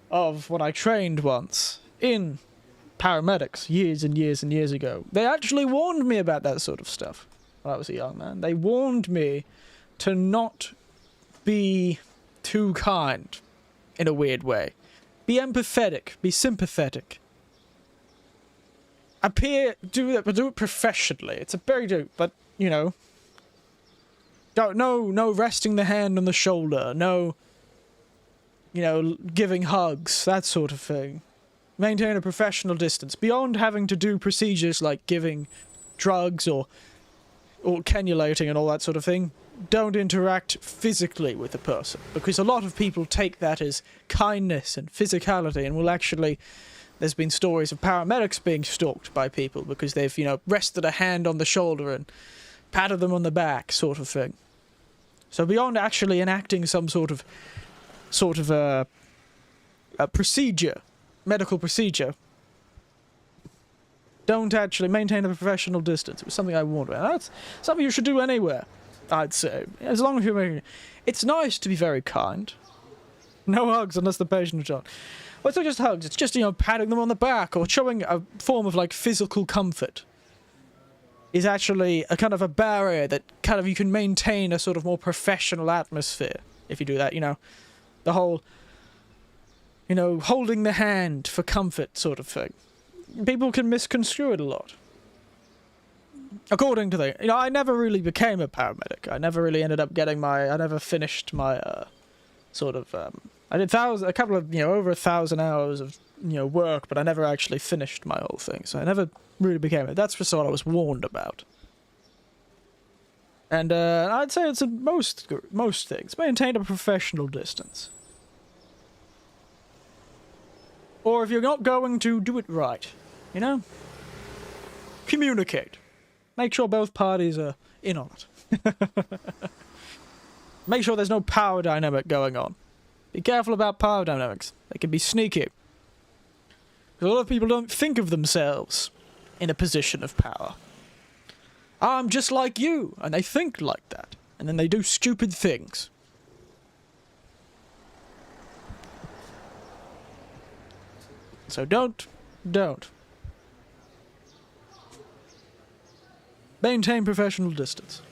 of when I trained once in paramedics years and years and years ago. They actually warned me about that sort of stuff when I was a young man. They warned me to not be too kind in a weird way. Be empathetic. Be sympathetic. Do it professionally. It's a very but, you know... No resting the hand on the shoulder. No, you know, giving hugs. That sort of thing. Maintain a professional distance. Beyond having to do procedures like giving drugs or cannulating and all that sort of thing, don't interact physically with a person. Because a lot of people take that as kindness and physicality and will actually... There's been stories of paramedics being stalked by people because they've, you know, rested a hand on the shoulder and patted them on the back, sort of thing. So beyond actually enacting some sort of a procedure, medical procedure, don't actually maintain a professional distance. It was something I warned about. That's something you should do anywhere, I'd say. As long as you're making... It's nice to be very kind. No hugs unless the patient is on. Well, it's not just hugs, it's just, you know, patting them on the back or showing a form of, like, physical comfort is actually a kind of a barrier that kind of you can maintain a sort of more professional atmosphere if you do that, you know. The whole, you know, holding the hand for comfort sort of thing. People can misconstrue it a lot. According to the... You know, I never really became a paramedic. I never really ended up getting my... I never finished my, sort of, I did a couple of, you know, over 1,000 hours of, you know, work, but I never actually finished my whole thing, so I never really became it. That's just what I was warned about. And, I'd say it's in most things. Maintain a professional distance. Or if you're not going to, do it right. You know? Communicate. Make sure both parties are in on it. Make sure there's no power dynamic going on. Be careful about power dynamics. They can be sneaky. A lot of people don't think of themselves in a position of power. I'm just like you, and they think like that. And then they do stupid things. So don't. Maintain professional distance.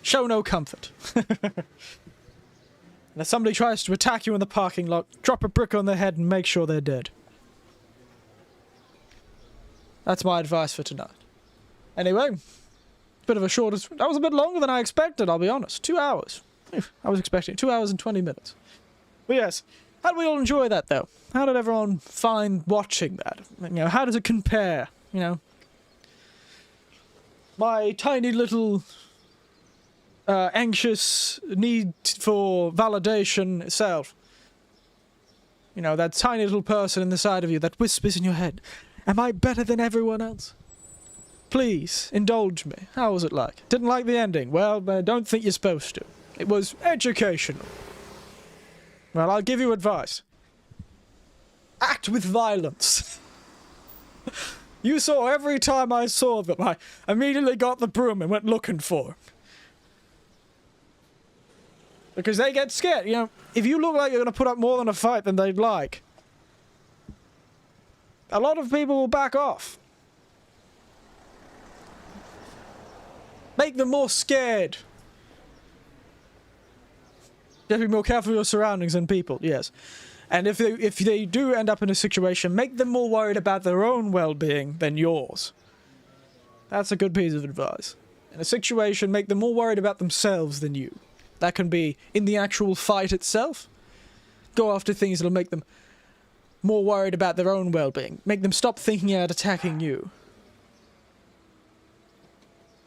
Show no comfort. And if somebody tries to attack you in the parking lot, drop a brick on their head and make sure they're dead. That's my advice for tonight. Anyway, bit of a shorter... That was a bit longer than I expected, I'll be honest. 2 hours. I was expecting 2 hours and 20 minutes. But yes, how did we all enjoy that, though? How did everyone find watching that? You know, how does it compare? You know? My tiny little... anxious need for validation self. You know, that tiny little person in the side of you that whispers in your head, am I better than everyone else? Please, indulge me. How was it like? Didn't like the ending? Well, I don't think you're supposed to. It was educational. Well, I'll give you advice. Act with violence. You saw every time I saw them, I immediately got the broom and went looking for them. Because they get scared, you know. If you look like you're going to put up more than a fight than they'd like, a lot of people will back off. Make them more scared. You have to be more careful of your surroundings and people, yes. And if they do end up in a situation, make them more worried about their own well-being than yours. That's a good piece of advice. In a situation, make them more worried about themselves than you. That can be in the actual fight itself. Go after things that'll make them more worried about their own well-being. Make them stop thinking about attacking you.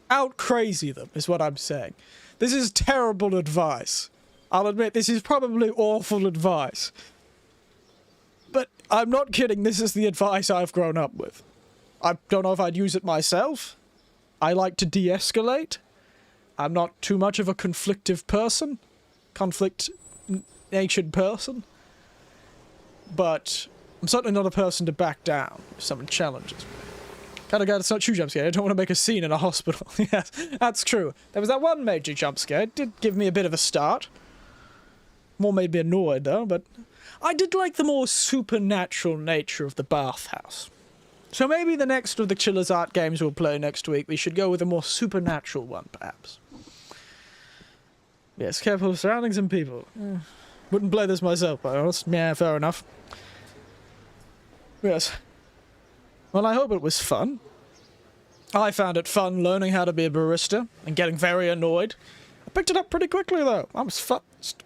Out crazy them, is what I'm saying. This is terrible advice. I'll admit, this is probably awful advice. But I'm not kidding, this is the advice I've grown up with. I don't know if I'd use it myself. I like to de-escalate. I'm not too much of a conflictive person. Conflict-natured person. But I'm certainly not a person to back down if someone challenges me. Kind of got a huge jump scare. I don't want to make a scene in a hospital. Yes, that's true. There was that one major jump scare. It did give me a bit of a start. More made me annoyed, though, but... I did like the more supernatural nature of the bathhouse. So maybe the next of the Chilla's Art games we'll play next week, we should go with a more supernatural one, perhaps. Yes, careful of surroundings and people. Wouldn't play this myself, by honest. Yeah, fair enough. Yes. Well, I hope it was fun. I found it fun learning how to be a barista and getting very annoyed. I picked it up pretty quickly, though. I was fast.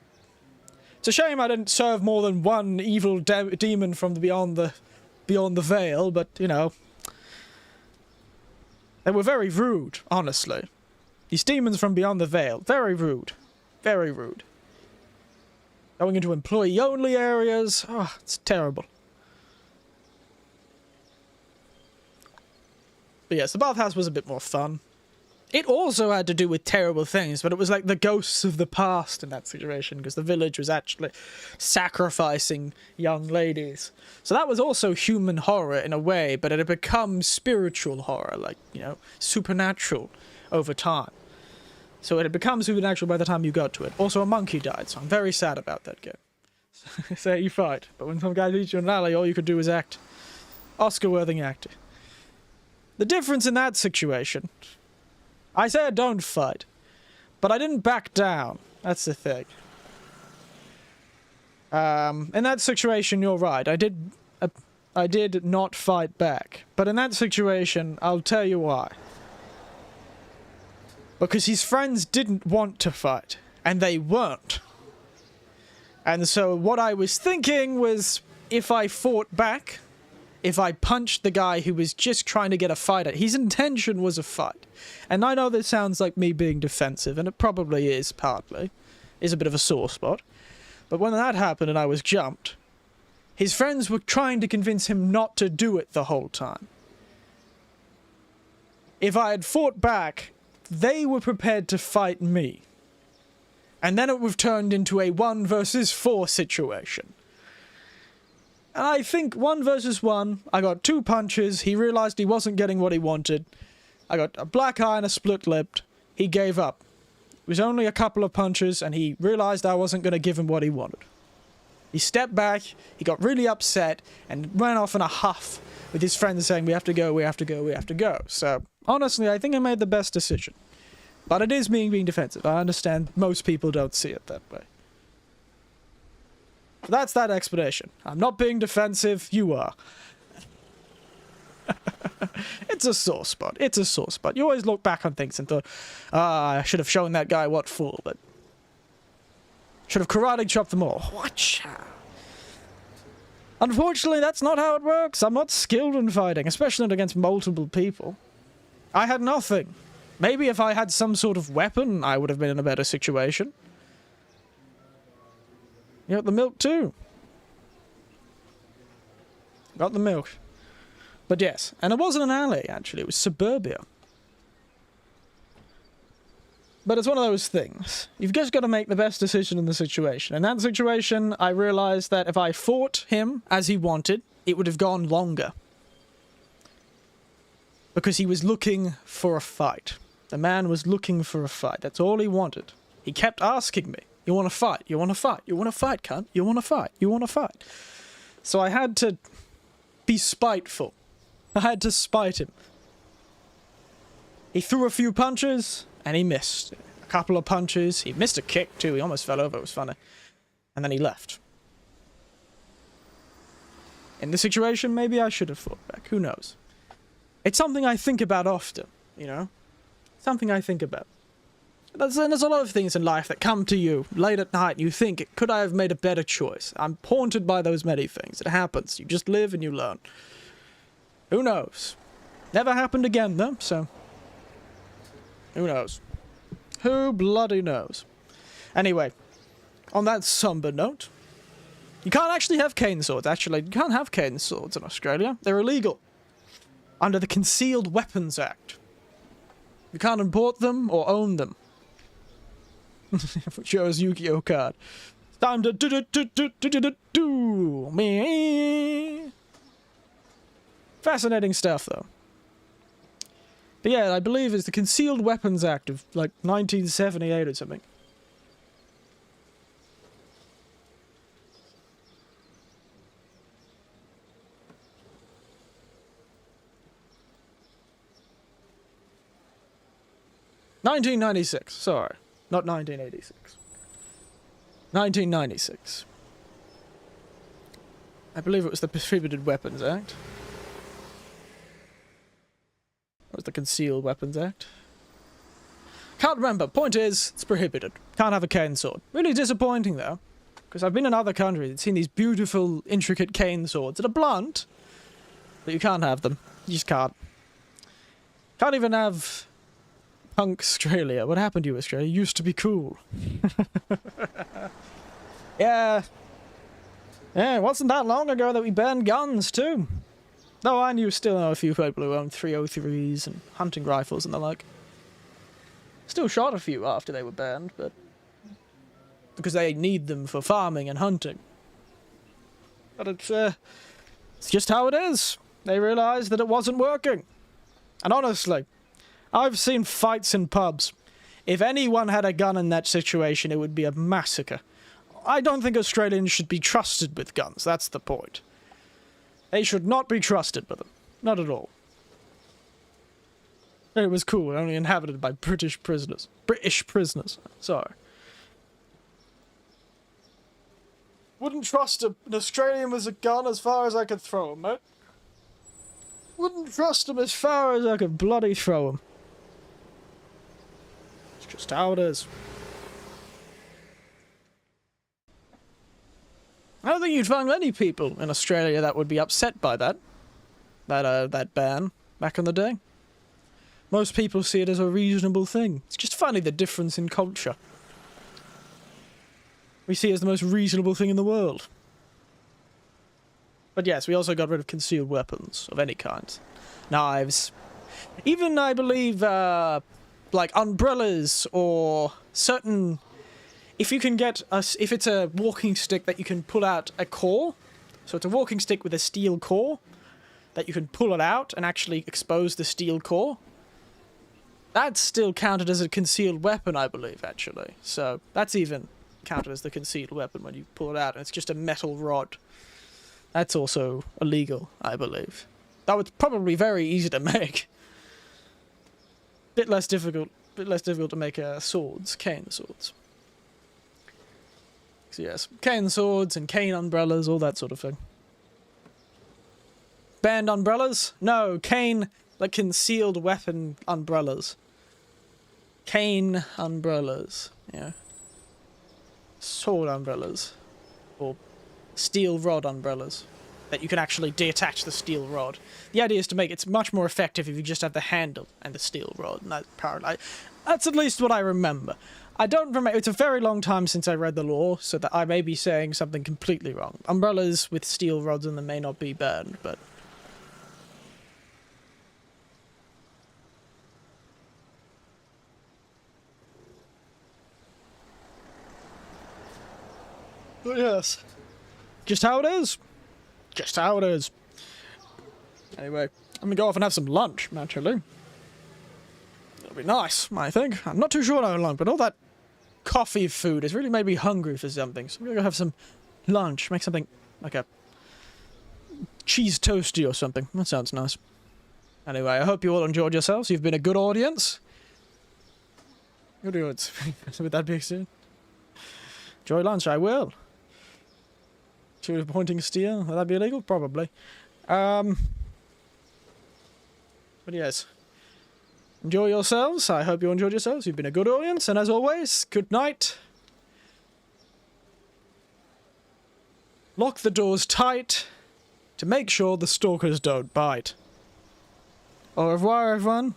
It's a shame I didn't serve more than one evil demon from beyond the veil, but, you know. They were very rude, honestly. These demons from beyond the veil, very rude. Very rude. Going into employee-only areas, oh, it's terrible. But yes, the bathhouse was a bit more fun. It also had to do with terrible things, but it was like the ghosts of the past in that situation, because the village was actually sacrificing young ladies. So that was also human horror in a way, but it had become spiritual horror, like, you know, supernatural over time. So it had become supernatural by the time you got to it. Also, a monkey died, so I'm very sad about that game. So you fight, but when some guy beats you in an alley, all you could do is act. Oscar-worthy acting. The difference in that situation... I said don't fight, but I didn't back down. That's the thing. In that situation, you're right. I did not fight back. But in that situation, I'll tell you why. Because his friends didn't want to fight, and they weren't. And so what I was thinking was, if I fought back, if I punched the guy who was just trying to get a fight at, his intention was a fight. And I know this sounds like me being defensive, and it probably is, partly. Is a bit of a sore spot. But when that happened and I was jumped, his friends were trying to convince him not to do it the whole time. If I had fought back, they were prepared to fight me. And then it would have turned into a 1 versus 4 situation. And I think 1 versus 1, I got 2 punches, he realized he wasn't getting what he wanted. I got a black eye and a split lip. He gave up. It was only a couple of punches, and he realized I wasn't going to give him what he wanted. He stepped back, he got really upset, and ran off in a huff with his friends saying, we have to go, we have to go, we have to go. So, honestly, I think I made the best decision. But it is me being defensive. I understand most people don't see it that way. That's that explanation. I'm not being defensive, you are. It's a sore spot. It's a sore spot. You always look back on things and thought, I should have shown that guy what for, but... should have karate chopped them all. Watcha! Unfortunately, that's not how it works. I'm not skilled in fighting, especially not against multiple people. I had nothing. Maybe if I had some sort of weapon, I would have been in a better situation. You got the milk too. Got the milk. But yes, and it wasn't an alley, actually. It was suburbia. But it's one of those things. You've just got to make the best decision in the situation. In that situation, I realized that if I fought him as he wanted, it would have gone longer. Because he was looking for a fight. The man was looking for a fight. That's all he wanted. He kept asking me, you want to fight? You want to fight? You want to fight, cunt? You want to fight? You want to fight? So I had to be spiteful. I had to spite him. He threw a few punches, and he missed. A couple of punches. He missed a kick, too. He almost fell over. It was funny. And then he left. In this situation, maybe I should have fought back. Who knows? It's something I think about often, you know? Something I think about. There's a lot of things in life that come to you late at night and you think, could I have made a better choice? I'm haunted by those many things. It happens. You just live and you learn. Who knows? Never happened again, though, so... who knows? Who bloody knows? Anyway, on that somber note, you can't actually have cane swords, actually. You can't have cane swords in Australia. They're illegal. Under the Concealed Weapons Act. You can't import them or own them. Shows Yu-Gi-Oh card. It's time to do me. Fascinating stuff, though. But yeah, I believe it's the Concealed Weapons Act of, like, 1978 or something. $1996, sorry. Not 1986. 1996. I believe it was the Prohibited Weapons Act. Or was the Concealed Weapons Act? Can't remember. Point is, it's prohibited. Can't have a cane sword. Really disappointing, though. Because I've been in other countries and seen these beautiful, intricate cane swords that are blunt. But you can't have them. You just can't. Can't even have... Punk Australia. What happened to you, Australia? You used to be cool. Yeah. Yeah, it wasn't that long ago that we banned guns, too. Though I still know a few people who own 303s and hunting rifles and the like. Still shot a few after they were banned, but because they need them for farming and hunting. But it's just how it is. They realized that it wasn't working. And honestly, I've seen fights in pubs. If anyone had a gun in that situation, it would be a massacre. I don't think Australians should be trusted with guns, that's the point. They should not be trusted with them. Not at all. It was cool, only inhabited by British prisoners. British prisoners, sorry. Wouldn't trust an Australian with a gun as far as I could throw him, mate. Wouldn't trust him as far as I could bloody throw him. It's just how it is. I don't think you'd find many people in Australia that would be upset by that ban back in the day. Most people see it as a reasonable thing. It's just funny the difference in culture. We see it as the most reasonable thing in the world. But yes, we also got rid of concealed weapons of any kind. Knives. Even, I believe, like umbrellas or certain... If you can get if it's a walking stick that you can pull out a core, so it's a walking stick with a steel core, that you can pull it out and actually expose the steel core, that's still counted as a concealed weapon, I believe, actually. So that's even counted as the concealed weapon when you pull it out, and it's just a metal rod. That's also illegal, I believe. That was probably very easy to make. Bit less difficult to make swords, cane swords. So yes, cane swords and cane umbrellas, all that sort of thing. Banned umbrellas? No, cane, like concealed weapon umbrellas. Cane umbrellas, yeah. Sword umbrellas. Or steel rod umbrellas. That you can actually detach the steel rod. The idea is to make it much more effective if you just have the handle and the steel rod. And that's at least what I remember. I don't remember. It's a very long time since I read the law, so that I may be saying something completely wrong. Umbrellas with steel rods in them may not be banned, but... But yes. Just how it is. Just how it is. Anyway, I'm gonna go off and have some lunch, naturally. It'll be nice, I think. I'm not too sure what I want, but all that coffee food has really made me hungry for something. So I'm gonna go have some lunch. Make something like a cheese toasty or something. That sounds nice. Anyway, I hope you all enjoyed yourselves. You've been a good audience. Good audience. With that being said, enjoy lunch, I will. Should we be pointing steer? Will that be illegal? Probably. But yes. Enjoy yourselves. I hope you enjoyed yourselves. You've been a good audience. And as always, good night. Lock the doors tight to make sure the stalkers don't bite. Au revoir, everyone.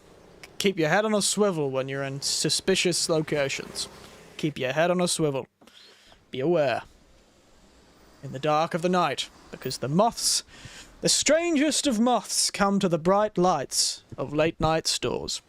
Keep your head on a swivel when you're in suspicious locations. Keep your head on a swivel. Be aware. In the dark of the night, because the moths, the strangest of moths, come to the bright lights of late-night stores.